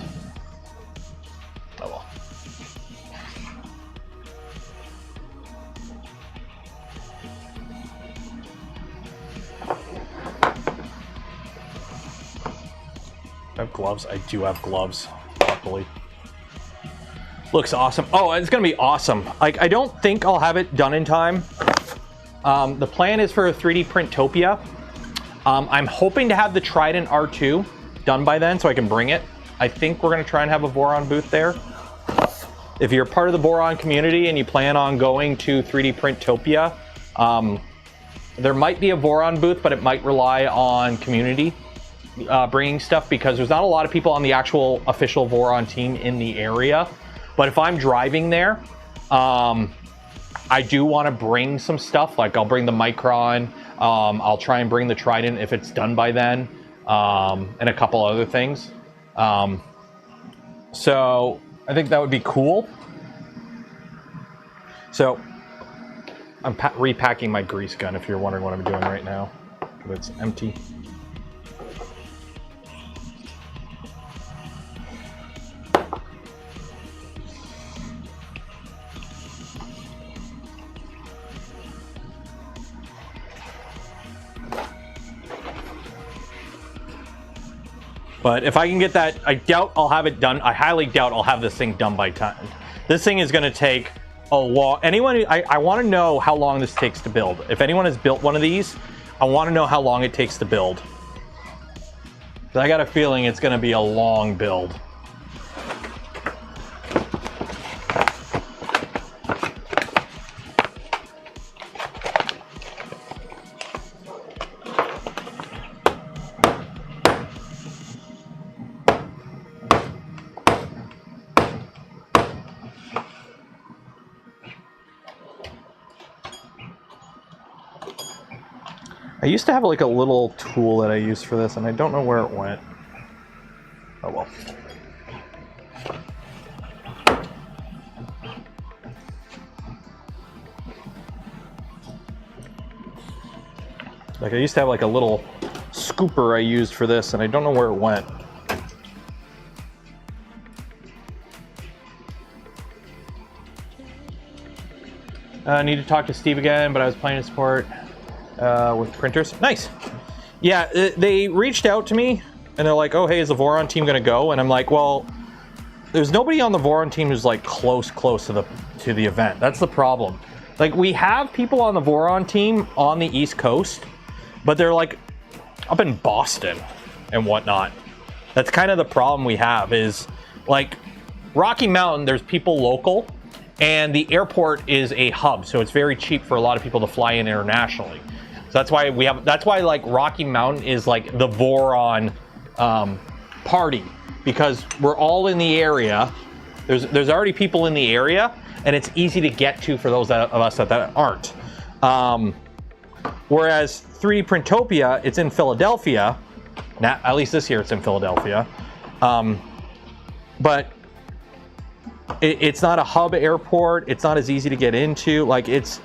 Oh well. I have gloves. I do have gloves, luckily. Looks awesome. Oh, it's gonna be awesome. Like, I don't think I'll have it done in time. The plan is for a 3D Printopia. I'm hoping to have the Trident R2 done by then so I can bring it. I think we're gonna try and have a Voron booth there. If you're part of the Voron community and you plan on going to 3D Printopia, there might be a Voron booth, but it might rely on community bringing stuff, because there's not a lot of people on the actual official Voron team in the area. But if I'm driving there, I do want to bring some stuff. Like, I'll bring the Micron. I'll try and bring the Trident if it's done by then, and a couple other things. So I think that would be cool. So I'm repacking my grease gun, if you're wondering what I'm doing right now. It's empty. But if I can get that, I doubt I'll have it done. I highly doubt I'll have this thing done by time. This thing is going to take a long. I want to know how long this takes to build. If anyone has built one of these, I want to know how long it takes to build. But I got a feeling it's going to be a long build. I used to have like a little tool that I used for this, and I don't know where it went. Oh well. Like, I used to have like a little scooper I used for this, and I don't know where it went. Need to talk to Steve again, but I was planning to support with printers. Nice. Yeah, they reached out to me, and they're like, oh, hey, is the Voron team going to go? And I'm like, well, there's nobody on the Voron team who's like close to the event. That's the problem. Like, we have people on the Voron team on the East Coast, but they're like up in Boston and whatnot. That's kind of the problem we have is like Rocky Mountain, there's people local, and the airport is a hub, so it's very cheap for a lot of people to fly in internationally. So that's why that's why like Rocky Mountain is like the Voron party, because we're all in the area. There's already people in the area, and it's easy to get to for those of us that aren't. Whereas 3D Printopia, it's in Philadelphia. Now, at least this year it's in Philadelphia. But it's not a hub airport. It's not as easy to get into. Like it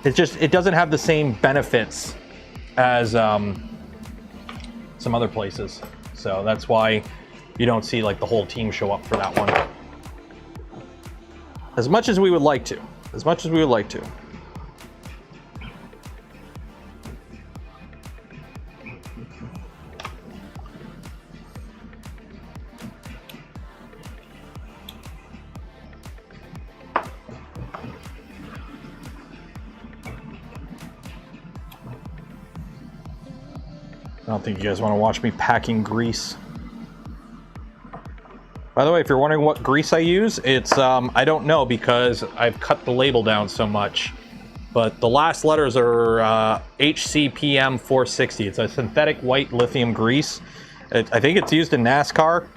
doesn't have the same benefits as some other places. So that's why you don't see like the whole team show up for that one. As much as we would like to. As much as we would like to. I don't think you guys want to watch me packing grease. By the way, if you're wondering what grease I use, it's, I don't know because I've cut the label down so much. But the last letters are HCPM 460. It's a synthetic white lithium grease. I think it's used in NASCAR.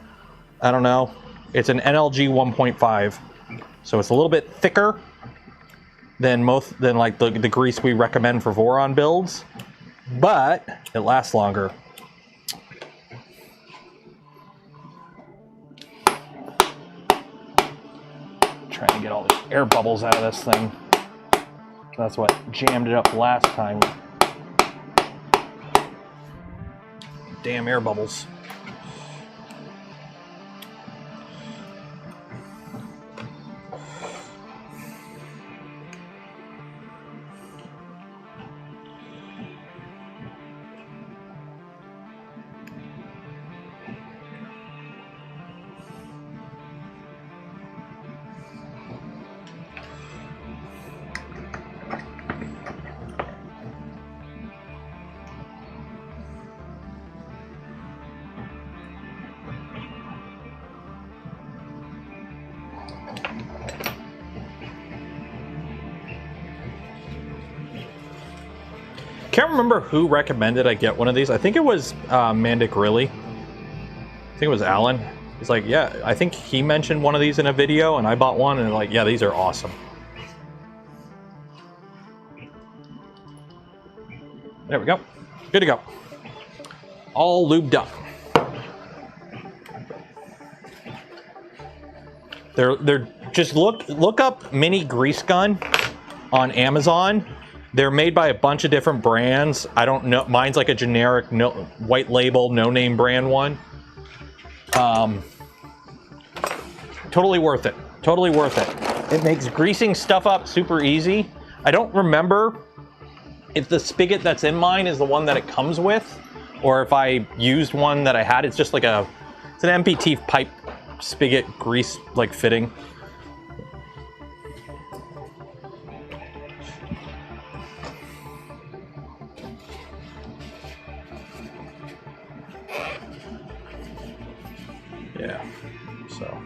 I don't know. It's an NLG 1.5. So it's a little bit thicker than like the grease we recommend for Voron builds. But it lasts longer. Trying to get all the air bubbles out of this thing. That's what jammed it up last time. Damn air bubbles. Can't remember who recommended I get one of these. I think it was Mandic Really. I think it was Alan. He's like, yeah, I think he mentioned one of these in a video, and I bought one, and like, yeah, these are awesome. There we go. Good to go. All lubed up. They're just look up mini grease gun on Amazon. They're made by a bunch of different brands. I don't know. Mine's like a generic white label, no name brand one. Totally worth it. Totally worth it. It makes greasing stuff up super easy. I don't remember if the spigot that's in mine is the one that it comes with, or if I used one that I had. It's just like it's an MPT pipe spigot grease like fitting. Yeah, so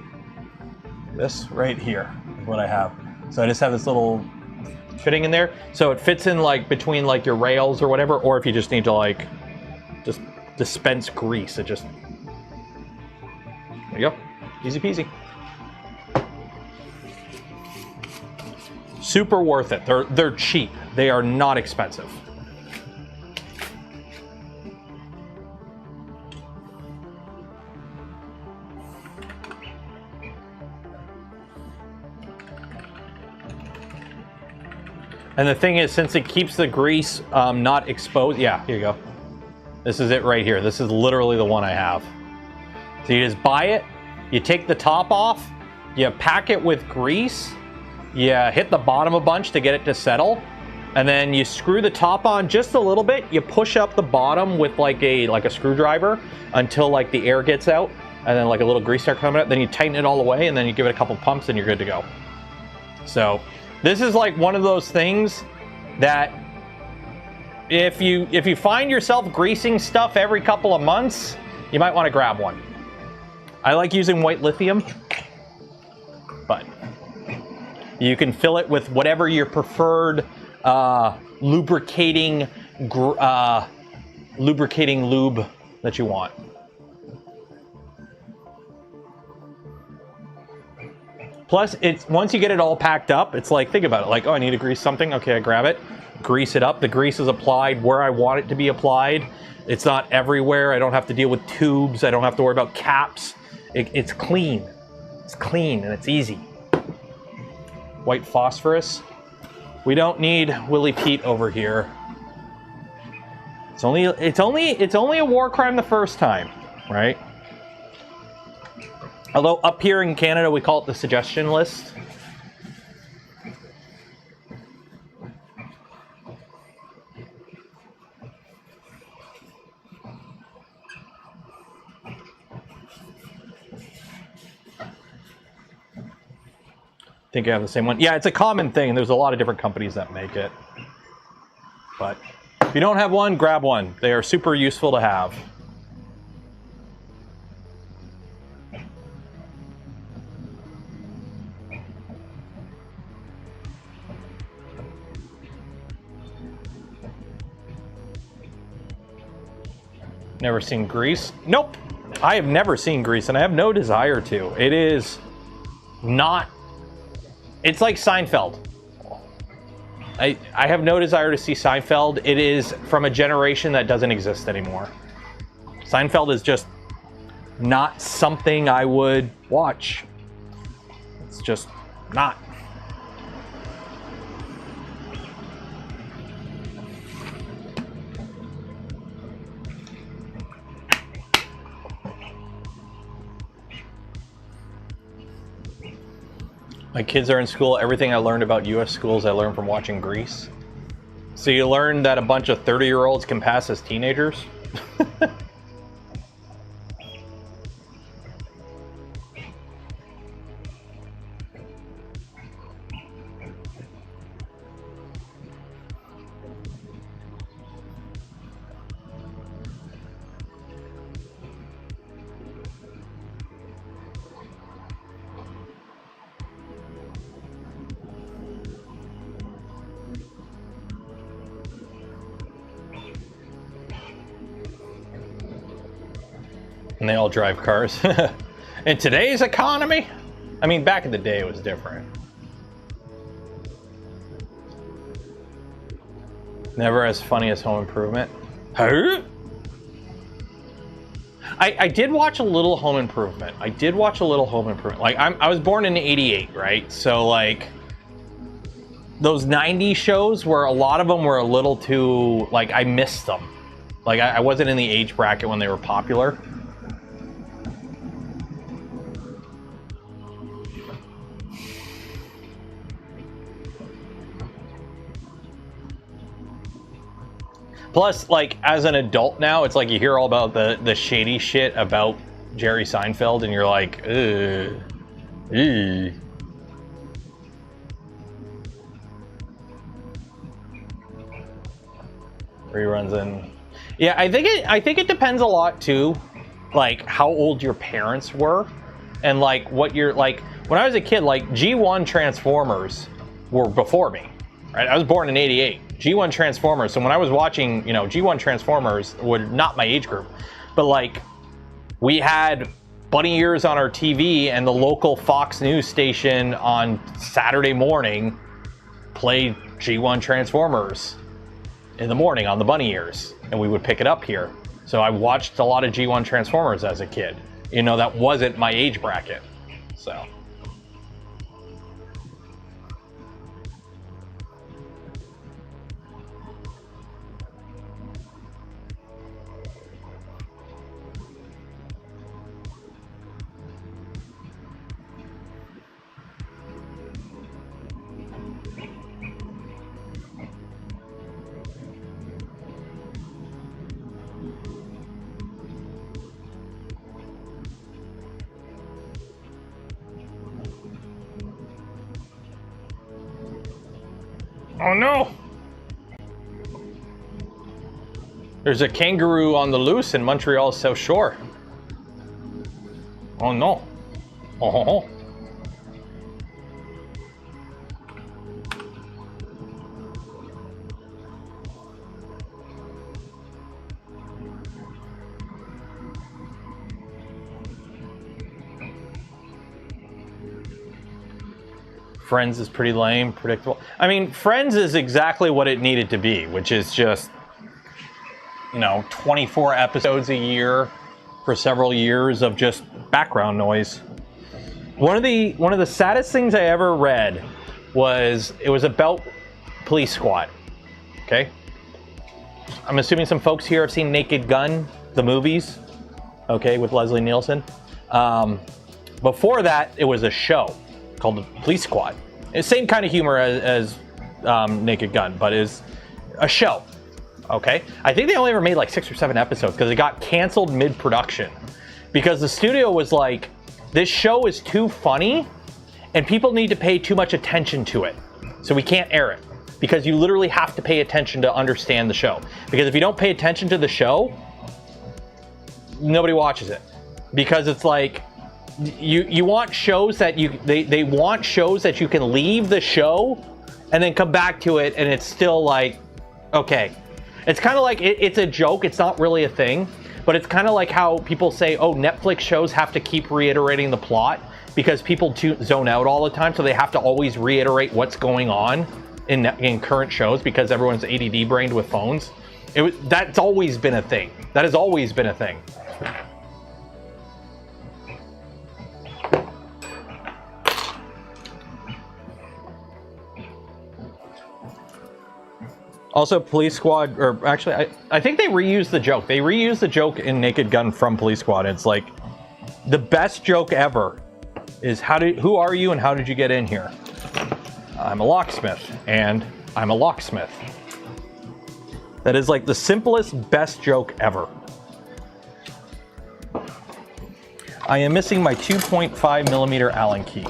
this right here is what I have. So I just have this little fitting in there, so it fits in like between like your rails or whatever, or if you just need to like just dispense grease, it just, there you go, easy peasy. Super worth it. They're cheap. They are not expensive. And the thing is, since it keeps the grease not exposed, yeah, here you go. This is it right here. This is literally the one I have. So you just buy it, you take the top off, you pack it with grease, you hit the bottom a bunch to get it to settle, and then you screw the top on just a little bit. You push up the bottom with like a screwdriver until like the air gets out, and then like a little grease start coming out. Then you tighten it all the way, and then you give it a couple pumps, and you're good to go. So this is like one of those things that if you find yourself greasing stuff every couple of months, you might want to grab one. I like using white lithium, but you can fill it with whatever your preferred lubricating lube that you want. Plus, it's once you get it all packed up, it's like, think about it, like, oh, I need to grease something. Okay, I grab it, grease it up. The grease is applied where I want it to be applied. It's not everywhere. I don't have to deal with tubes. I don't have to worry about caps. It's clean. It's clean and it's easy. White phosphorus. We don't need Willie Pete over here. It's only a war crime the first time, right? Although up here in Canada we call it the suggestion list. I think I have the same one. Yeah, it's a common thing. There's a lot of different companies that make it. But if you don't have one, grab one. They are super useful to have. Never seen grease? Nope. I have never seen grease, and I have no desire to. It is not... It's like Seinfeld. I have no desire to see Seinfeld. It is from a generation that doesn't exist anymore. Seinfeld is just not something I would watch. It's just not. My kids are in school. Everything I learned about US schools, I learned from watching Grease. So you learn that a bunch of 30-year-olds can pass as teenagers? And they all drive cars. In today's economy? I mean, back in the day it was different. Never as funny as Home Improvement. Huh? I did watch a little Home Improvement. I did watch a little Home Improvement. Like, I was born in '88, right? So, like, those '90s shows where a lot of them were a little too, like, I missed them. Like, I wasn't in the age bracket when they were popular. Plus, like, as an adult now, it's like you hear all about the shady shit about Jerry Seinfeld, and you're like, ugh. Ew. Reruns in. Yeah, I think it depends a lot too, like how old your parents were, and like what you're like. When I was a kid, like G1 Transformers were before me, right? I was born in '88. G1 Transformers. So when I was watching, you know, G1 Transformers were not my age group, but like we had bunny ears on our TV, and the local Fox News station on Saturday morning played G1 Transformers in the morning on the bunny ears, and we would pick it up here. So I watched a lot of G1 Transformers as a kid. You know, that wasn't my age bracket. So. Oh no! There's a kangaroo on the loose in Montreal's South Shore. Oh no. Oh. Friends is pretty lame, predictable. I mean, Friends is exactly what it needed to be, which is just, you know, 24 episodes a year for several years of just background noise. One of the saddest things I ever read was it was about Police Squad. Okay, I'm assuming some folks here have seen Naked Gun, the movies. Okay, with Leslie Nielsen. Before that, it was a show called the Police Squad. It's same kind of humor as Naked Gun, but is a show. Okay, I think they only ever made like 6 or 7 episodes because it got canceled mid-production because the studio was like, this show is too funny and people need to pay too much attention to it, so we can't air it because you literally have to pay attention to understand the show. Because if you don't pay attention to the show, nobody watches it because it's like, you want shows that they want shows that you can leave the show and then come back to it and it's still like, okay. It's kind of like, it's a joke, it's not really a thing, but it's kind of like how people say, oh, Netflix shows have to keep reiterating the plot because people zone out all the time, so they have to always reiterate what's going on in current shows because everyone's ADD brained with phones. That's always been a thing. That has always been a thing. Also, Police Squad, or actually, I think they reused the joke. They reused the joke in Naked Gun from Police Squad. It's like, the best joke ever is, who are you and how did you get in here? I'm a locksmith, and I'm a locksmith. That is like the simplest, best joke ever. I am missing my 2.5 millimeter Allen key.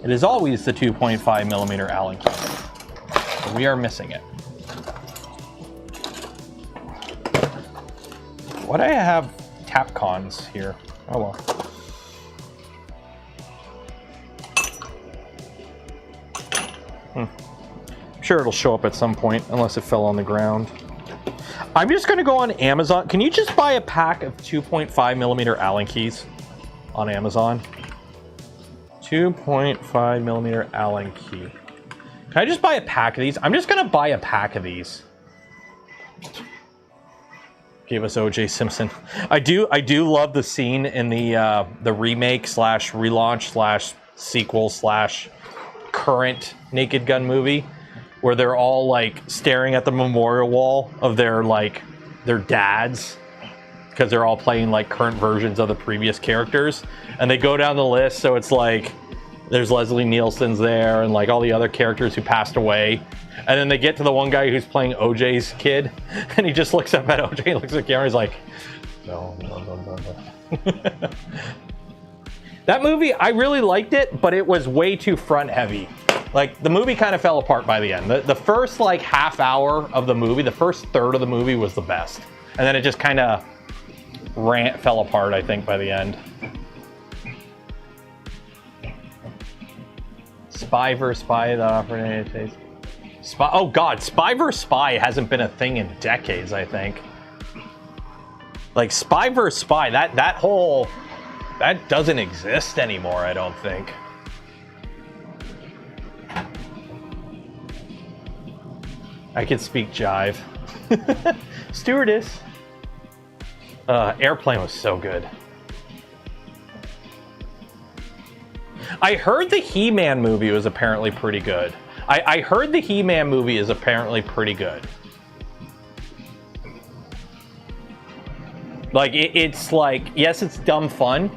It is always the 2.5 millimeter Allen key. But we are missing it. Why do I have Tapcons here? Oh well. I'm sure it'll show up at some point, unless it fell on the ground. I'm just gonna go on Amazon. Can you just buy a pack of 2.5 millimeter Allen keys on Amazon? 2.5 millimeter Allen key. Can I just buy a pack of these? I'm just gonna buy a pack of these. Gave us O.J. Simpson. I do love the scene in the remake slash relaunch slash sequel slash current Naked Gun movie where they're all like staring at the memorial wall of their dads because they're all playing like current versions of the previous characters, and they go down the list. So it's like there's Leslie Nielsen's there and like all the other characters who passed away. And then they get to the one guy who's playing OJ's kid, and he just looks up at OJ and looks at the camera. He's like, no. That movie, I really liked it, but it was way too front heavy. Like, the movie kind of fell apart by the end. The first like half hour of the movie, the first third of the movie was the best. And then it just kind of fell apart, I think, by the end. Spy vs. Spy, the opportunity. Spy, oh god, Spy vs. Spy hasn't been a thing in decades, I think. Like, Spy vs. Spy, that doesn't exist anymore, I don't think. I could speak jive. Stewardess. Airplane was so good. I heard the He-Man movie was apparently pretty good. I heard the He-Man movie is apparently pretty good. Like, it's like, yes, it's dumb fun,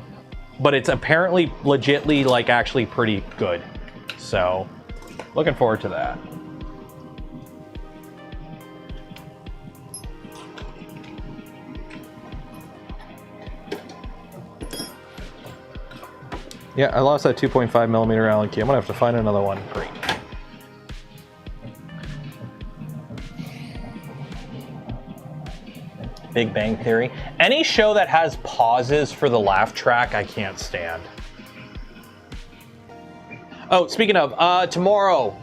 but it's apparently legitly, like, actually pretty good. So, looking forward to that. Yeah, I lost that 2.5 millimeter Allen key. I'm gonna have to find another one. Great. Big Bang Theory. Any show that has pauses for the laugh track, I can't stand. Oh, speaking of, tomorrow,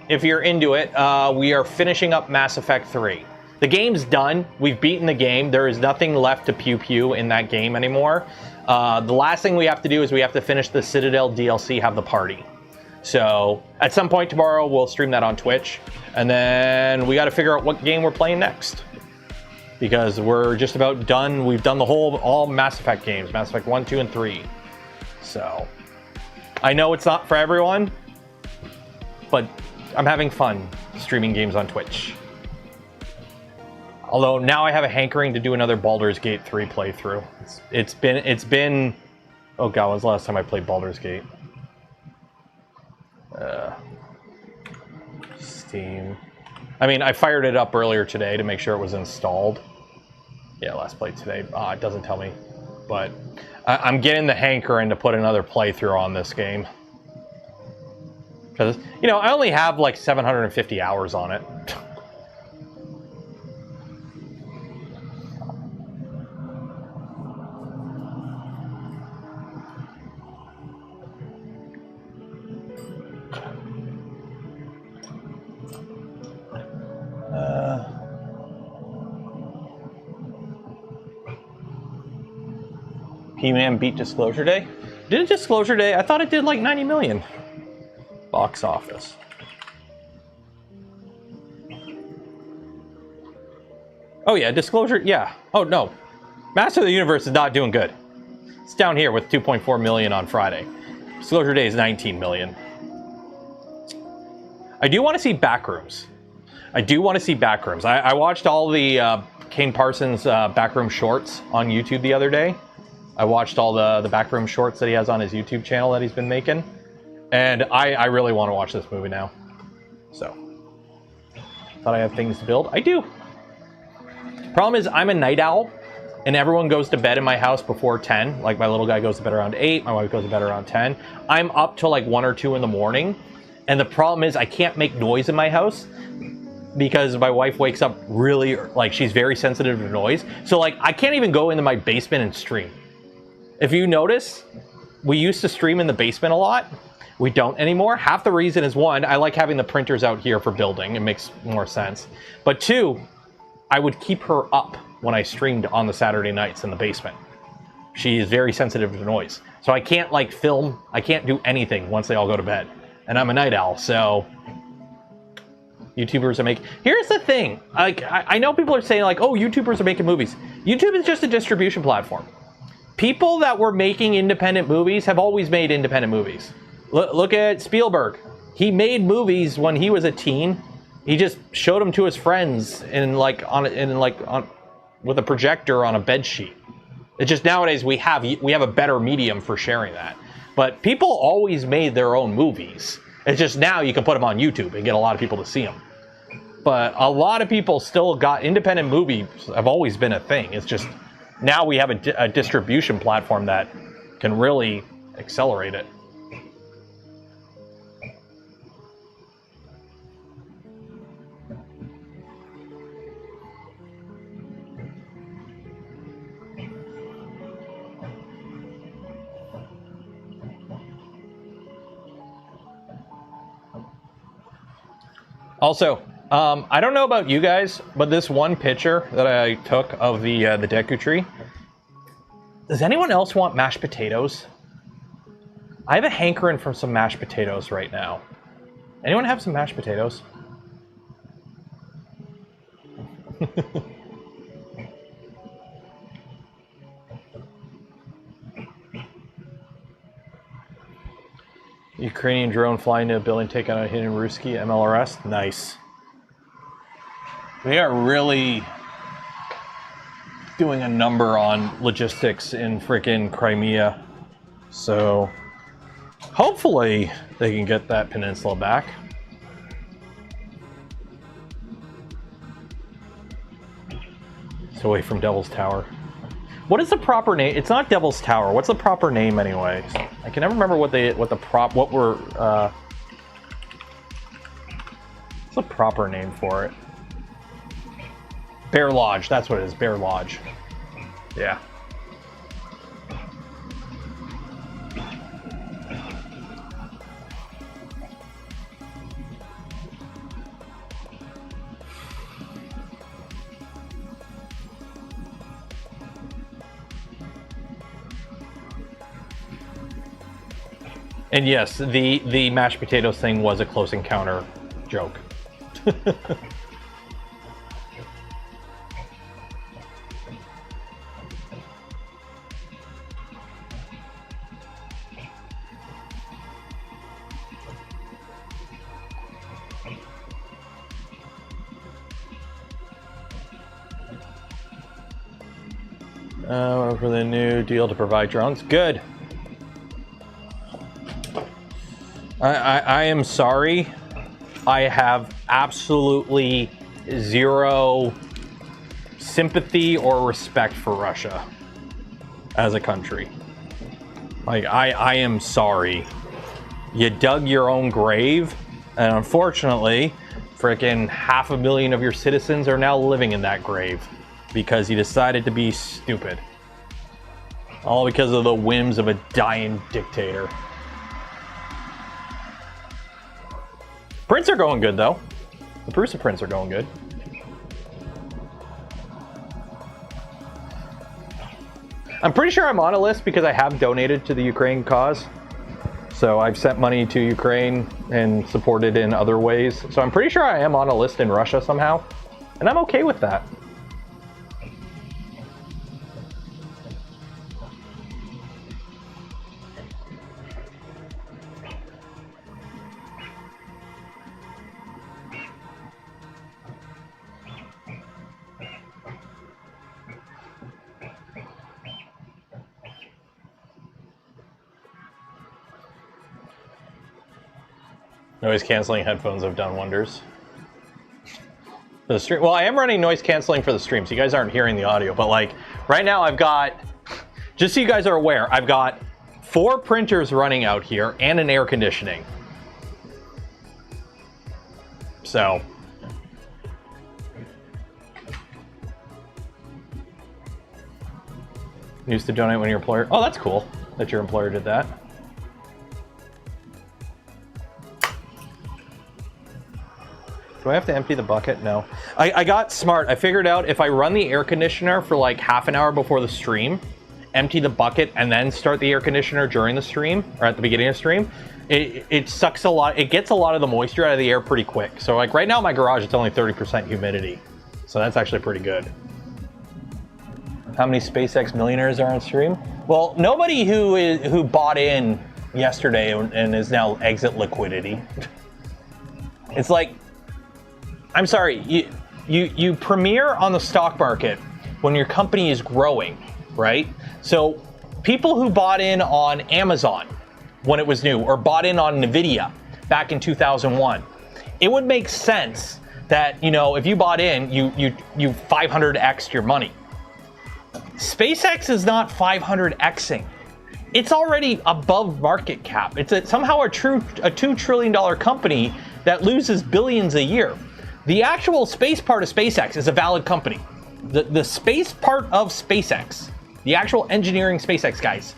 if you're into it, we are finishing up Mass Effect 3. The game's done. We've beaten the game. There is nothing left to pew-pew in that game anymore. The last thing we have to do is we have to finish the Citadel DLC, Have the Party. So, at some point tomorrow, we'll stream that on Twitch. And then we got to figure out what game we're playing next. Because we're just about done. We've done all Mass Effect games. Mass Effect 1, 2, and 3. So, I know it's not for everyone, but I'm having fun streaming games on Twitch. Although now I have a hankering to do another Baldur's Gate 3 playthrough. It's been oh god, when was the last time I played Baldur's Gate? Steam. I mean, I fired it up earlier today to make sure it was installed. Yeah, last played today. It doesn't tell me, but I'm getting the hankering to put another playthrough on this game. Because, you know, I only have like 750 hours on it. He-Man beat Disclosure Day? Did it Disclosure Day? I thought it did like 90 million. Box office. Oh yeah, Disclosure, yeah. Oh no. Master of the Universe is not doing good. It's down here with 2.4 million on Friday. Disclosure Day is 19 million. I do want to see Backrooms. I watched all the Kane Parsons Backroom shorts on YouTube the other day. I watched all the Backroom shorts that he has on his YouTube channel that he's been making. And I really want to watch this movie now. So, thought I had things to build. I do. Problem is, I'm a night owl, and everyone goes to bed in my house before 10. Like, my little guy goes to bed around 8, my wife goes to bed around 10. I'm up till like 1 or 2 in the morning. And the problem is, I can't make noise in my house because my wife wakes up really, like, she's very sensitive to noise. So, like, I can't even go into my basement and stream. If you notice, we used to stream in the basement a lot. We don't anymore. Half the reason is, one, I like having the printers out here for building. It makes more sense. But two, I would keep her up when I streamed on the Saturday nights in the basement. She is very sensitive to noise. So I can't, like, film. I can't do anything once they all go to bed. And I'm a night owl, so YouTubers are making... Here's the thing. Like, I know people are saying, like, oh, YouTubers are making movies. YouTube is just a distribution platform. People that were making independent movies have always made independent movies. Look at Spielberg. He made movies when he was a teen. He just showed them to his friends with a projector on a bed sheet. It's just nowadays we have a better medium for sharing that. But people always made their own movies. It's just now you can put them on YouTube and get a lot of people to see them. But a lot of people still got independent movies have always been a thing. It's just now we have a distribution platform that can really accelerate it. Also, I don't know about you guys, but this one picture that I took of the Deku tree, does anyone else want mashed potatoes? I have a hankering for some mashed potatoes right now. Anyone have some mashed potatoes? Ukrainian drone flying to a building, take out a hidden Ruski MLRS. Nice. They are really doing a number on logistics in frickin' Crimea. So hopefully they can get that peninsula back. It's away from Devil's Tower. What is the proper name? It's not Devil's Tower. What's the proper name anyway? I can never remember what's the proper name for it. Bear Lodge, that's what it is, Bear Lodge. Yeah. And yes, the mashed potatoes thing was a close encounter joke. For the new deal to provide drones. Good. I am sorry. I have absolutely zero sympathy or respect for Russia as a country. Like, I am sorry. You dug your own grave, and unfortunately, frickin' 500,000 of your citizens are now living in that grave because you decided to be stupid. All because of the whims of a dying dictator. Prints are going good, though. The Prusa prints are going good. I'm pretty sure I'm on a list because I have donated to the Ukraine cause. So I've sent money to Ukraine and supported in other ways. So I'm pretty sure I am on a list in Russia somehow. And I'm okay with that. Noise canceling headphones have done wonders for the stream. Well, I am running noise canceling for the stream, so you guys aren't hearing the audio. But like right now, I've got, just so you guys are aware, I've got 4 printers running out here and an air conditioning. So you used to donate when your employer. Oh, that's cool that your employer did that. Do I have to empty the bucket? No. I got smart. I figured out if I run the air conditioner for like half an hour before the stream, empty the bucket, and then start the air conditioner during the stream, or at the beginning of the stream, it sucks a lot. It gets a lot of the moisture out of the air pretty quick. So like right now in my garage, it's only 30% humidity. So that's actually pretty good. How many SpaceX millionaires are on stream? Well, nobody who bought in yesterday and is now exit liquidity. It's like, I'm sorry, you premiere on the stock market when your company is growing, right? So people who bought in on Amazon when it was new, or bought in on Nvidia back in 2001, it would make sense that, you know, if you bought in, you 500x'd your money. SpaceX is not 500xing. It's already above market cap. It's somehow a $2 trillion company that loses billions a year. The actual space part of SpaceX is a valid company. The space part of SpaceX, the actual engineering SpaceX guys,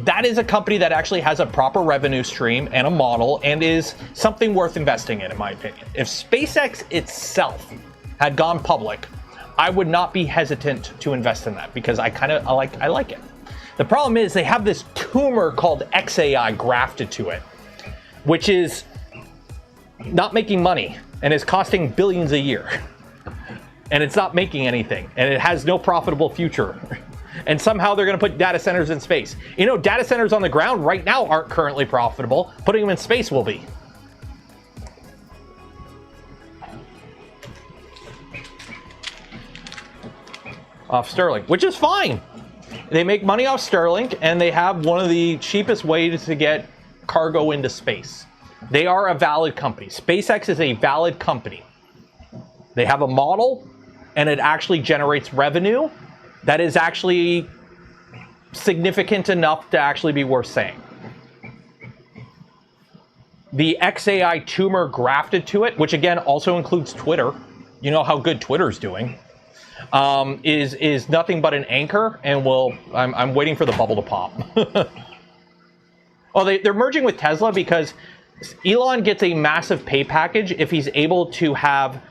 that is a company that actually has a proper revenue stream and a model and is something worth investing in my opinion. If SpaceX itself had gone public, I would not be hesitant to invest in that because I like it. The problem is they have this tumor called XAI grafted to it, which is not making money and is costing billions a year. And it's not making anything, and it has no profitable future. And somehow they're going to put data centers in space. You know, data centers on the ground right now aren't currently profitable. Putting them in space will be. Off Sterling, which is fine. They make money off Sterling, and they have one of the cheapest ways to get cargo into space. They are a valid company. SpaceX is a valid company. They have a model, and it actually generates revenue that is actually significant enough to actually be worth saying. The XAI tumor grafted to it, which again also includes Twitter. You know how good Twitter's doing. is nothing but an anchor, and I'm waiting for the bubble to pop. Well, they're merging with Tesla because Elon gets a massive pay package if he's able to have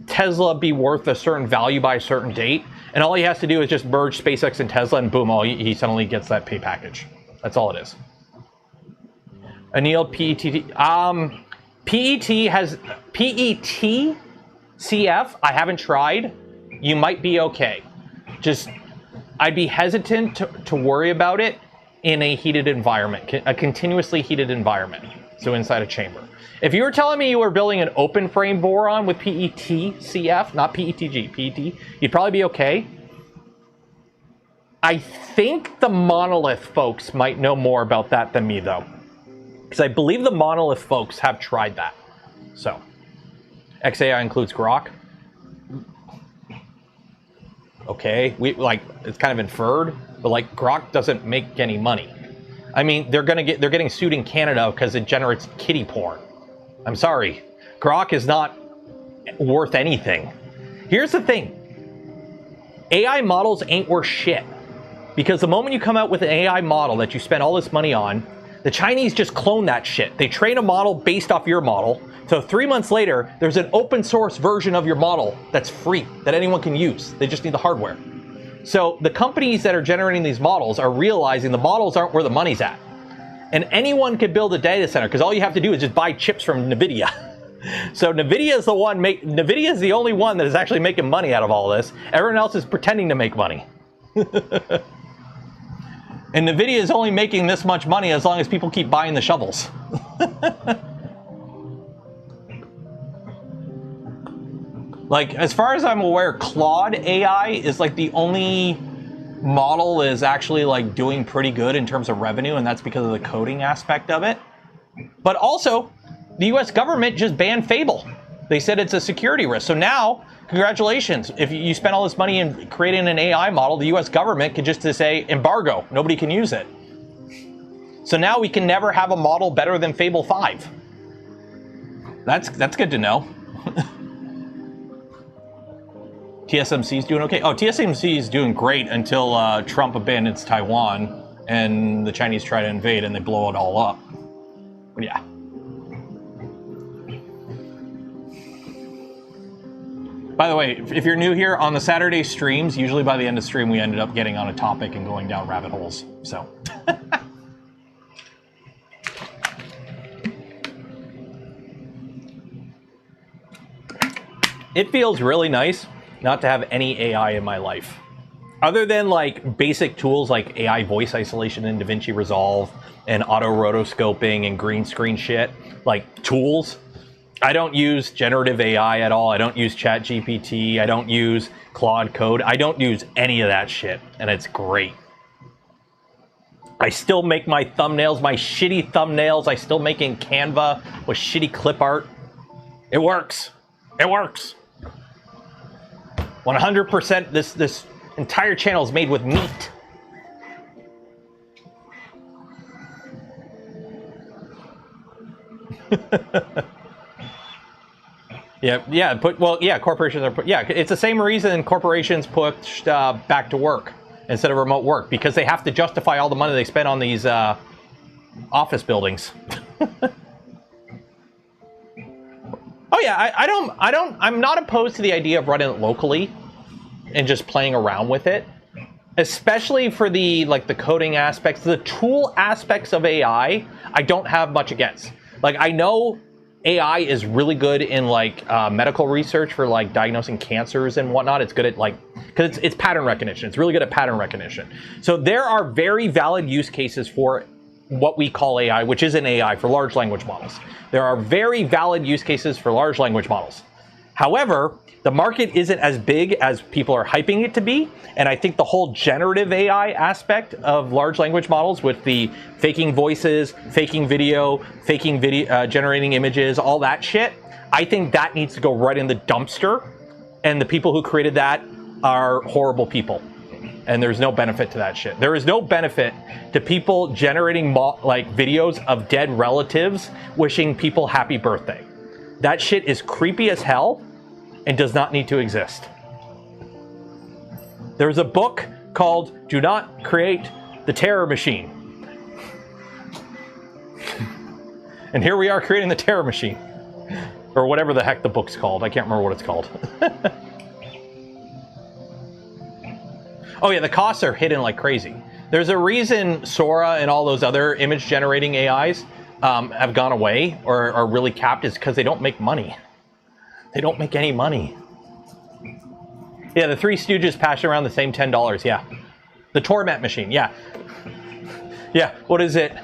Tesla be worth a certain value by a certain date, and all he has to do is just merge SpaceX and Tesla, and boom, he suddenly gets that pay package. That's all it is. Annealed PET. PETCF. I haven't tried. You might be okay. Just, I'd be hesitant to worry about it in a heated environment, a continuously heated environment. So inside a chamber. If you were telling me you were building an open frame boron with PETCF, not PETG, PET, you'd probably be okay. I think the Monolith folks might know more about that than me, though. Because I believe the Monolith folks have tried that. So, XAI includes Grok. Okay, it's kind of inferred, but like Grok doesn't make any money. I mean, they're getting sued in Canada because it generates kiddie porn. I'm sorry, Grok is not worth anything. Here's the thing: AI models ain't worth shit, because the moment you come out with an AI model that you spend all this money on, the Chinese just clone that shit. They train a model based off your model. So 3 months later, there's an open source version of your model that's free, that anyone can use. They just need the hardware. So the companies that are generating these models are realizing the models aren't where the money's at. And anyone could build a data center, because all you have to do is just buy chips from NVIDIA. So NVIDIA is the only one that is actually making money out of all this. Everyone else is pretending to make money. And NVIDIA is only making this much money as long as people keep buying the shovels. Like, as far as I'm aware, Claude AI is like the only model that is actually like doing pretty good in terms of revenue, and that's because of the coding aspect of it. But also, the US government just banned Fable. They said it's a security risk. So now, congratulations. If you spend all this money in creating an AI model, the US government could just say, embargo, nobody can use it. So now we can never have a model better than Fable 5. That's good to know. TSMC is doing okay. Oh, TSMC is doing great until Trump abandons Taiwan and the Chinese try to invade and they blow it all up. But yeah. By the way, if you're new here, on the Saturday streams, usually by the end of stream, we ended up getting on a topic and going down rabbit holes. So. It feels really nice not to have any AI in my life. Other than like basic tools like AI voice isolation in DaVinci Resolve and auto rotoscoping and green screen shit, like tools. I don't use generative AI at all. I don't use ChatGPT. I don't use Claude Code. I don't use any of that shit, and it's great. I still make my thumbnails, my shitty thumbnails. I still make in Canva with shitty clip art. It works. It works. 100%. This entire channel is made with meat. Yeah. Corporations are it's the same reason corporations pushed back to work instead of remote work, because they have to justify all the money they spend on these office buildings. Oh yeah, I'm not opposed to the idea of running it locally and just playing around with it, especially for the coding aspects, the tool aspects of AI. I don't have much against. Like, I know AI is really good in medical research for diagnosing cancers and whatnot. It's good at because it's pattern recognition. It's really good at pattern recognition. So there are very valid use cases for what we call AI, which isn't AI, for large language models. There are very valid use cases for large language models. However, the market isn't as big as people are hyping it to be, and I think the whole generative AI aspect of large language models, with the faking voices, faking video, generating images, all that shit, I think that needs to go right in the dumpster, and the people who created that are horrible people. And there's no benefit to that shit. There is no benefit to people generating videos of dead relatives wishing people happy birthday. That shit is creepy as hell and does not need to exist. There's a book called Do Not Create the Terror Machine. And here we are creating the Terror Machine. Or whatever the heck the book's called. I can't remember what it's called. Oh yeah, the costs are hidden like crazy. There's a reason Sora and all those other image generating AIs have gone away or are really capped, is because they don't make money. They don't make any money. Yeah, the Three Stooges passing around the same $10, yeah. The Torment Machine, yeah. Yeah, what is it?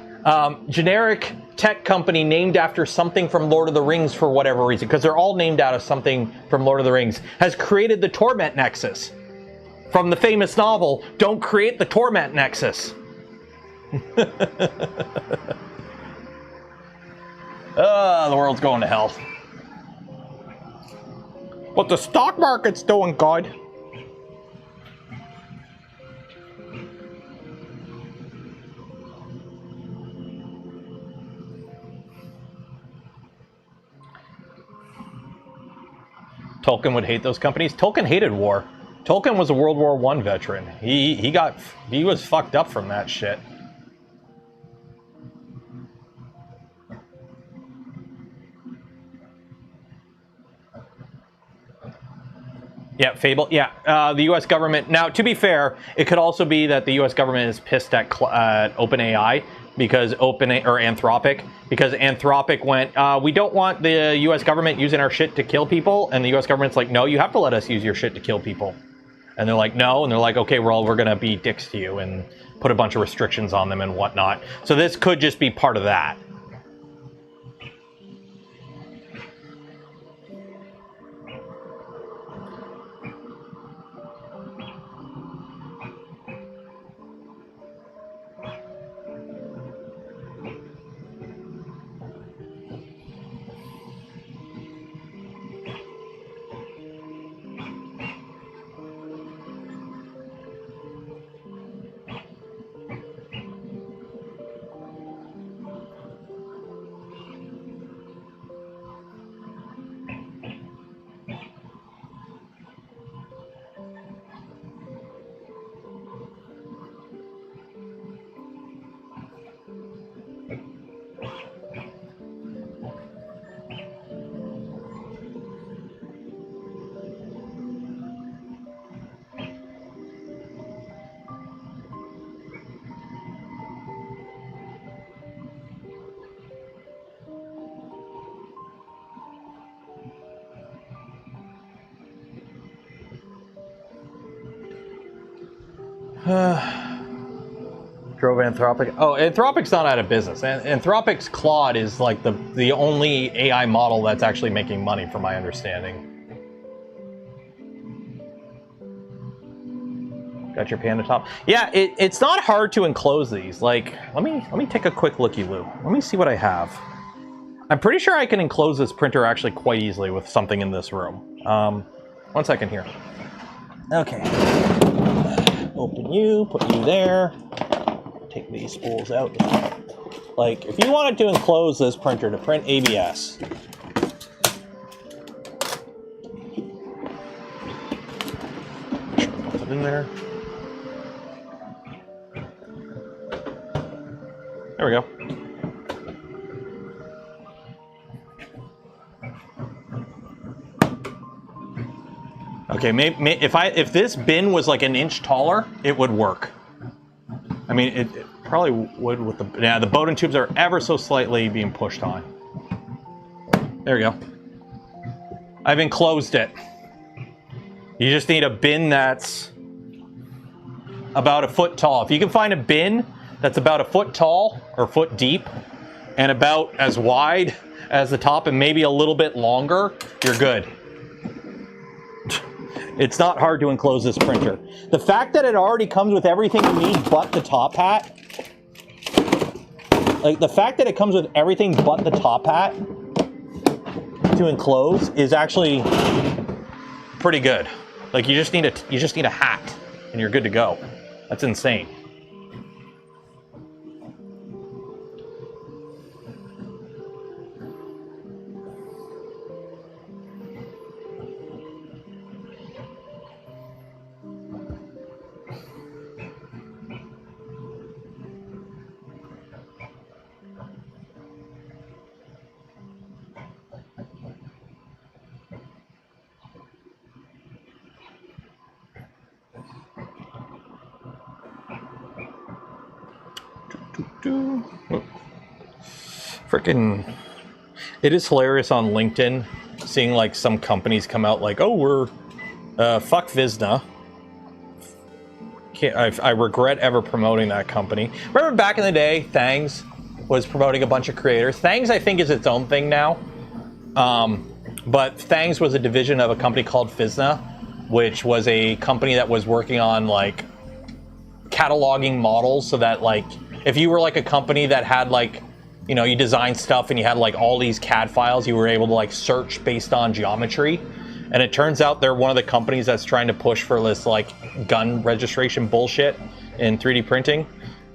Generic tech company named after something from Lord of the Rings for whatever reason, because they're all named out of something from Lord of the Rings, has created the Torment Nexus. From the famous novel, Don't Create the Torment Nexus. The world's going to hell. But the stock market's doing good. Tolkien would hate those companies. Tolkien hated war. Tolkien was a World War I veteran. He was fucked up from that shit. Yeah, Fable. Yeah, the U.S. government. Now, to be fair, it could also be that the U.S. government is pissed at OpenAI because Anthropic, because Anthropic went, we don't want the U.S. government using our shit to kill people, and the U.S. government's like, no, you have to let us use your shit to kill people. And they're like, no, and they're like, okay, well, we're gonna be dicks to you and put a bunch of restrictions on them and whatnot. So this could just be part of that. Drove Anthropic. Oh, Anthropic's not out of business. Anthropic's Claude is like the only AI model that's actually making money, from my understanding. Got your Panda top. Yeah, it's not hard to enclose these. Like, let me take a quick looky-loo. Let me see what I have. I'm pretty sure I can enclose this printer actually quite easily with something in this room. 1 second here. Okay. Open you, put you there. Take these spools out. Like, if you wanted to enclose this printer to print ABS, put it in there. There we go. Okay, maybe if this bin was like an inch taller, it would work. I mean, it probably would with the... Yeah, the Bowden tubes are ever so slightly being pushed on. There we go. I've enclosed it. You just need a bin that's about a foot tall. If you can find a bin that's about a foot tall or foot deep and about as wide as the top and maybe a little bit longer, you're good. It's not hard to enclose this printer. The fact that it already comes with everything you need but the top hat, like the fact that it comes with everything but the top hat to enclose is actually pretty good. Like you just need a hat and you're good to go. That's insane. Freaking, it is hilarious on LinkedIn seeing like some companies come out like, oh, we're fuck Visna. I regret ever promoting that company. Remember back in the day, Thangs was promoting a bunch of creators. Thangs, I think, is its own thing now. But Thangs was a division of a company called Visna, which was a company that was working on like cataloging models so that like if you were like a company that had like, you know, you designed stuff and you had like all these CAD files, you were able to like search based on geometry. And it turns out they're one of the companies that's trying to push for this like gun registration bullshit in 3D printing.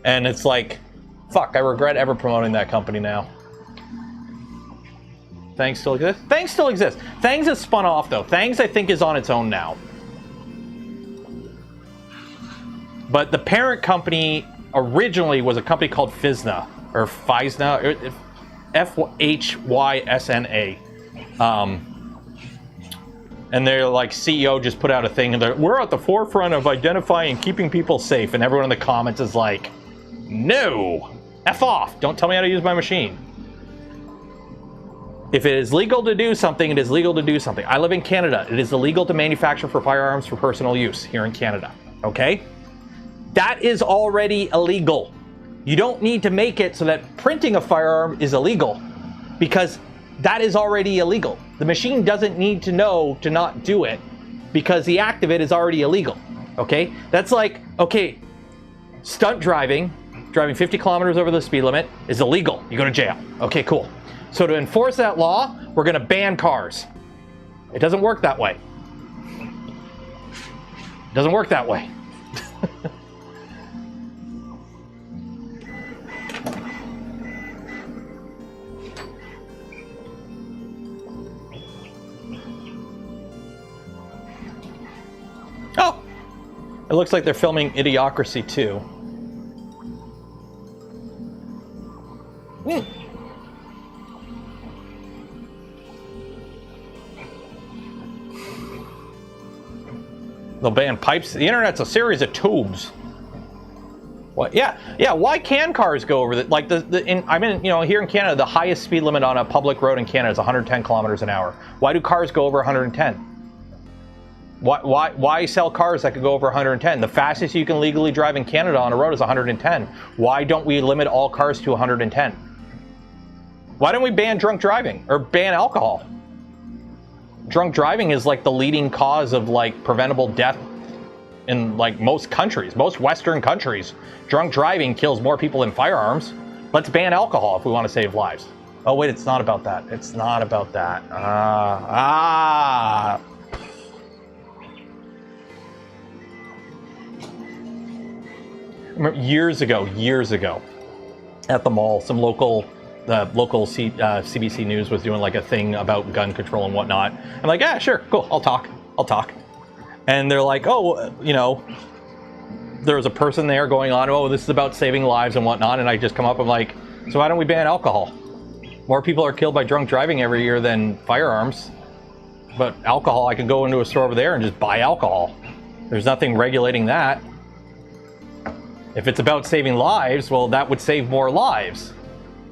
And it's like, fuck, I regret ever promoting that company now. Thangs still exists? Thangs still exists. Thangs has spun off though. Thangs, I think, is on its own now. But the parent company originally was a company called Fizna, or Fizna, F-H-Y-S-N-A. And their like CEO just put out a thing and we're at the forefront of identifying and keeping people safe. And everyone in the comments is like, no, F off. Don't tell me how to use my machine. If it is legal to do something, it is legal to do something. I live in Canada. It is illegal to manufacture for firearms for personal use here in Canada. Okay? That is already illegal. You don't need to make it so that printing a firearm is illegal because that is already illegal. The machine doesn't need to know to not do it because the act of it is already illegal. Okay? That's like, okay, stunt driving 50 kilometers over the speed limit is illegal. You go to jail. Okay, cool. So to enforce that law, we're going to ban cars. It doesn't work that way. It doesn't work that way. Oh, it looks like they're filming Idiocracy 2. They'll ban pipes. The internet's a series of tubes. What? Yeah. Why can cars go over the like I'm in, you know, here in Canada, the highest speed limit on a public road in Canada is 110 kilometers an hour. Why do cars go over 110? Why sell cars that could go over 110? The fastest you can legally drive in Canada on a road is 110. Why don't we limit all cars to 110? Why don't we ban drunk driving or ban alcohol? Drunk driving is like the leading cause of like preventable death in like most countries, most Western countries. Drunk driving kills more people than firearms. Let's ban alcohol if we want to save lives. Oh wait, it's not about that. It's not about that. Remember years ago, at the mall, some local CBC News was doing like a thing about gun control and whatnot. I'm like, yeah, sure, cool, I'll talk. And they're like, oh, you know, there was a person there going on, oh, this is about saving lives and whatnot. And I just come up, I'm like, so why don't we ban alcohol? More people are killed by drunk driving every year than firearms. But alcohol, I can go into a store over there and just buy alcohol. There's nothing regulating that. If it's about saving lives, well, that would save more lives,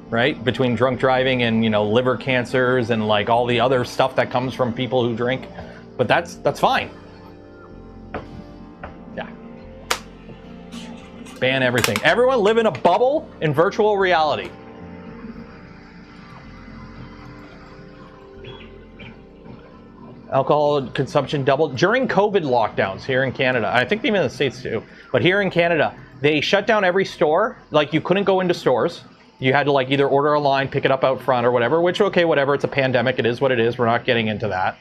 right? Between drunk driving and, you know, liver cancers and like all the other stuff that comes from people who drink. But that's fine. Yeah. Ban everything. Everyone live in a bubble in virtual reality. Alcohol consumption doubled during COVID lockdowns here in Canada. I think even in the States too. But here in Canada, they shut down every store. Like you couldn't go into stores. You had to like either order online, pick it up out front or whatever, which, okay, whatever. It's a pandemic. It is what it is. We're not getting into that.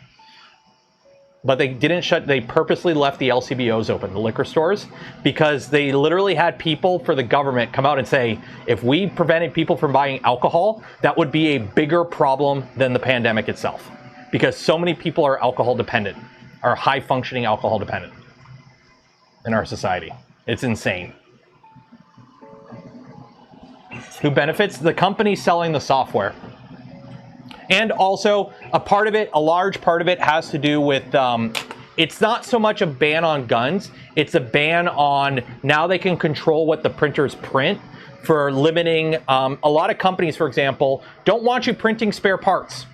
But they didn't shut, they purposely left the LCBOs open, the liquor stores, because they literally had people for the government come out and say, if we prevented people from buying alcohol, that would be a bigger problem than the pandemic itself. Because so many people are alcohol dependent, are high functioning alcohol dependent in our society. It's insane. Who benefits? The company selling the software. And also, a large part of it has to do with, it's not so much a ban on guns, it's a ban on, now they can control what the printers print. for limiting. A lot of companies, for example, don't want you printing spare parts.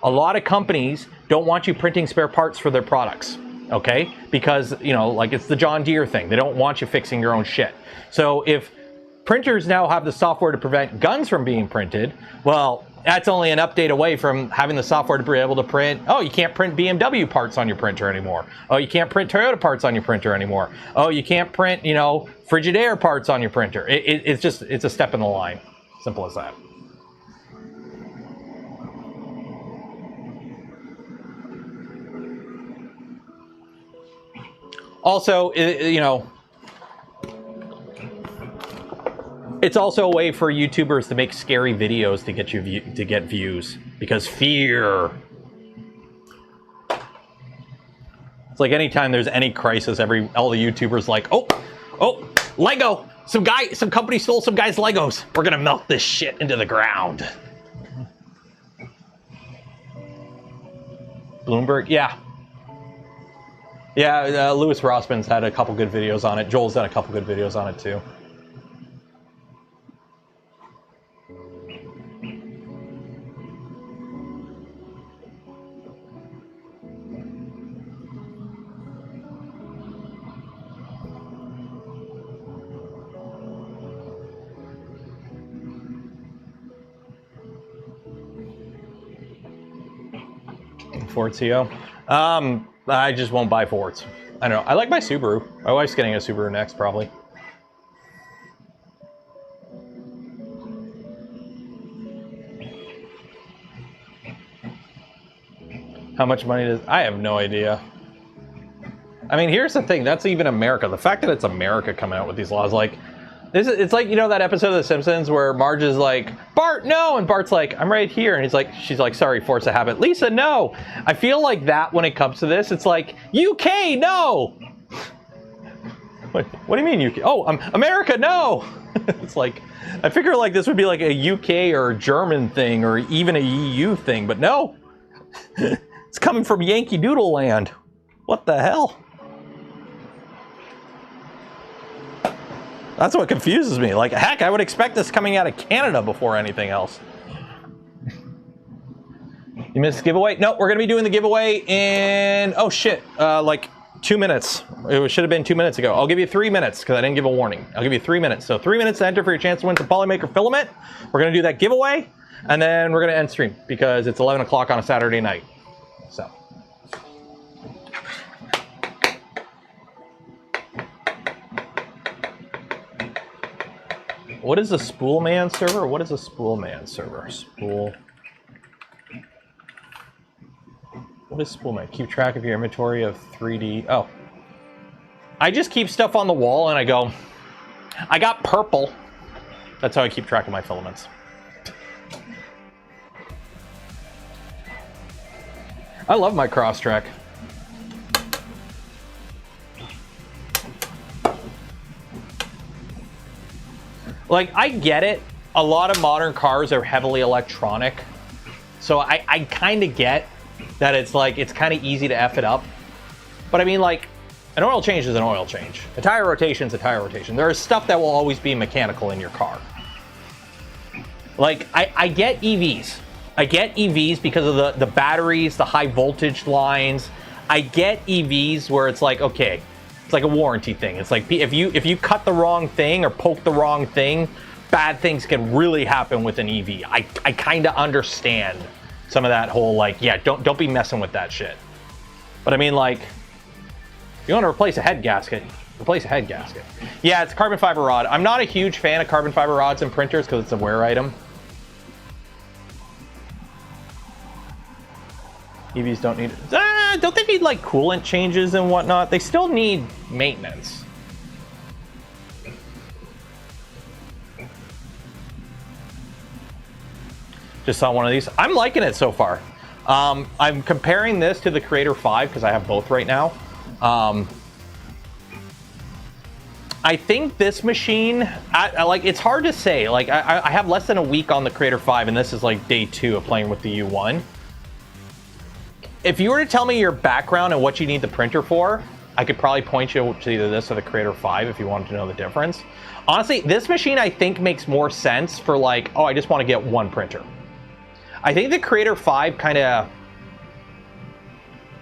A lot of companies don't want you printing spare parts for their products, okay? Because, you know, like it's the John Deere thing. They don't want you fixing your own shit. So if printers now have the software to prevent guns from being printed, well, that's only an update away from having the software to be able to print. Oh, you can't print BMW parts on your printer anymore. Oh, you can't print Toyota parts on your printer anymore. Oh, you can't print, you know, Frigidaire parts on your printer. It's just, it's a step in the line. Simple as that. Also, you know, it's also a way for YouTubers to make scary videos to get you to get views, because fear. It's like anytime there's any crisis, all the YouTubers like, oh, Lego, some company stole some guy's Legos. We're gonna melt this shit into the ground. Bloomberg, yeah. Yeah, Louis Rossman's had a couple good videos on it. Joel's done a couple good videos on it too. Ford CO. I just won't buy Fords. I don't know. I like my Subaru. My wife's getting a Subaru next, probably. How much money does... I have no idea. I mean, here's the thing. That's even America. The fact that it's America coming out with these laws, like... It's like, you know, that episode of The Simpsons where Marge is like, Bart, no! And Bart's like, I'm right here. And she's like, sorry, force of habit. Lisa, no! I feel like that when it comes to this, it's like, UK, no! What do you mean UK? Oh, America, no! It's like, I figure like this would be like a UK or a German thing or even a EU thing, but no! It's coming from Yankee Doodle land. What the hell? That's what confuses me. Like, heck, I would expect this coming out of Canada before anything else. You missed the giveaway? No, we're going to be doing the giveaway in, oh shit, like 2 minutes. It should have been 2 minutes ago. I'll give you 3 minutes because I didn't give a warning. I'll give you 3 minutes. So 3 minutes to enter for your chance to win some Polymaker filament. We're going to do that giveaway, and then we're going to end stream because it's 11 o'clock on a Saturday night. So. What is a spool man server? What is a spool man server? Spool. What is spool man? Keep track of your inventory of 3D. Oh. I just keep stuff on the wall and I go, I got purple. That's how I keep track of my filaments. I love my Crosstrek. Like, I get it. A lot of modern cars are heavily electronic. So I kind of get that it's like, it's kind of easy to F it up. But I mean, like, an oil change is an oil change. A tire rotation is a tire rotation. There is stuff that will always be mechanical in your car. Like, I get EVs. I get EVs because of the batteries, the high voltage lines. I get EVs where it's like, okay, it's like a warranty thing. It's like if you cut the wrong thing or poke the wrong thing, bad things can really happen with an EV. I kind of understand some of that whole like, yeah, don't be messing with that shit. But I mean, like, you want to replace a head gasket, replace a head gasket. Yeah, it's carbon fiber rod. I'm not a huge fan of carbon fiber rods in printers because it's a wear item. EVs don't need, don't they need like coolant changes and whatnot? They still need maintenance. Just saw one of these. I'm liking it so far. I'm comparing this to the Creator 5 because I have both right now. I think this machine, like, it's hard to say. Like, I have less than a week on the Creator 5 and this is like day 2 of playing with the U1. If you were to tell me your background and what you need the printer for, I could probably point you to either this or the Creator 5 if you wanted to know the difference. Honestly, this machine I think makes more sense for like, oh, I just want to get one printer. I think the Creator 5 kind of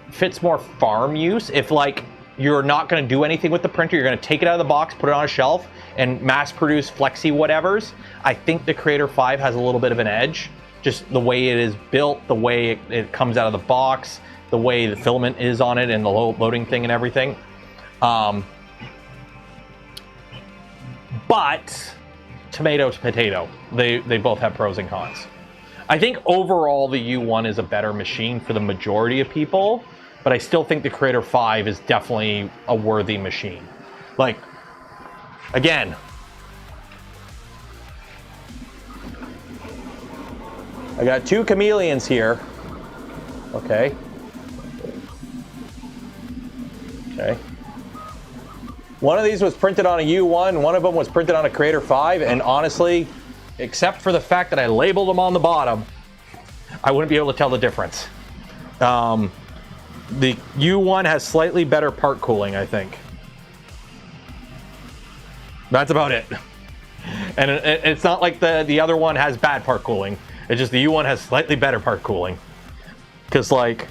fits more farm use. If like you're not going to do anything with the printer, you're going to take it out of the box, put it on a shelf, and mass produce flexi whatevers, I think the Creator 5 has a little bit of an edge. Just the way it is built, the way it comes out of the box, the way the filament is on it and the loading thing and everything. But tomato to potato, they both have pros and cons. I think overall the U1 is a better machine for the majority of people, but I still think the Creator 5 is definitely a worthy machine. Like, again, I got two chameleons here. Okay. Okay. One of these was printed on a U1, one of them was printed on a Creator 5, and honestly, except for the fact that I labeled them on the bottom, I wouldn't be able to tell the difference. The U1 has slightly better part cooling, I think. That's about it. And it's not like the other one has bad part cooling. It's just the U1 has slightly better part cooling. Because like,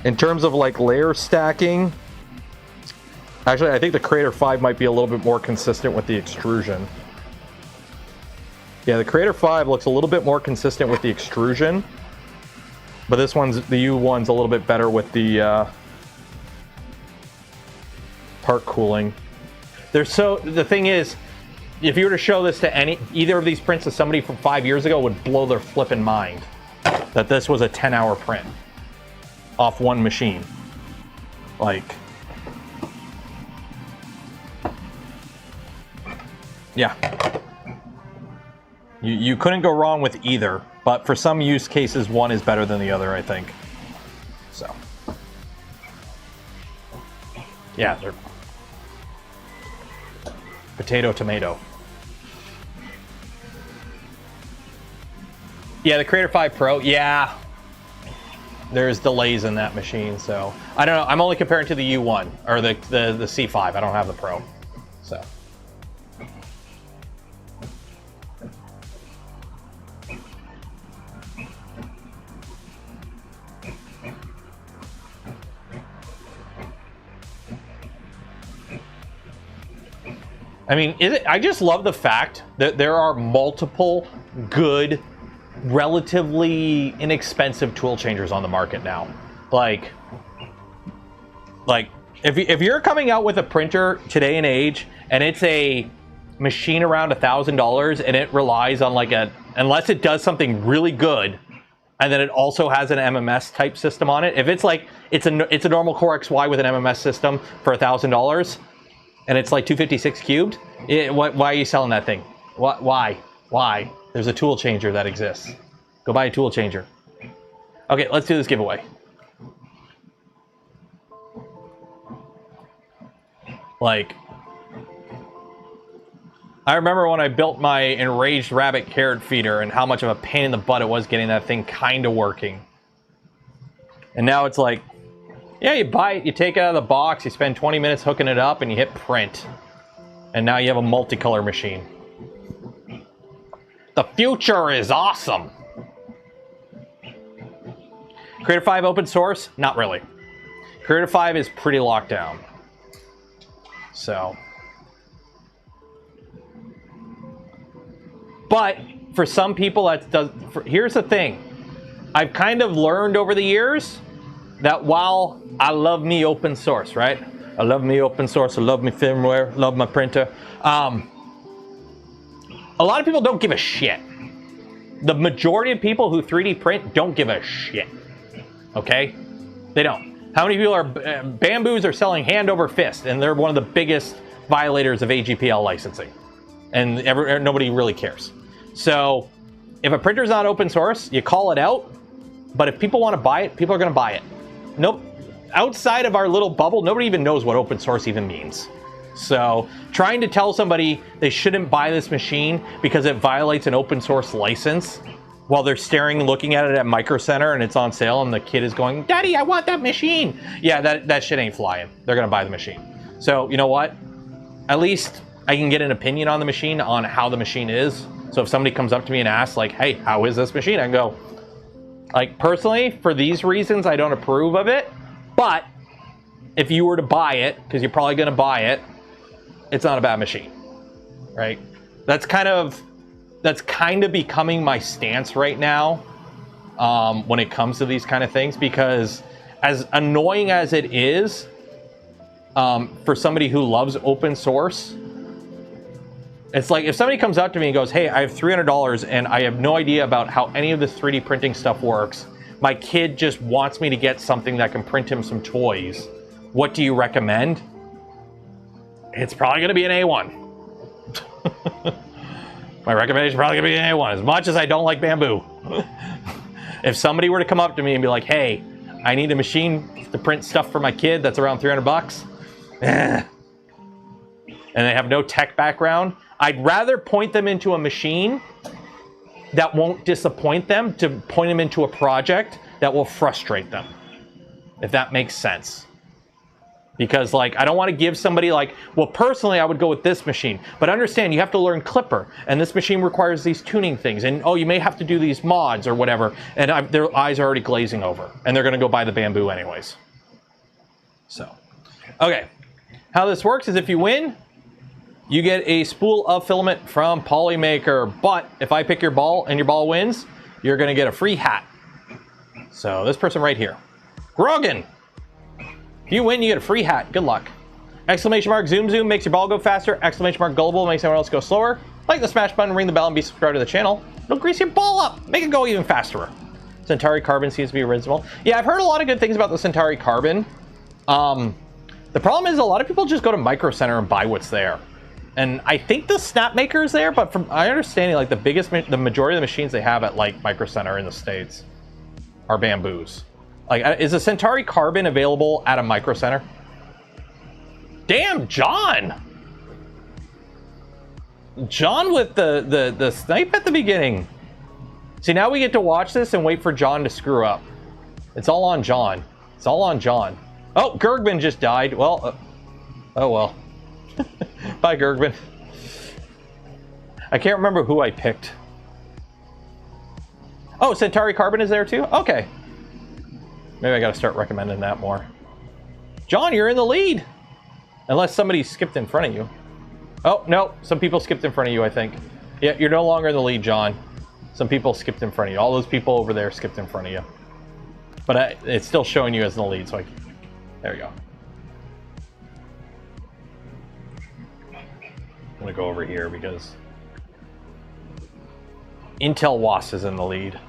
in terms of like layer stacking, actually I think the Creator 5 might be a little bit more consistent with the extrusion. Yeah, the Creator 5 looks a little bit more consistent with the extrusion, but the U1's a little bit better with the part cooling. The thing is, if you were to show this to either of these prints to somebody from 5 years ago, it would blow their flipping mind that this was a 10-hour print off one machine. Like, yeah. You couldn't go wrong with either, but for some use cases, one is better than the other, I think. So, yeah, they're potato, tomato. Yeah, the Creator 5 Pro, yeah. There's delays in that machine, so I don't know. I'm only comparing to the U1 or the C5. I don't have the Pro, so. I mean, I just love the fact that there are multiple good, relatively inexpensive tool changers on the market now. Like if you're coming out with a printer today and age, and it's a machine around $1,000, and it relies on like unless it does something really good, and then it also has an MMS type system on it. If it's like it's a normal Core XY with an MMS system for $1,000. And it's like 256 cubed. Why are you selling that thing? Why? There's a tool changer that exists. Go buy a tool changer. Okay, let's do this giveaway. Like, I remember when I built my enraged rabbit carrot feeder and how much of a pain in the butt it was getting that thing kind of working. And now it's like, yeah, you buy it, you take it out of the box, you spend 20 minutes hooking it up, and you hit print. And now you have a multicolor machine. The future is awesome. Creator 5 open source? Not really. Creator 5 is pretty locked down. So. But for some people, here's the thing. I've kind of learned over the years that while I love me open source, right? I love me open source, I love me firmware, love my printer. A lot of people don't give a shit. The majority of people who 3D print don't give a shit. Okay? They don't. How many people are, Bamboos are selling hand over fist, and they're one of the biggest violators of AGPL licensing. And nobody really cares. So, if a printer's not open source, you call it out. But if people want to buy it, people are going to buy it. Nope. Outside of our little bubble, nobody even knows what open source even means. So trying to tell somebody they shouldn't buy this machine because it violates an open source license, while they're staring, looking at it at Micro Center and it's on sale and the kid is going, Daddy, I want that machine. Yeah, that shit ain't flying. They're gonna buy the machine. So you know what? At least I can get an opinion on the machine, on how the machine is. So if somebody comes up to me and asks like, hey, how is this machine? I can go, like, personally, for these reasons, I don't approve of it. But if you were to buy it, because you're probably gonna buy it, it's not a bad machine, right? That's kind of becoming my stance right now when it comes to these kind of things, because as annoying as it is for somebody who loves open source, it's like if somebody comes up to me and goes, hey, I have $300 and I have no idea about how any of this 3D printing stuff works. My kid just wants me to get something that can print him some toys. What do you recommend? It's probably going to be an A1. My recommendation is probably going to be an A1, as much as I don't like bamboo. If somebody were to come up to me and be like, hey, I need a machine to print stuff for my kid that's around $300, and they have no tech background, I'd rather point them into a machine that won't disappoint them to point them into a project that will frustrate them, if that makes sense. Because, like, I don't want to give somebody like, well, personally, I would go with this machine. But understand, you have to learn Clipper. And this machine requires these tuning things. And, oh, you may have to do these mods or whatever. And their eyes are already glazing over. And they're going to go buy the bamboo anyways. So, okay. How this works is if you win, you get a spool of filament from Polymaker. But if I pick your ball and your ball wins, you're going to get a free hat. So, this person right here. Grogan! If you win, you get a free hat. Good luck. Exclamation mark zoom zoom makes your ball go faster. Exclamation mark gullible makes everyone else go slower. Like the smash button, ring the bell, and be subscribed to the channel. It'll grease your ball up. Make it go even faster. Centauri Carbon seems to be original. Yeah, I've heard a lot of good things about the Centauri Carbon. The problem is a lot of people just go to Micro Center and buy what's there. And I think the Snapmaker is there, but from my understanding, like the majority of the machines they have at like Micro Center in the States are bamboos. Like, is a Centauri Carbon available at a Micro Center? Damn, John! John with the snipe at the beginning. See, now we get to watch this and wait for John to screw up. It's all on John. It's all on John. Oh, Gergman just died. Well, oh well. Bye, Gergman. I can't remember who I picked. Oh, Centauri Carbon is there too? Okay. Maybe I gotta start recommending that more. John, you're in the lead! Unless somebody skipped in front of you. Oh, no. Some people skipped in front of you, I think. Yeah, you're no longer in the lead, John. Some people skipped in front of you. All those people over there skipped in front of you. But it's still showing you as in the lead, so there we go. I'm gonna go over here because Intel Was is in the lead.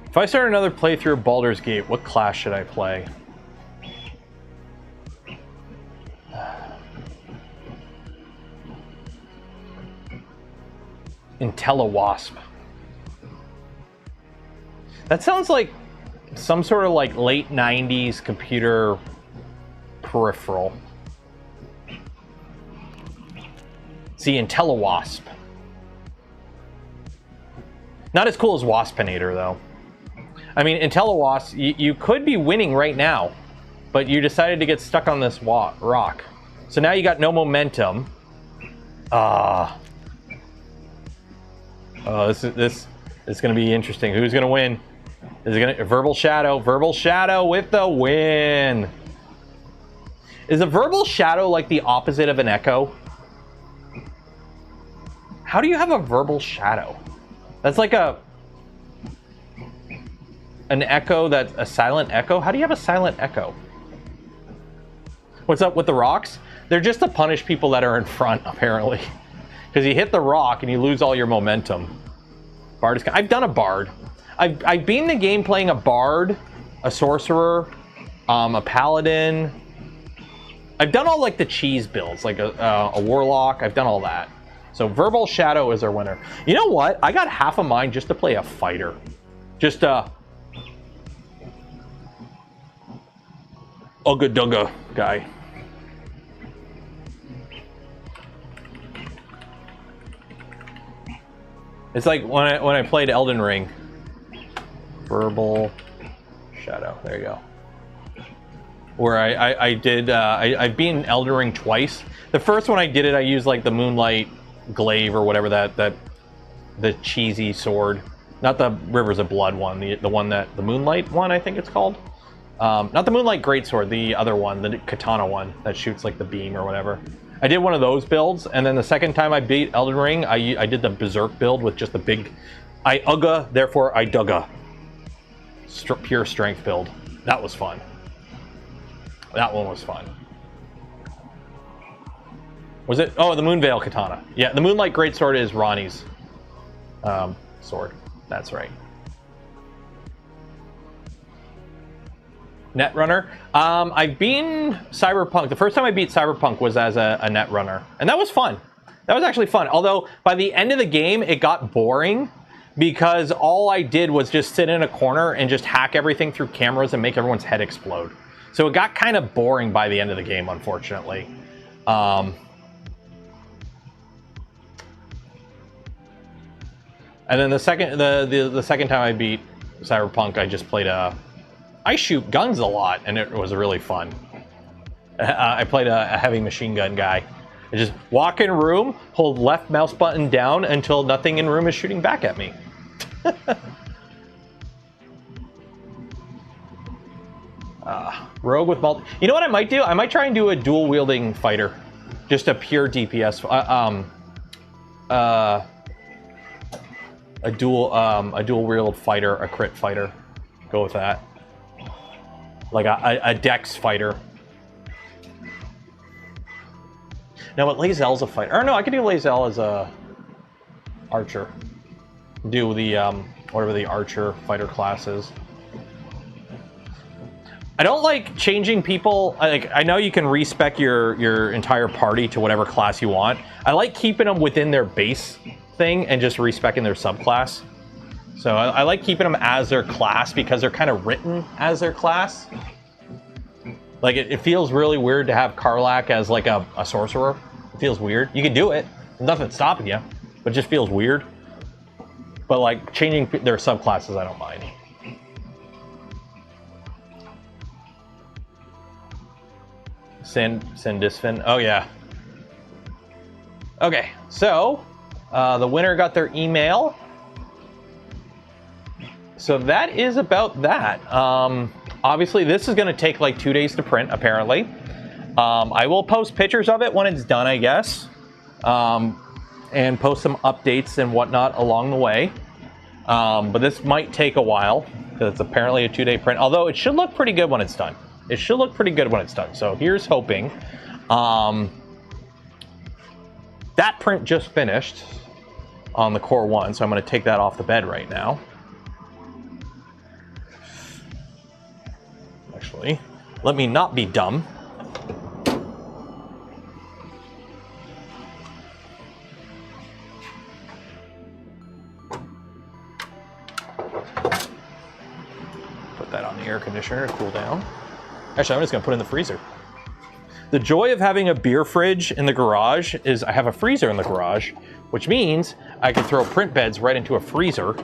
If I start another playthrough of Baldur's Gate, what class should I play? IntelliWasp. That sounds like some sort of like late 90s computer peripheral. See, IntelliWasp. Not as cool as Waspinator, though. I mean, IntelliWasp, you could be winning right now, but you decided to get stuck on this rock. So now you got no momentum. Oh, this is going to be interesting. Who's going to win? Is it going to Verbal Shadow? Verbal Shadow with the win. Is a Verbal Shadow like the opposite of an Echo? How do you have a Verbal Shadow? That's like an echo that's a silent echo? How do you have a silent echo? What's up with the rocks? They're just to punish people that are in front, apparently. Because you hit the rock and you lose all your momentum. Bard is... I've done a Bard. I've beaten the game playing a Bard, a Sorcerer, a Paladin. I've done all like the cheese builds, like a Warlock. I've done all that. So Verbal Shadow is our winner. You know what? I got half of mine just to play a fighter. Just Ugga Dugga guy. It's like when I played Elden Ring. Verbal Shadow. There you go. Where I've been Elden Ring twice. The first one I did it, I used like the Moonlight Glaive or whatever the cheesy sword, not the Rivers of Blood one, the one that the Moonlight one I think it's called. Not the Moonlight Greatsword, the other one, the Katana one that shoots like the beam or whatever. I did one of those builds, and then the second time I beat Elden Ring, I did the Berserk build with just the big, I Ugga, therefore I Dugga. Pure strength build. That was fun. That one was fun. Was it? Oh, the Moonveil Katana. Yeah, the Moonlight Greatsword is Ronnie's sword. That's right. Netrunner. I've been Cyberpunk. The first time I beat Cyberpunk was as a Netrunner, and that was fun. That was actually fun. Although by the end of the game, it got boring because all I did was just sit in a corner and just hack everything through cameras and make everyone's head explode. So it got kind of boring by the end of the game, unfortunately. And then the second time I beat Cyberpunk, I just played I shoot guns a lot, and it was really fun. I played a heavy machine gun guy. I just walk in a room, hold left mouse button down until nothing in room is shooting back at me. Rogue with multi. You know what I might do? I might try and do a dual wielding fighter, just a pure DPS. A dual wield fighter, a crit fighter. Go with that. Like a dex fighter. No, but Lae'zel's a fighter. Or no, I could do Lae'zel as a archer. Do the whatever the archer fighter class is. I don't like changing people. I know you can respec your entire party to whatever class you want. I like keeping them within their base thing and just respecing their subclass. So I like keeping them as their class because they're kind of written as their class. Like it feels really weird to have Karlach as like a sorcerer. It feels weird. You can do it. There's nothing stopping you, but it just feels weird. But like changing their subclasses, I don't mind. Sandisfin. Oh yeah. Okay, so the winner got their email. So that is about that. Obviously, this is going to take like 2 days to print, apparently. I will post pictures of it when it's done, I guess. And post some updates and whatnot along the way. But this might take a while, because it's apparently a 2-day print. Although it should look pretty good when it's done. It should look pretty good when it's done. So here's hoping. That print just finished on the Core 1, so I'm going to take that off the bed right now. Actually, let me not be dumb. Put that on the air conditioner to cool down. Actually, I'm just going to put it in the freezer. The joy of having a beer fridge in the garage is I have a freezer in the garage, which means I can throw print beds right into a freezer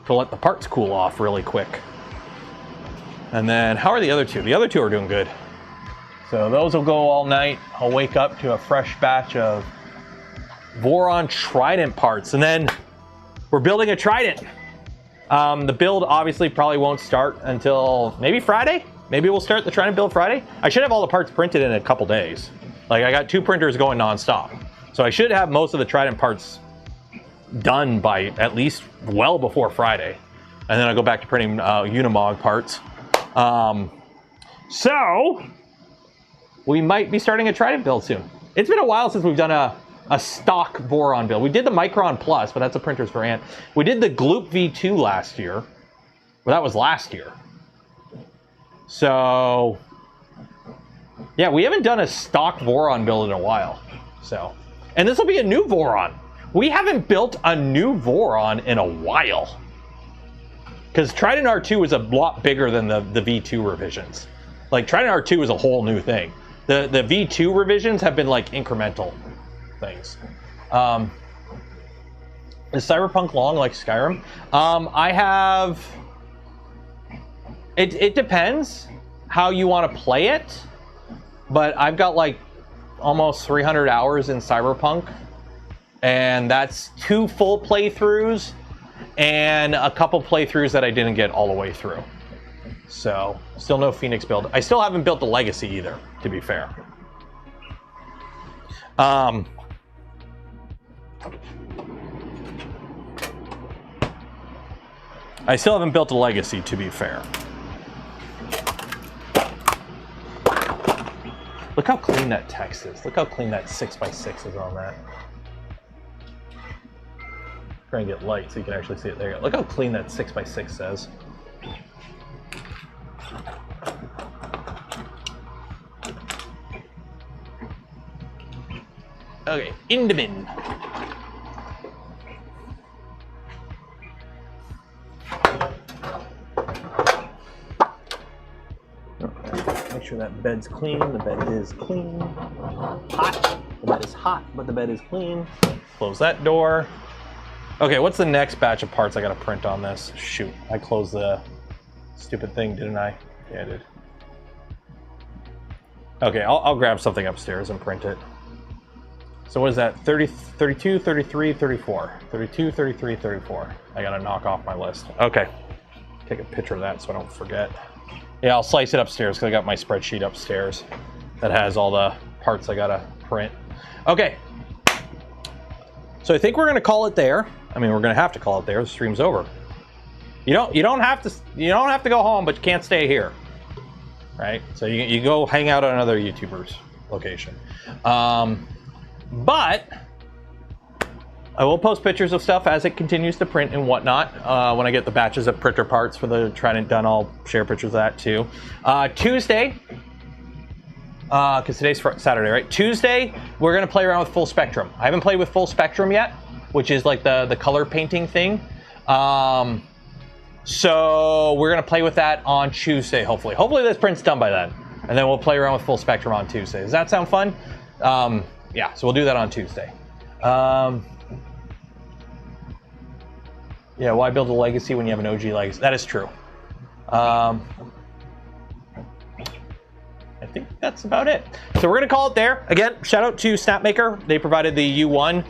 to let the parts cool off really quick. And then, how are the other two? The other two are doing good. So those will go all night. I'll wake up to a fresh batch of Voron Trident parts. And then we're building a Trident. The build obviously probably won't start until maybe Friday. Maybe we'll start the Trident build Friday. I should have all the parts printed in a couple days. Like I got 2 printers going nonstop. So I should have most of the Trident parts done by at least well before Friday. And then I'll go back to printing Unimog parts. So we might be starting a Trident build soon. It's been a while since we've done a stock Voron build. We did the Micron Plus, but that's a printers for Ant. We did the Gloop V2 last year. Well, that was last year. So yeah, we haven't done a stock Voron build in a while. So, and this will be a new Voron. We haven't built a new Voron in a while. Because Trident R2 is a lot bigger than the V2 revisions. Like, Trident R2 is a whole new thing. The V2 revisions have been, like, incremental things. Is Cyberpunk long like Skyrim? I have... It depends how you want to play it. But I've got, like, almost 300 hours in Cyberpunk. And that's 2 full playthroughs. And a couple playthroughs that I didn't get all the way through. So, still no Phoenix build. I still haven't built the Legacy either, to be fair. I still haven't built a Legacy, to be fair. Look how clean that text is. Look how clean that 6x6 is on that. Try and get light so you can actually see it. There you go. Look how clean that 6x6 says. Okay, in the bin. Make sure that bed's clean. The bed is clean. Hot. The bed is hot, but the bed is clean. Close that door. Okay, what's the next batch of parts I gotta print on this? Shoot, I closed the stupid thing, didn't I? Yeah, I did. Okay, I'll grab something upstairs and print it. So what is that? 30, 32, 33, 34. 32, 33, 34. I gotta knock off my list. Okay. Take a picture of that so I don't forget. Yeah, I'll slice it upstairs because I got my spreadsheet upstairs that has all the parts I gotta print. Okay. So I think we're gonna call it there. I mean, we're gonna have to call it there. The stream's over. You don't have to go home, but you can't stay here, right? So you go hang out at another YouTuber's location. But I will post pictures of stuff as it continues to print and whatnot. When I get the batches of printer parts for the Trident done, I'll share pictures of that too. Tuesday, because today's Saturday, right? Tuesday, we're gonna play around with Full Spectrum. I haven't played with Full Spectrum yet, which is like the color painting thing. So we're gonna play with that on Tuesday, hopefully. Hopefully this print's done by then. And then we'll play around with Full Spectrum on Tuesday. Does that sound fun? Yeah, so we'll do that on Tuesday. Yeah, why build a Legacy when you have an OG Legacy? That is true. I think that's about it. So we're gonna call it there. Again, shout out to Snapmaker. They provided the U1.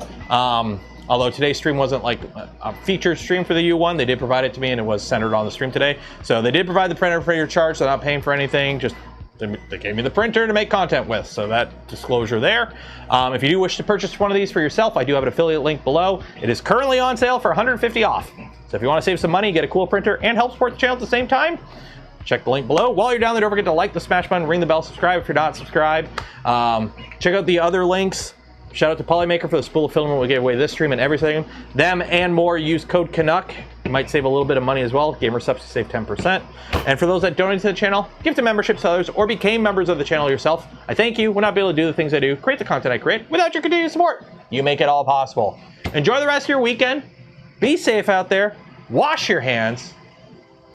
Although today's stream wasn't like a featured stream for the U1, they did provide it to me and it was centered on the stream today. So they did provide the printer for your charge, so I'm not paying for anything. Just they gave me the printer to make content with, so that disclosure there. If you do wish to purchase one of these for yourself, I do have an affiliate link below. It is currently on sale for $150 off. So if you want to save some money, get a cool printer, and help support the channel at the same time, check the link below. While you're down there, don't forget to like the smash button, ring the bell, subscribe if you're not subscribed. Check out the other links. Shout out to Polymaker for the spool of filament we gave away this stream and everything. Them and more, use code Canuck. You might save a little bit of money as well. Gamer subs to save 10%. And for those that donate to the channel, give to memberships to others, or became members of the channel yourself. I thank you. Would not be able to do the things I do, create the content I create, without your continued support. You make it all possible. Enjoy the rest of your weekend. Be safe out there. Wash your hands.